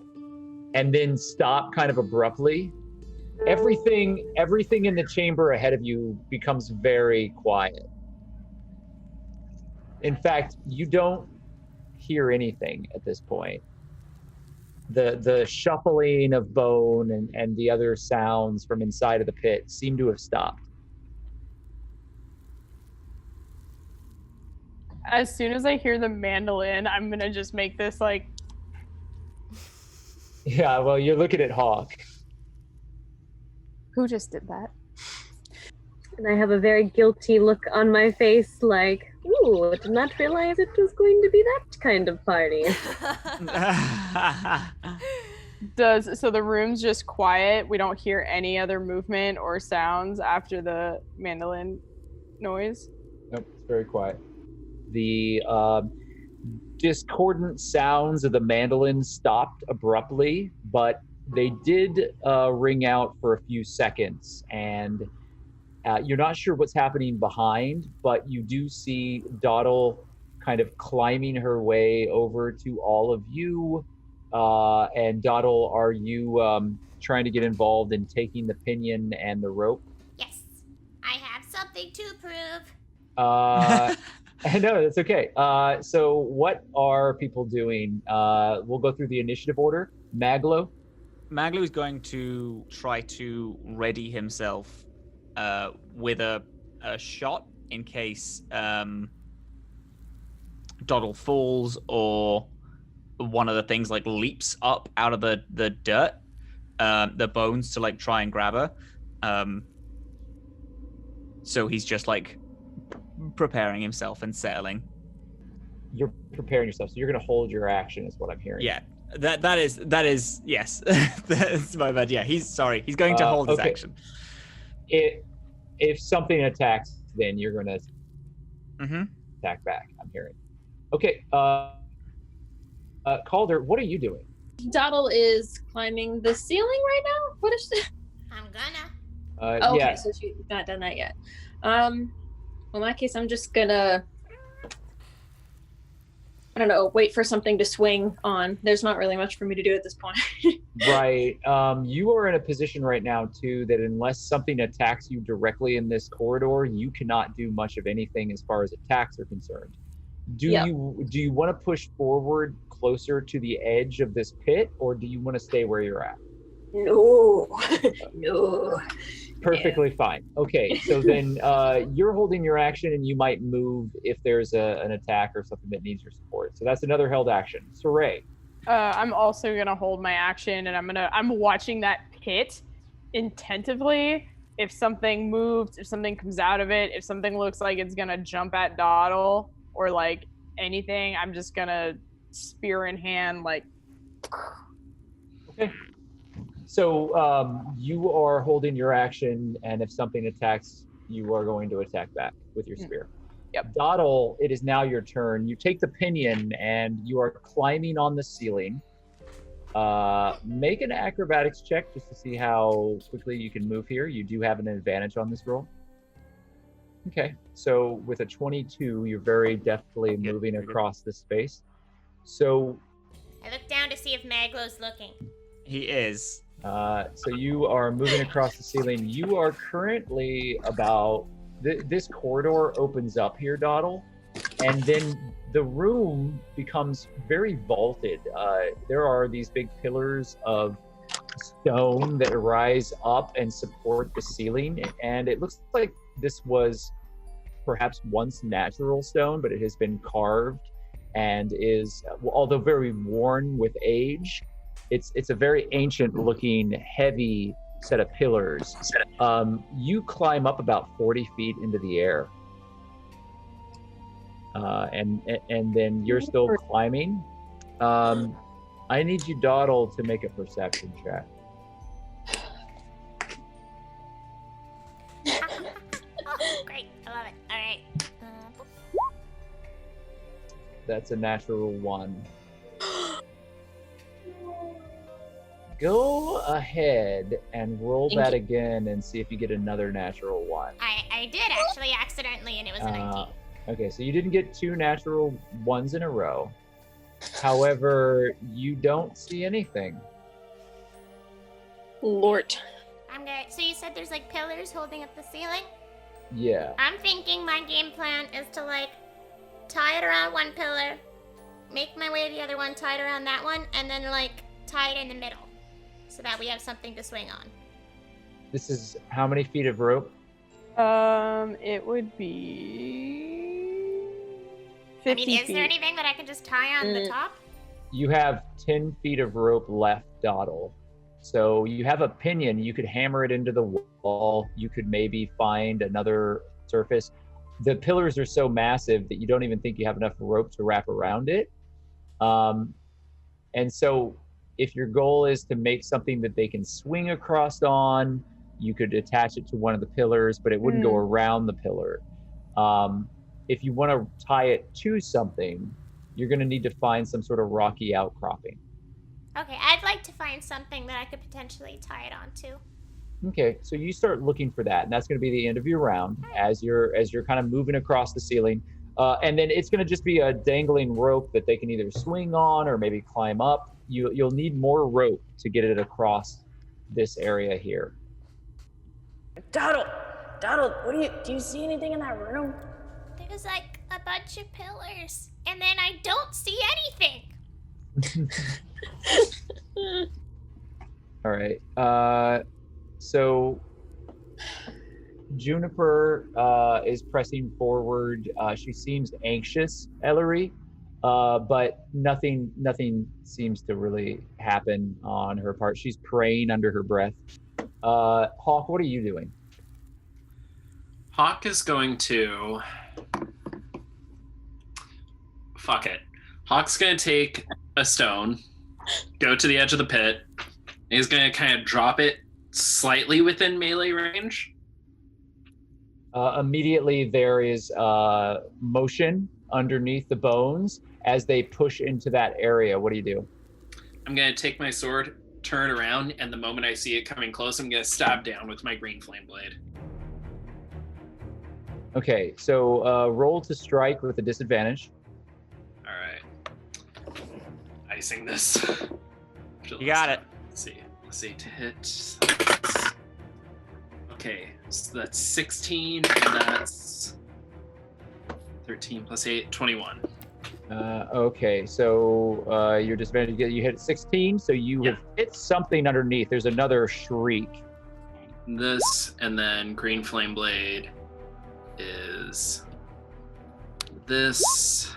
Speaker 3: and then stop kind of abruptly,
Speaker 1: Everything in the chamber ahead of you becomes very quiet. In fact, you don't hear anything at this point. The shuffling of bone and the other sounds from inside of the pit seem to have stopped.
Speaker 6: As soon as I hear the mandolin, I'm gonna just make this like.
Speaker 1: Yeah, well, you're looking at Hawk.
Speaker 6: Who just did that?
Speaker 11: And I have a very guilty look on my face, like, ooh, did not realize it was going to be that kind of party.
Speaker 6: So the room's just quiet. We don't hear any other movement or sounds after the mandolin noise.
Speaker 1: Nope, it's very quiet. The discordant sounds of the mandolin stopped abruptly, but they did ring out for a few seconds, and you're not sure what's happening behind, but you do see Dottle kind of climbing her way over to all of you. And Dottle, are you trying to get involved in taking the pinion and the rope?
Speaker 2: Yes, I have something to prove.
Speaker 1: No, that's okay. So what are people doing? We'll go through the initiative order. MacLeod?
Speaker 4: MacLeod is going to try to ready himself with a shot in case Dottle falls or one of the things like leaps up out of the dirt, the bones to like try and grab her. So he's just like preparing himself and settling.
Speaker 1: You're preparing yourself, so you're going to hold your action, is what I'm hearing.
Speaker 4: Yeah, that is yes. That's my bad. Yeah, he's going to hold his action.
Speaker 1: If something attacks, then you're going to attack back. I'm hearing. Okay, Calder, what are you doing?
Speaker 7: Dottle is climbing the ceiling right now. What is that?
Speaker 2: I'm gonna.
Speaker 7: Okay, so she's not done that yet. Well, in that case, I'm just gonna, I don't know, wait for something to swing on. There's not really much for me to do at this point.
Speaker 1: Right. You are in a position right now, too, that unless something attacks you directly in this corridor, you cannot do much of anything as far as attacks are concerned. Do you want to push forward closer to the edge of this pit, or do you want to stay where you're at?
Speaker 7: No. No.
Speaker 1: Perfectly fine. Okay, so then you're holding your action, and you might move if there's an attack or something that needs your support. So that's another held action. Saray.
Speaker 6: I'm also gonna hold my action, and I'm watching that pit attentively. If something moves, if something comes out of it, if something looks like it's gonna jump at Dottle or like anything, I'm just gonna spear in hand, like.
Speaker 1: Okay. So you are holding your action, and if something attacks, you are going to attack back with your spear.
Speaker 6: Yep.
Speaker 1: Dottle, it is now your turn. You take the pinion, and you are climbing on the ceiling. Make an acrobatics check just to see how quickly you can move here. You do have an advantage on this roll. Okay, so with a 22, you're very deftly moving across the space. So
Speaker 2: I look down to see if MacLeod's looking.
Speaker 4: He is.
Speaker 1: So you are moving across the ceiling. You are currently about... this corridor opens up here, Dottle, and then the room becomes very vaulted. There are these big pillars of stone that rise up and support the ceiling, and it looks like this was perhaps once natural stone, but it has been carved and is, although very worn with age, it's a very ancient looking, heavy set of pillars. You climb up about 40 feet into the air. And then you're still climbing. I need you, Dottle, to make a perception check.
Speaker 2: Great, I love it. All right.
Speaker 1: That's a natural 1. Go ahead and roll that again and see if you get another natural 1.
Speaker 2: I did actually accidentally, and it was a 19.
Speaker 1: Okay, so you didn't get 2 natural 1s in a row. However, you don't see anything.
Speaker 7: Lord.
Speaker 2: So you said there's like pillars holding up the ceiling?
Speaker 3: Yeah.
Speaker 2: I'm thinking my game plan is to like tie it around one pillar, make my way to the other one, tie it around that one, and then like tie it in the middle so that we have something to swing on.
Speaker 3: This is how many feet of rope?
Speaker 6: It would be 50
Speaker 2: I mean, is
Speaker 6: feet.
Speaker 2: there anything that I can just tie on the top?
Speaker 3: You have 10 feet of rope left, Doddle. So you have a pinion. You could hammer it into the wall. You could maybe find another surface. The pillars are so massive that you don't even think you have enough rope to wrap around it. And so if your goal is to make something that they can swing across on, you could attach it to one of the pillars, but it wouldn't go around the pillar. If you want to tie it to something, you're going to need to find some sort of rocky outcropping.
Speaker 2: Okay, I'd like to find something that I could potentially tie it onto.
Speaker 3: Okay, so you start looking for that, and that's going to be the end of your round as you're kind of moving across the ceiling. And then it's going to just be a dangling rope that they can either swing on or maybe climb up. You'll need more rope to get it across this area here.
Speaker 7: Doddle, do you see anything in that room?
Speaker 2: There's like a bunch of pillars, and then I don't see anything.
Speaker 3: All right. So Juniper is pressing forward. She seems anxious, Elerie, but nothing seems to really happen on her part. She's praying under her breath. Hawk, what are you doing?
Speaker 15: Hawk is going to... Fuck it. Hawk's going to take a stone, go to the edge of the pit, and he's going to kind of drop it slightly within melee range.
Speaker 3: Immediately there is motion underneath the bones as they push into that area. What do you do?
Speaker 15: I'm going to take my sword, turn around, and the moment I see it coming close, I'm going to stab down with my green flame blade.
Speaker 3: Okay, so roll to strike with a disadvantage.
Speaker 15: All right. Icing this.
Speaker 14: You got it.
Speaker 15: Let's see to hit. Okay, so that's 16, and that's 13 plus 8, 21.
Speaker 3: Okay, so your disadvantage, you hit 16, so you have hit something underneath. There's another shriek.
Speaker 15: This, and then green flame blade is this.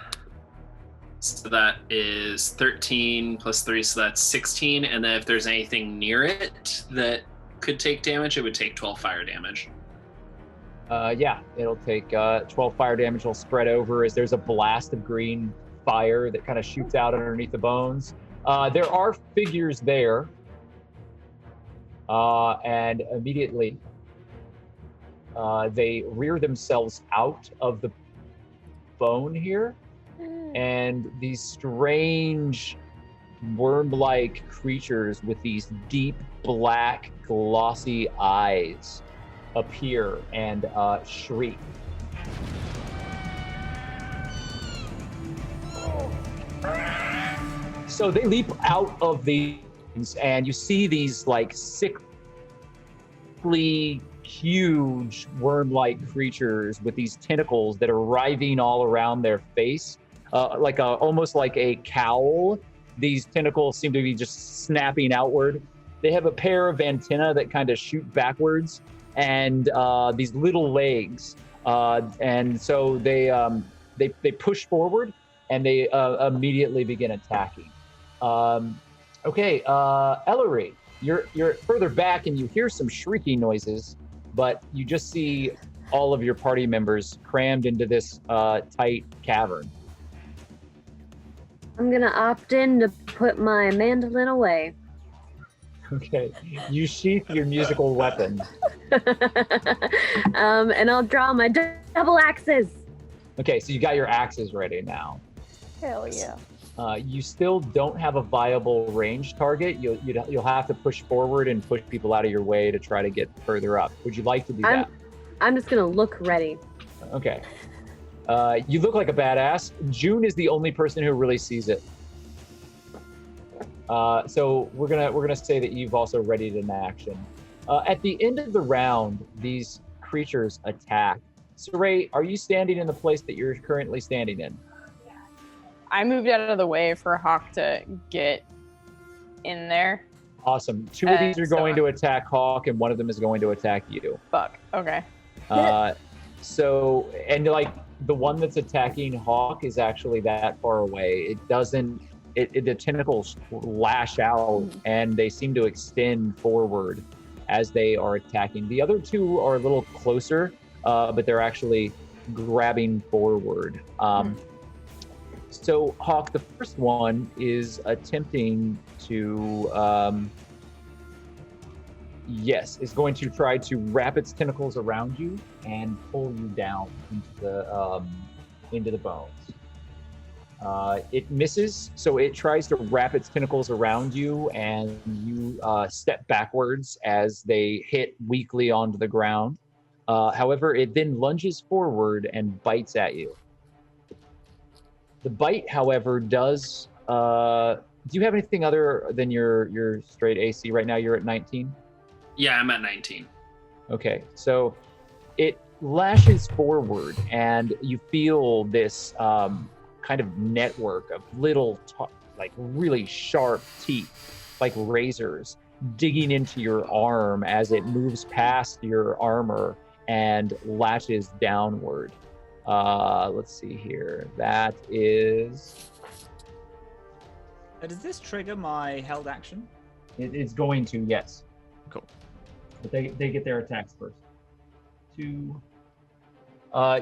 Speaker 15: So that is 13 plus 3, so that's 16. And then if there's anything near it that could take damage, it would take 12 fire damage.
Speaker 3: Yeah, it'll take 12 fire damage. It'll spread over as there's a blast of green fire that kind of shoots out underneath the bones. There are figures there. And immediately they rear themselves out of the bone here. And these strange worm-like creatures with these deep black glossy eyes appear and shriek. So they leap out of these, and you see these like sickly, huge worm-like creatures with these tentacles that are writhing all around their face, almost like a cowl. These tentacles seem to be just snapping outward. They have a pair of antennae that kind of shoot backwards, and these little legs, and so they push forward, and they immediately begin attacking. Okay, Elerie, you're further back, and you hear some shrieking noises, but you just see all of your party members crammed into this tight cavern.
Speaker 11: I'm gonna opt in to put my mandolin away.
Speaker 3: Okay, you sheath your musical weapon.
Speaker 11: And I'll draw my double axes.
Speaker 3: Okay, so you got your axes ready now.
Speaker 7: Hell yeah.
Speaker 3: You still don't have a viable range target. You'll have to push forward and push people out of your way to try to get further up. Would you like to do that?
Speaker 11: I'm just gonna look ready.
Speaker 3: Okay. You look like a badass. June is the only person who really sees it. So we're gonna say that you've also readied an action.
Speaker 1: At the end of the round, these creatures attack. Saray, are you standing in the place that you're currently standing in?
Speaker 6: I moved out of the way for Hawk to get in there.
Speaker 1: Awesome. Two of these are going to attack Hawk, and one of them is going to attack you.
Speaker 6: Fuck. Okay.
Speaker 1: So, and like the one that's attacking Hawk is actually that far away. It doesn't. The tentacles lash out, and they seem to extend forward as they are attacking. The other two are a little closer, but they're actually grabbing forward. So, Hawk, the first one is attempting to, is going to try to wrap its tentacles around you and pull you down into the bones. It misses, so it tries to wrap its tentacles around you, and you step backwards as they hit weakly onto the ground. However, it then lunges forward and bites at you. The bite, however, does... do you have anything other than your straight AC right now? You're at 19?
Speaker 15: Yeah, I'm at 19.
Speaker 1: Okay, so it lashes forward, and you feel this kind of network of little, really sharp teeth, like razors, digging into your arm as it moves past your armor and lashes downward. Let's see here. That is...
Speaker 14: Does this trigger my held action?
Speaker 1: It's going to, yes.
Speaker 14: Cool.
Speaker 1: But they get their attacks first. 2.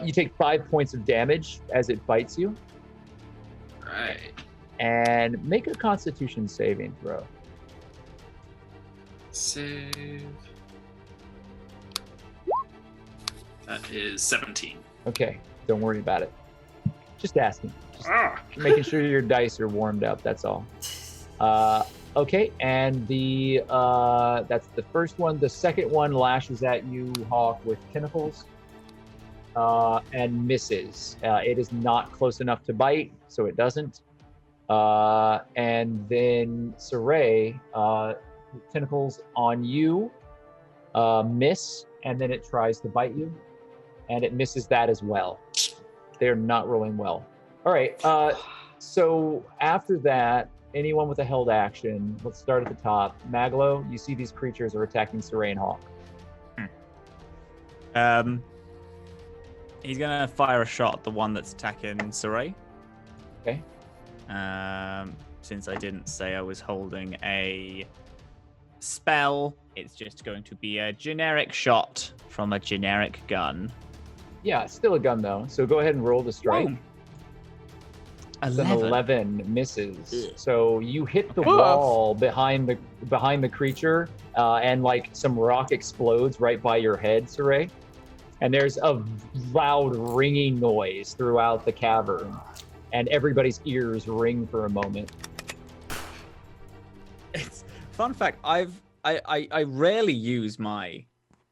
Speaker 1: You take 5 points of damage as it bites you.
Speaker 15: Right.
Speaker 1: And make a Constitution saving throw.
Speaker 15: Save. That is 17.
Speaker 1: Okay, don't worry about it. Just asking. Just making sure your dice are warmed up, that's all. Okay, and that's the first one. The second one lashes at you, Hawk, with tentacles and misses. It is not close enough to bite, so it doesn't. And then Saray, tentacles on you, miss, and then it tries to bite you, and it misses that as well. They're not rolling well. All right, so after that, anyone with a held action, let's start at the top. MacLeod, you see these creatures are attacking Saray and Hawk.
Speaker 14: He's gonna fire a shot at the one that's attacking Saray.
Speaker 1: Okay.
Speaker 14: Since I didn't say I was holding a spell, it's just going to be a generic shot from a generic gun.
Speaker 1: Yeah, it's still a gun though. So go ahead and roll the strike.
Speaker 14: Whoa.
Speaker 1: It's an 11 misses. So you hit the wall behind the creature, and like some rock explodes right by your head, Saray. And there's a loud ringing noise throughout the cavern, and everybody's ears ring for a moment.
Speaker 14: It's fun fact. I rarely use my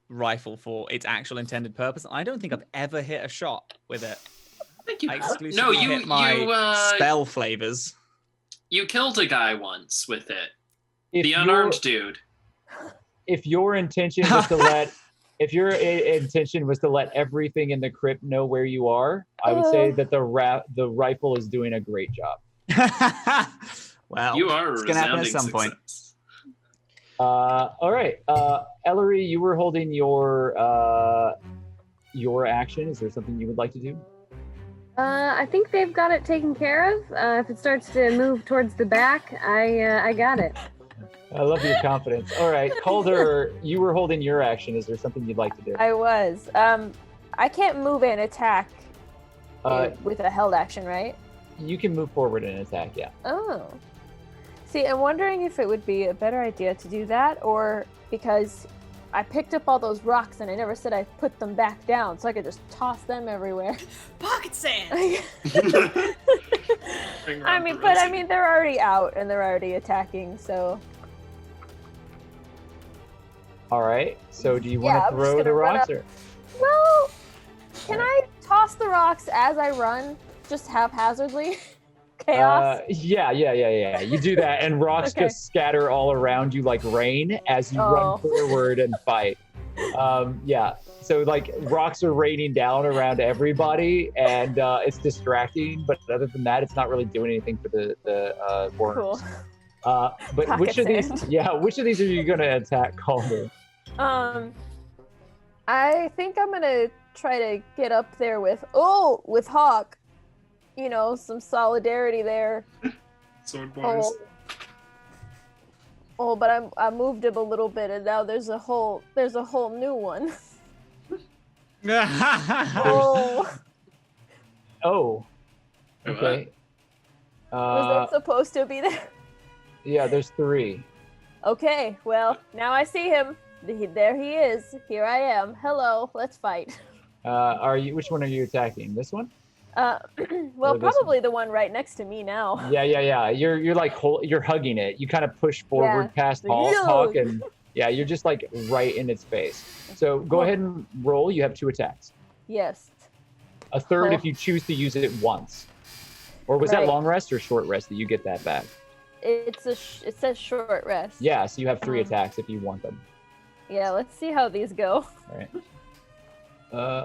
Speaker 14: rifle for its actual intended purpose. I don't think I've ever hit a shot with it. I exclusively hit my spell flavors.
Speaker 15: You killed a guy once with it. The unarmed dude.
Speaker 1: If your intention was to let everything in the crypt know where you are, I would say that the rifle is doing a great job.
Speaker 14: Well,
Speaker 15: you are
Speaker 14: it's gonna happen at some point.
Speaker 1: All right, Elerie, you were holding your action. Is there something you would like to do?
Speaker 11: I think they've got it taken care of. If it starts to move towards the back, I got it.
Speaker 1: I love your confidence. All right, Calder, you were holding your action. Is there something you'd like to do?
Speaker 7: I was. I can't move and attack with a held action, right?
Speaker 1: You can move forward and attack, yeah.
Speaker 7: Oh. See, I'm wondering if it would be a better idea to do that, or because I picked up all those rocks and I never said I put them back down, so I could just toss them everywhere.
Speaker 13: Pocket sand!
Speaker 7: I mean, they're already out and they're already attacking, so...
Speaker 1: All right, so do you want to throw the rocks? Or...
Speaker 7: Well, can I toss the rocks as I run, just haphazardly? Chaos?
Speaker 3: Yeah. You do that, and rocks
Speaker 7: Okay.
Speaker 3: just scatter all around you like rain as you run forward and fight. Yeah. So like rocks are raining down around everybody, and it's distracting. But other than that, it's not really doing anything for the worms.
Speaker 7: Cool.
Speaker 3: But
Speaker 7: Pocket
Speaker 3: which of these?
Speaker 7: sand.
Speaker 3: Yeah, which of these are you gonna attack, Calder?
Speaker 7: I think I'm gonna try to get up there with Hawk. You know, some solidarity there.
Speaker 5: Sword bars.
Speaker 7: But I moved him a little bit, and now there's a whole new one.
Speaker 3: Oh. Okay.
Speaker 7: Was that supposed to be there?
Speaker 3: Yeah, there's 3.
Speaker 7: Okay, well, now I see him. There he is. Here I am. Hello, let's fight.
Speaker 3: Which one are you attacking? This one?
Speaker 7: Well,
Speaker 3: Or this
Speaker 7: probably the one right next to me now.
Speaker 3: Yeah. You're like you're hugging it. You kind of push forward past Hawk, and yeah, you're just like right in its face. So go ahead and roll. You have 2 attacks.
Speaker 7: Yes.
Speaker 3: A third if you choose to use it once. Or was that long rest or short rest that you get that back?
Speaker 7: It says short rest.
Speaker 3: Yeah, so you have 3 attacks if you want them.
Speaker 7: Yeah, let's see how these go.
Speaker 3: All right.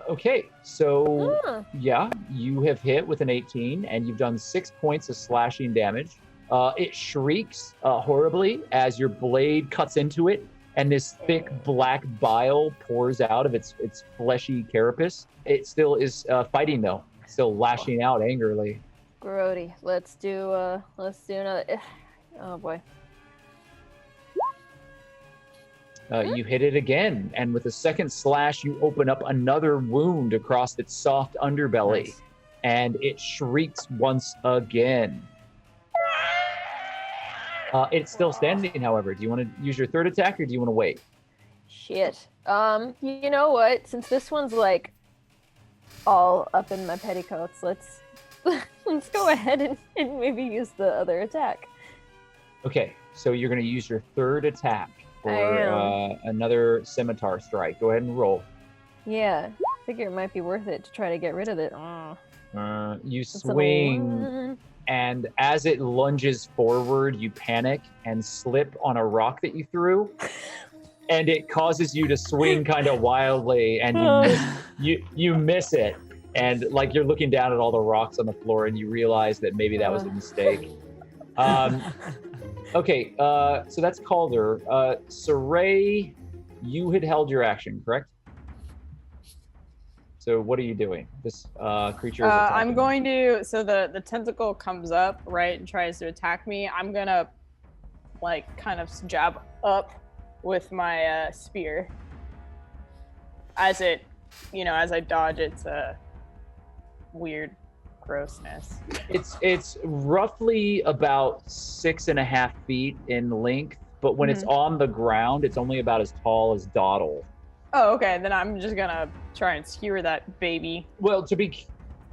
Speaker 3: Okay, so yeah, you have hit with an 18, and you've done 6 points of slashing damage. It shrieks horribly as your blade cuts into it, and this thick black bile pours out of its fleshy carapace. It still is fighting though, still lashing out angrily.
Speaker 7: Grody, let's do another. Oh boy.
Speaker 3: You hit it again, and with a second slash, you open up another wound across its soft underbelly, and it shrieks once again. It's still standing, however. Do you want to use your third attack, or do you want to wait?
Speaker 7: Shit. You know what? Since this one's like all up in my petticoats, let's go ahead and maybe use the other attack.
Speaker 3: Okay, so you're going to use your third attack for another scimitar strike. Go ahead and roll.
Speaker 7: Yeah, I figure it might be worth it to try to get rid of it.
Speaker 3: You swing, and as it lunges forward, you panic and slip on a rock that you threw, and it causes you to swing kind of wildly, and you miss it. And like you're looking down at all the rocks on the floor, and you realize that maybe that was a mistake. Okay, so that's Calder. Saray, you had held your action, correct? So what are you doing? This creature is attacking.
Speaker 6: I'm going to, so the tentacle comes up, right, and tries to attack me. I'm gonna, like, kind of jab up with my spear. As it, as I dodge its weird grossness.
Speaker 3: It's roughly about 6.5 feet in length, but when it's on the ground, it's only about as tall as Dawdle.
Speaker 6: Oh, okay. Then I'm just gonna try and skewer that baby.
Speaker 3: Well, to be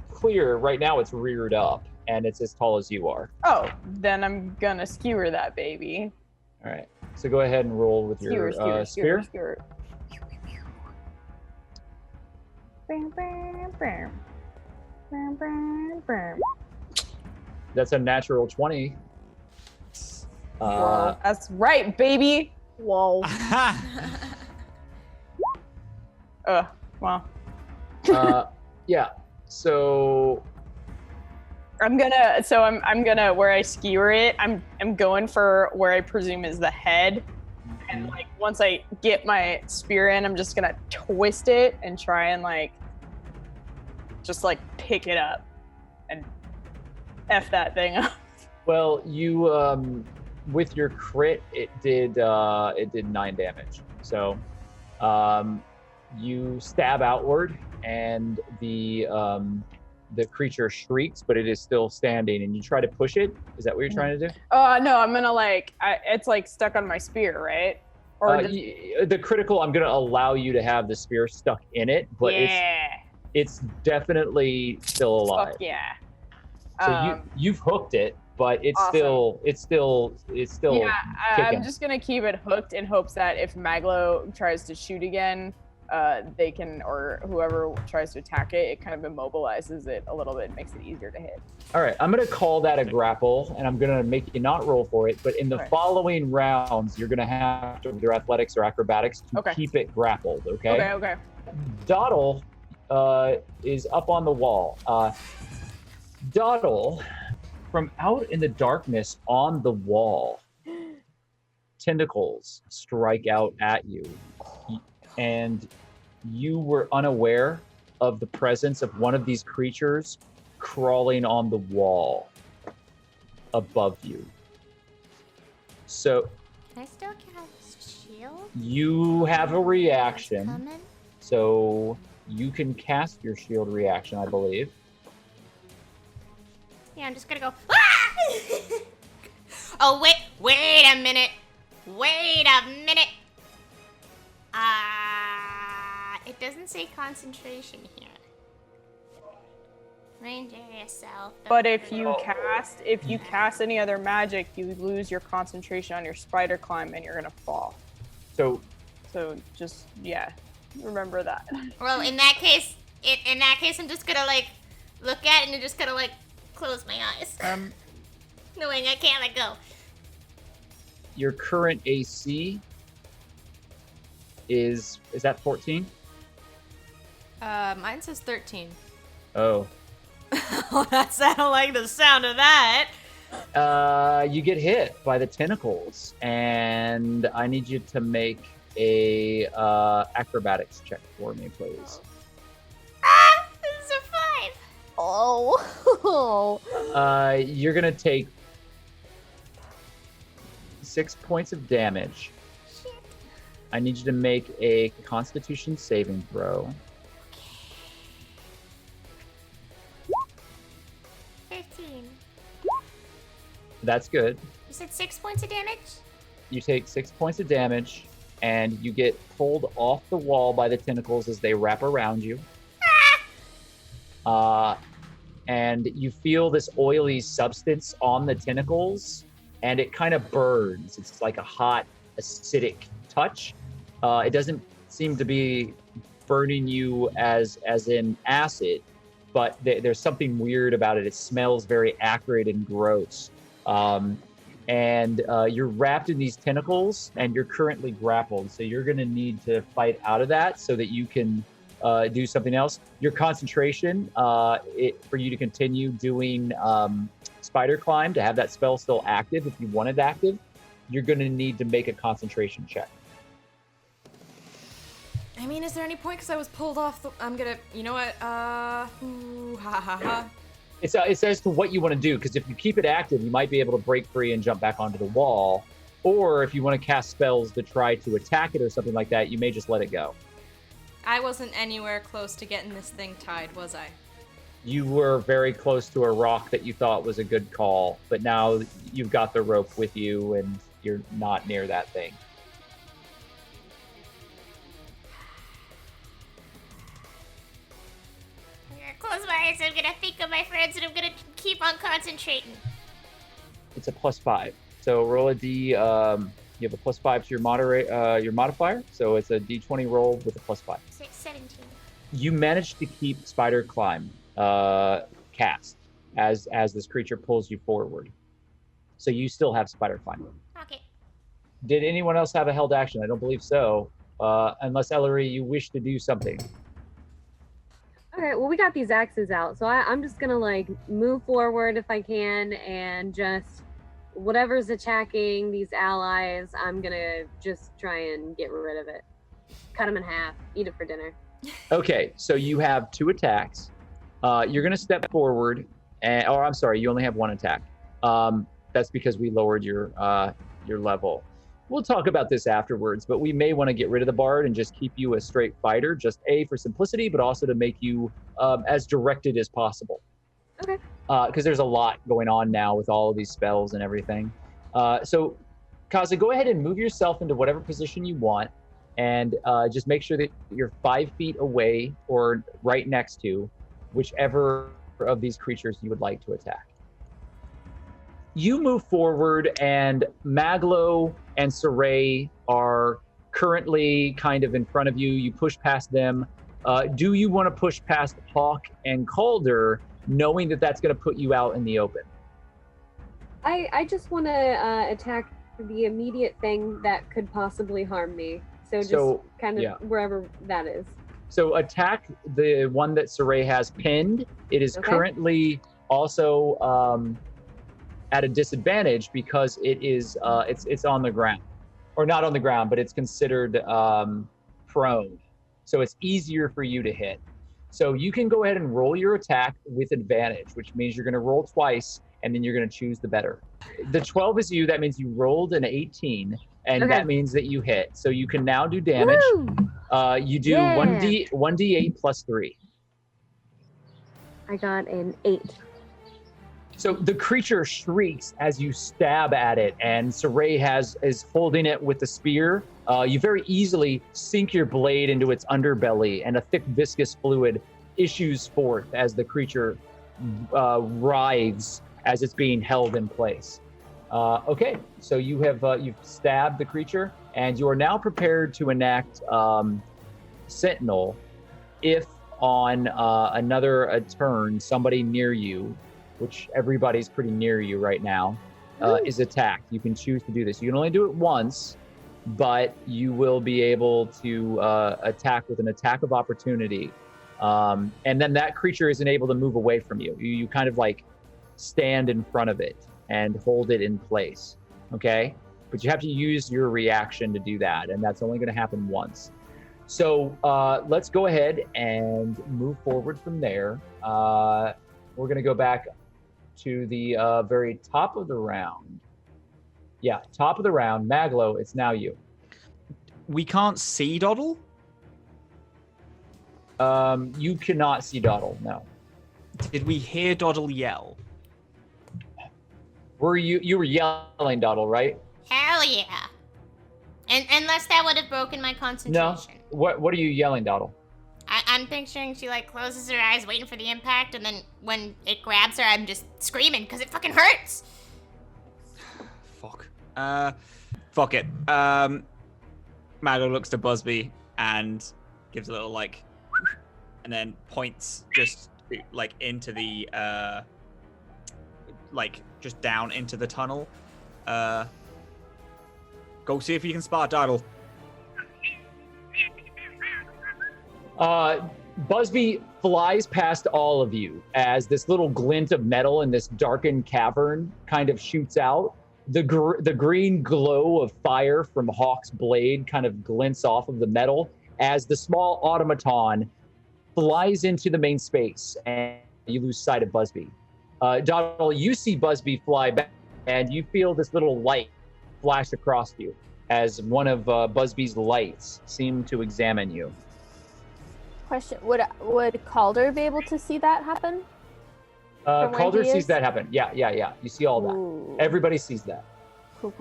Speaker 3: clear, right now it's reared up, and it's as tall as you are.
Speaker 6: Oh, then I'm gonna skewer that baby.
Speaker 3: All right. So go ahead and roll with your spear.
Speaker 6: Skewer. Bam, bam, bam. Bam, bam, bam.
Speaker 3: That's a natural 20.
Speaker 6: Whoa, that's right, baby. Whoa. Well.
Speaker 3: Yeah. So
Speaker 6: I'm gonna where I skewer it, I'm going for where I presume is the head. And like once I get my spear in, I'm just gonna twist it and try and just pick it up and F that thing up.
Speaker 3: Well, you with your crit, it did 9 damage. So you stab outward, and the creature shrieks, but it is still standing, and you try to push it. Is that what you're trying to do?
Speaker 6: No, I'm gonna it's stuck on my spear, right? Or
Speaker 3: the critical, I'm gonna allow you to have the spear stuck in it, but it's definitely still alive.
Speaker 6: Fuck yeah.
Speaker 3: So you've hooked it, but it's
Speaker 6: awesome.
Speaker 3: still
Speaker 6: Yeah,
Speaker 3: kicking.
Speaker 6: I'm just gonna keep it hooked in hopes that if MacLeod tries to shoot again, they can, or whoever tries to attack it, it kind of immobilizes it a little bit, makes it easier to hit.
Speaker 1: All right, I'm going to call that a grapple, and I'm going to make you not roll for it. But in the following rounds, you're going to have to, with your athletics or acrobatics, to keep it grappled, okay?
Speaker 6: Okay.
Speaker 1: Dottle is up on the wall. Dottle, from out in the darkness on the wall, tentacles strike out at you. And you were unaware of the presence of one of these creatures crawling on the wall above you. So
Speaker 2: Can I still cast shield?
Speaker 1: you have a reaction.
Speaker 2: Coming?
Speaker 1: So you can cast your shield reaction, I believe.
Speaker 2: Yeah, I'm just gonna go. Ah! Oh wait a minute. Wait a minute. It doesn't say concentration here. Range area self.
Speaker 6: But if you cast any other magic, you lose your concentration on your spider climb and you're gonna fall.
Speaker 1: So
Speaker 6: just remember that.
Speaker 2: Well, in that case, I'm just gonna like look at it and just gonna like close my eyes, knowing I can't let go.
Speaker 1: Your current AC is that 14?
Speaker 12: Mine says 13.
Speaker 1: Oh.
Speaker 12: Oh, I don't like the sound of that.
Speaker 1: You get hit by the tentacles, and I need you to make a acrobatics check for me, please.
Speaker 2: Ah! This is a 5.
Speaker 7: Oh.
Speaker 1: You're gonna take 6 points of damage.
Speaker 2: Shit.
Speaker 1: I need you to make a Constitution saving throw.
Speaker 2: 15.
Speaker 1: That's good.
Speaker 2: You said 6 points of damage?
Speaker 1: You take 6 points of damage, and you get pulled off the wall by the tentacles as they wrap around you. And you feel this oily substance on the tentacles, and it kind of burns. It's like a hot, acidic touch. It doesn't seem to be burning you as in acid, but there's something weird about it. It smells very acrid and gross. And you're wrapped in these tentacles, and you're currently grappled. So you're going to need to fight out of that so that you can do something else. Your concentration, for you to continue doing spider climb, to have that spell still active, if you want it active, you're going to need to make a concentration check.
Speaker 12: I mean, is there any point? Because I was pulled off the... I'm gonna... You know what?
Speaker 1: It says to what you want to do, because if you keep it active, you might be able to break free and jump back onto the wall. Or if you want to cast spells to try to attack it or something like that, you may just let it go.
Speaker 12: I wasn't anywhere close to getting this thing tied, was I?
Speaker 1: You were very close to a rock that you thought was a good call, but now you've got the rope with you and you're not near that thing.
Speaker 2: I'm gonna close my eyes, I'm gonna think of my friends, and I'm gonna keep on concentrating.
Speaker 1: It's a +5. So roll a D. You have a +5 to your modifier, so it's a D20 roll with a +5.
Speaker 2: 17.
Speaker 1: You managed to keep spider climb cast as this creature pulls you forward. So you still have spider climb.
Speaker 2: Okay.
Speaker 1: Did anyone else have a held action? I don't believe so. Unless Elerie, you wish to do something.
Speaker 11: Okay, well, we got these axes out, so I'm just gonna like move forward if I can, and just whatever's attacking these allies, I'm gonna just try and get rid of it. Cut them in half, eat it for dinner.
Speaker 1: Okay, so you have 2 attacks. You're gonna step forward, or I'm sorry, you only have 1 attack. That's because we lowered your level. We'll talk about this afterwards, but we may want to get rid of the bard and just keep you a straight fighter, just for simplicity, but also to make you as directed as possible.
Speaker 11: Okay.
Speaker 1: Because there's a lot going on now with all of these spells and everything. So, Kaza, go ahead and move yourself into whatever position you want, and just make sure that you're 5 feet away or right next to whichever of these creatures you would like to attack. You move forward, and MacLeod and Saray are
Speaker 3: currently kind of in front of you. You push past them. Do you want to push past Hawk and Calder, knowing that that's going to put you out in the open?
Speaker 11: I just want to attack the immediate thing that could possibly harm me. So kind of wherever that is.
Speaker 3: So attack the one that Saray has pinned. It is currently also at a disadvantage because it is it's on the ground, or not on the ground, but it's considered prone. So it's easier for you to hit. So you can go ahead and roll your attack with advantage, which means you're going to roll twice, and then you're going to choose the better. The 12 is you. That means you rolled an 18, and that means that you hit. So you can now do damage. You do 1d8 plus 3.
Speaker 11: I got an 8.
Speaker 3: So the creature shrieks as you stab at it, and Saray is holding it with the spear. You very easily sink your blade into its underbelly, and a thick viscous fluid issues forth as the creature writhes as it's being held in place. Okay, so you've stabbed the creature, and you are now prepared to enact Sentinel if on another turn somebody near you, which everybody's pretty near you right now, is attacked. You can choose to do this. You can only do it once, but you will be able to attack with an attack of opportunity. And then that creature isn't able to move away from you. You kind of like stand in front of it and hold it in place, okay? But you have to use your reaction to do that, and that's only gonna happen once. So let's go ahead and move forward from there. We're gonna go back to the very top of the round. Yeah, top of the round. Maglo, it's now you.
Speaker 14: We can't see Doddle?
Speaker 3: You cannot see Doddle, no.
Speaker 14: Did we hear Doddle yell?
Speaker 3: You were yelling Doddle, right?
Speaker 2: Hell yeah. And unless that would have broken my concentration.
Speaker 3: No. What are you yelling, Doddle?
Speaker 2: I'm picturing she like closes her eyes waiting for the impact, and then when it grabs her, I'm just screaming because it fucking hurts.
Speaker 14: Fuck. Fuck it. Mago looks to Busby and gives a little like, and then points just like into the like just down into the tunnel. Go see if you can spot Doddle.
Speaker 3: Busby flies past all of you as this little glint of metal in this darkened cavern kind of shoots out. The green glow of fire from Hawk's blade kind of glints off of the metal as the small automaton flies into the main space, and you lose sight of Busby. Doddle, you see Busby fly back, and you feel this little light flash across you as one of Busby's lights seem to examine you.
Speaker 7: Question: Would Calder be able to see that happen?
Speaker 3: Calder sees that happen. Yeah. You see all that.
Speaker 7: Ooh.
Speaker 3: Everybody sees that.
Speaker 7: Cool.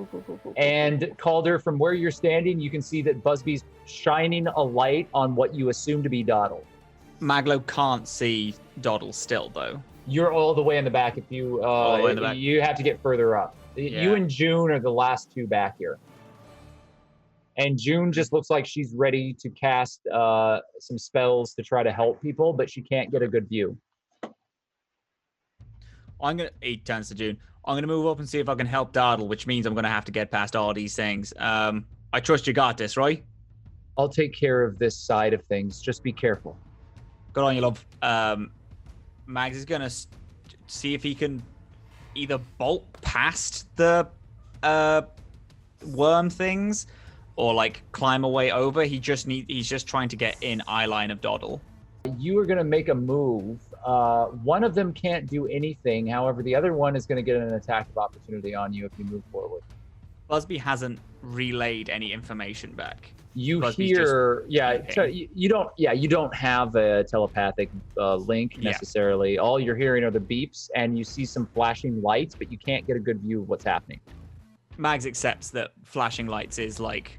Speaker 3: And Calder, from where you're standing, you can see that Busby's shining a light on what you assume to be Doddle.
Speaker 14: Maglo can't see Doddle still, though.
Speaker 3: You're all the way in the back. If you you have to get further up.
Speaker 14: Yeah.
Speaker 3: You and June are the last two back here. And June just looks like she's ready to cast some spells to try to help people, but she can't get a good view.
Speaker 14: He turns to June. I'm gonna move up and see if I can help Doddle, which means I'm gonna have to get past all these things. I trust you got this, right?
Speaker 3: I'll take care of this side of things. Just be careful.
Speaker 14: Good on you, love. Mags is gonna see if he can either bolt past the worm things or like climb a way over. He's just trying to get in eye line of Doddle.
Speaker 3: You are gonna make a move. One of them can't do anything. However, the other one is going to get an attack of opportunity on you if you move forward.
Speaker 14: Busby hasn't relayed any information back.
Speaker 3: You
Speaker 14: Busby's
Speaker 3: hear, so you don't have a telepathic link necessarily. All you're hearing are the beeps, and you see some flashing lights, but you can't get a good view of what's happening.
Speaker 14: Mags accepts that flashing lights is like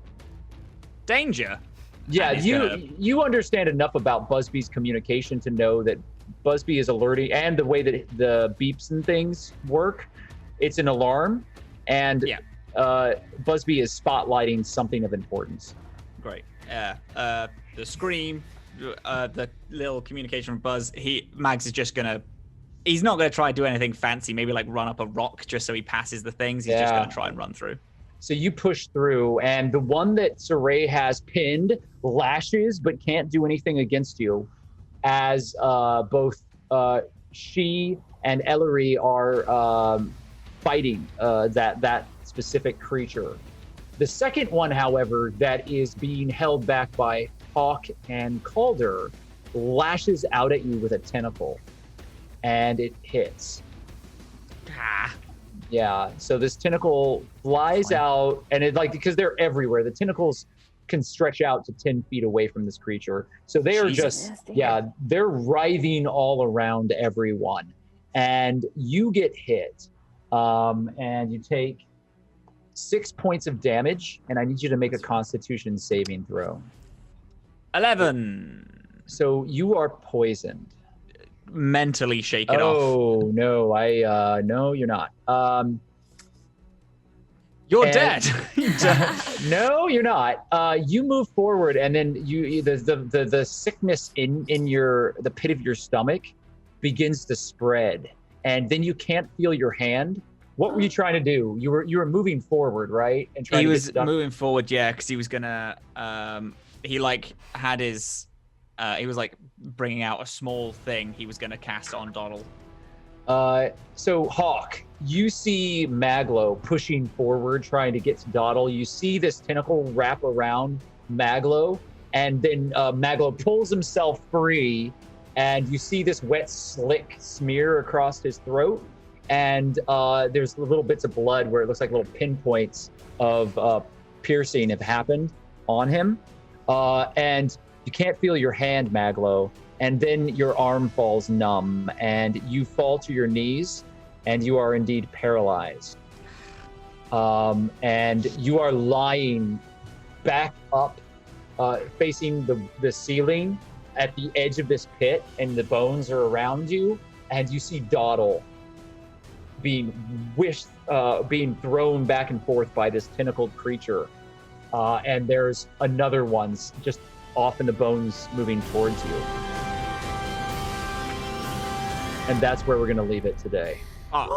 Speaker 14: danger.
Speaker 3: Yeah, you understand enough about Busby's communication to know that Busby is alerting, and the way that the beeps and things work, it's an alarm, and Busby is spotlighting something of importance.
Speaker 4: Great. The scream, the little communication from Buzz. Mags is just gonna. He's not gonna try and do anything fancy. Maybe like run up a rock just so he passes the things. He's just gonna try and run through.
Speaker 3: So you push through, and the one that Saray has pinned lashes but can't do anything against you, as both she and Elerie are fighting that specific creature. The second one, however, that is being held back by Hawk and Calder lashes out at you with a tentacle, and it hits. Yeah, so this tentacle flies out, and it because they're everywhere. The tentacles can stretch out to 10 feet away from this creature. So they are they're writhing all around everyone. And you get hit, and you take 6 points of damage, and I need you to make a Constitution saving throw.
Speaker 4: 11.
Speaker 3: So you are poisoned.
Speaker 4: Mentally shake it off.
Speaker 3: Oh no, no, you're not.
Speaker 4: You're dead.
Speaker 3: No, you're not. You move forward, and then the sickness in the pit of your stomach begins to spread, and then you can't feel your hand. What were you trying to do? You were moving forward, right? And
Speaker 4: he was moving forward, yeah, because he was gonna. He had his. He was bringing out a small thing he was going to cast on Doddle.
Speaker 3: So Hawk, you see MacLeod pushing forward, trying to get to Doddle. You see this tentacle wrap around MacLeod, and then MacLeod pulls himself free, and you see this wet slick smear across his throat, and there's little bits of blood where it looks like little pinpoints of piercing have happened on him, and you can't feel your hand, MacLeod, and then your arm falls numb, and you fall to your knees, and you are indeed paralyzed. And you are lying back up, facing the ceiling at the edge of this pit, and the bones are around you, and you see Doddle being thrown back and forth by this tentacled creature. And there's another one just off in the bones moving towards you. And that's where we're going to leave it today.
Speaker 4: He's gonna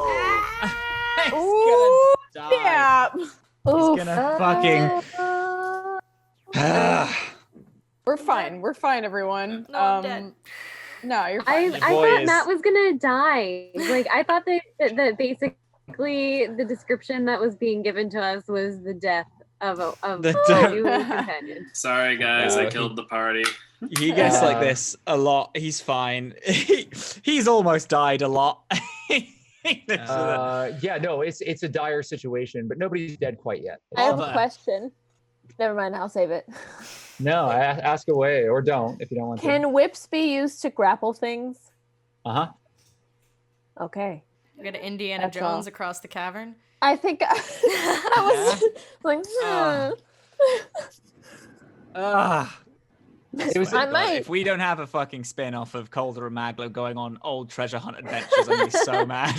Speaker 4: die.
Speaker 6: Yeah.
Speaker 4: He's gonna fucking...
Speaker 6: We're fine, everyone.
Speaker 12: No, I'm dead.
Speaker 6: No, you're fine.
Speaker 11: I thought Matt was gonna die. I thought that basically the description that was being given to us was the death of a new companion.
Speaker 15: Sorry, guys, I killed the party.
Speaker 4: He gets like this a lot. He's fine. He's almost died a lot.
Speaker 3: Yeah, no, it's a dire situation, but nobody's dead quite yet.
Speaker 7: I have a question. Never mind, I'll save it.
Speaker 3: No, ask away, or don't if you don't want to.
Speaker 7: Can whips be used to grapple things?
Speaker 3: Uh-huh.
Speaker 7: Okay.
Speaker 12: We got Indiana Jones across the cavern.
Speaker 7: I think I was like,
Speaker 4: If we don't have a fucking spin-off of Calder and MacLeod going on old treasure hunt adventures, I'm gonna be so mad.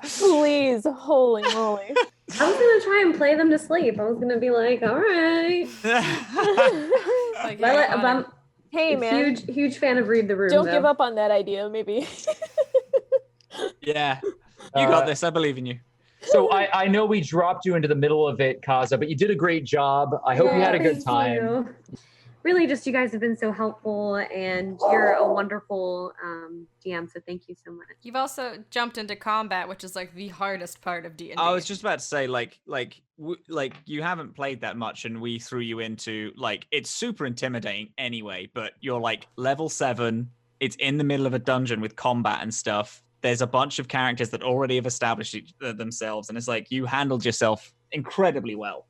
Speaker 7: Please, holy moly.
Speaker 11: I was gonna try and play them to sleep. I was gonna be like, all right.
Speaker 7: Hey man,
Speaker 11: huge fan of Read the Room.
Speaker 7: Don't give up on that idea, maybe.
Speaker 4: Yeah, you got this. I believe in you.
Speaker 3: So I know we dropped you into the middle of it, Kaza, but you did a great job. I hope you had a good time.
Speaker 11: You. Really, just you guys have been so helpful, and you're a wonderful DM. So thank you so much.
Speaker 12: You've also jumped into combat, which is the hardest part of D&D.
Speaker 4: I was just about to say, you haven't played that much, and we threw you into it's super intimidating anyway. But you're level 7. It's in the middle of a dungeon with combat and stuff. There's a bunch of characters that already have established themselves, and it's you handled yourself incredibly well.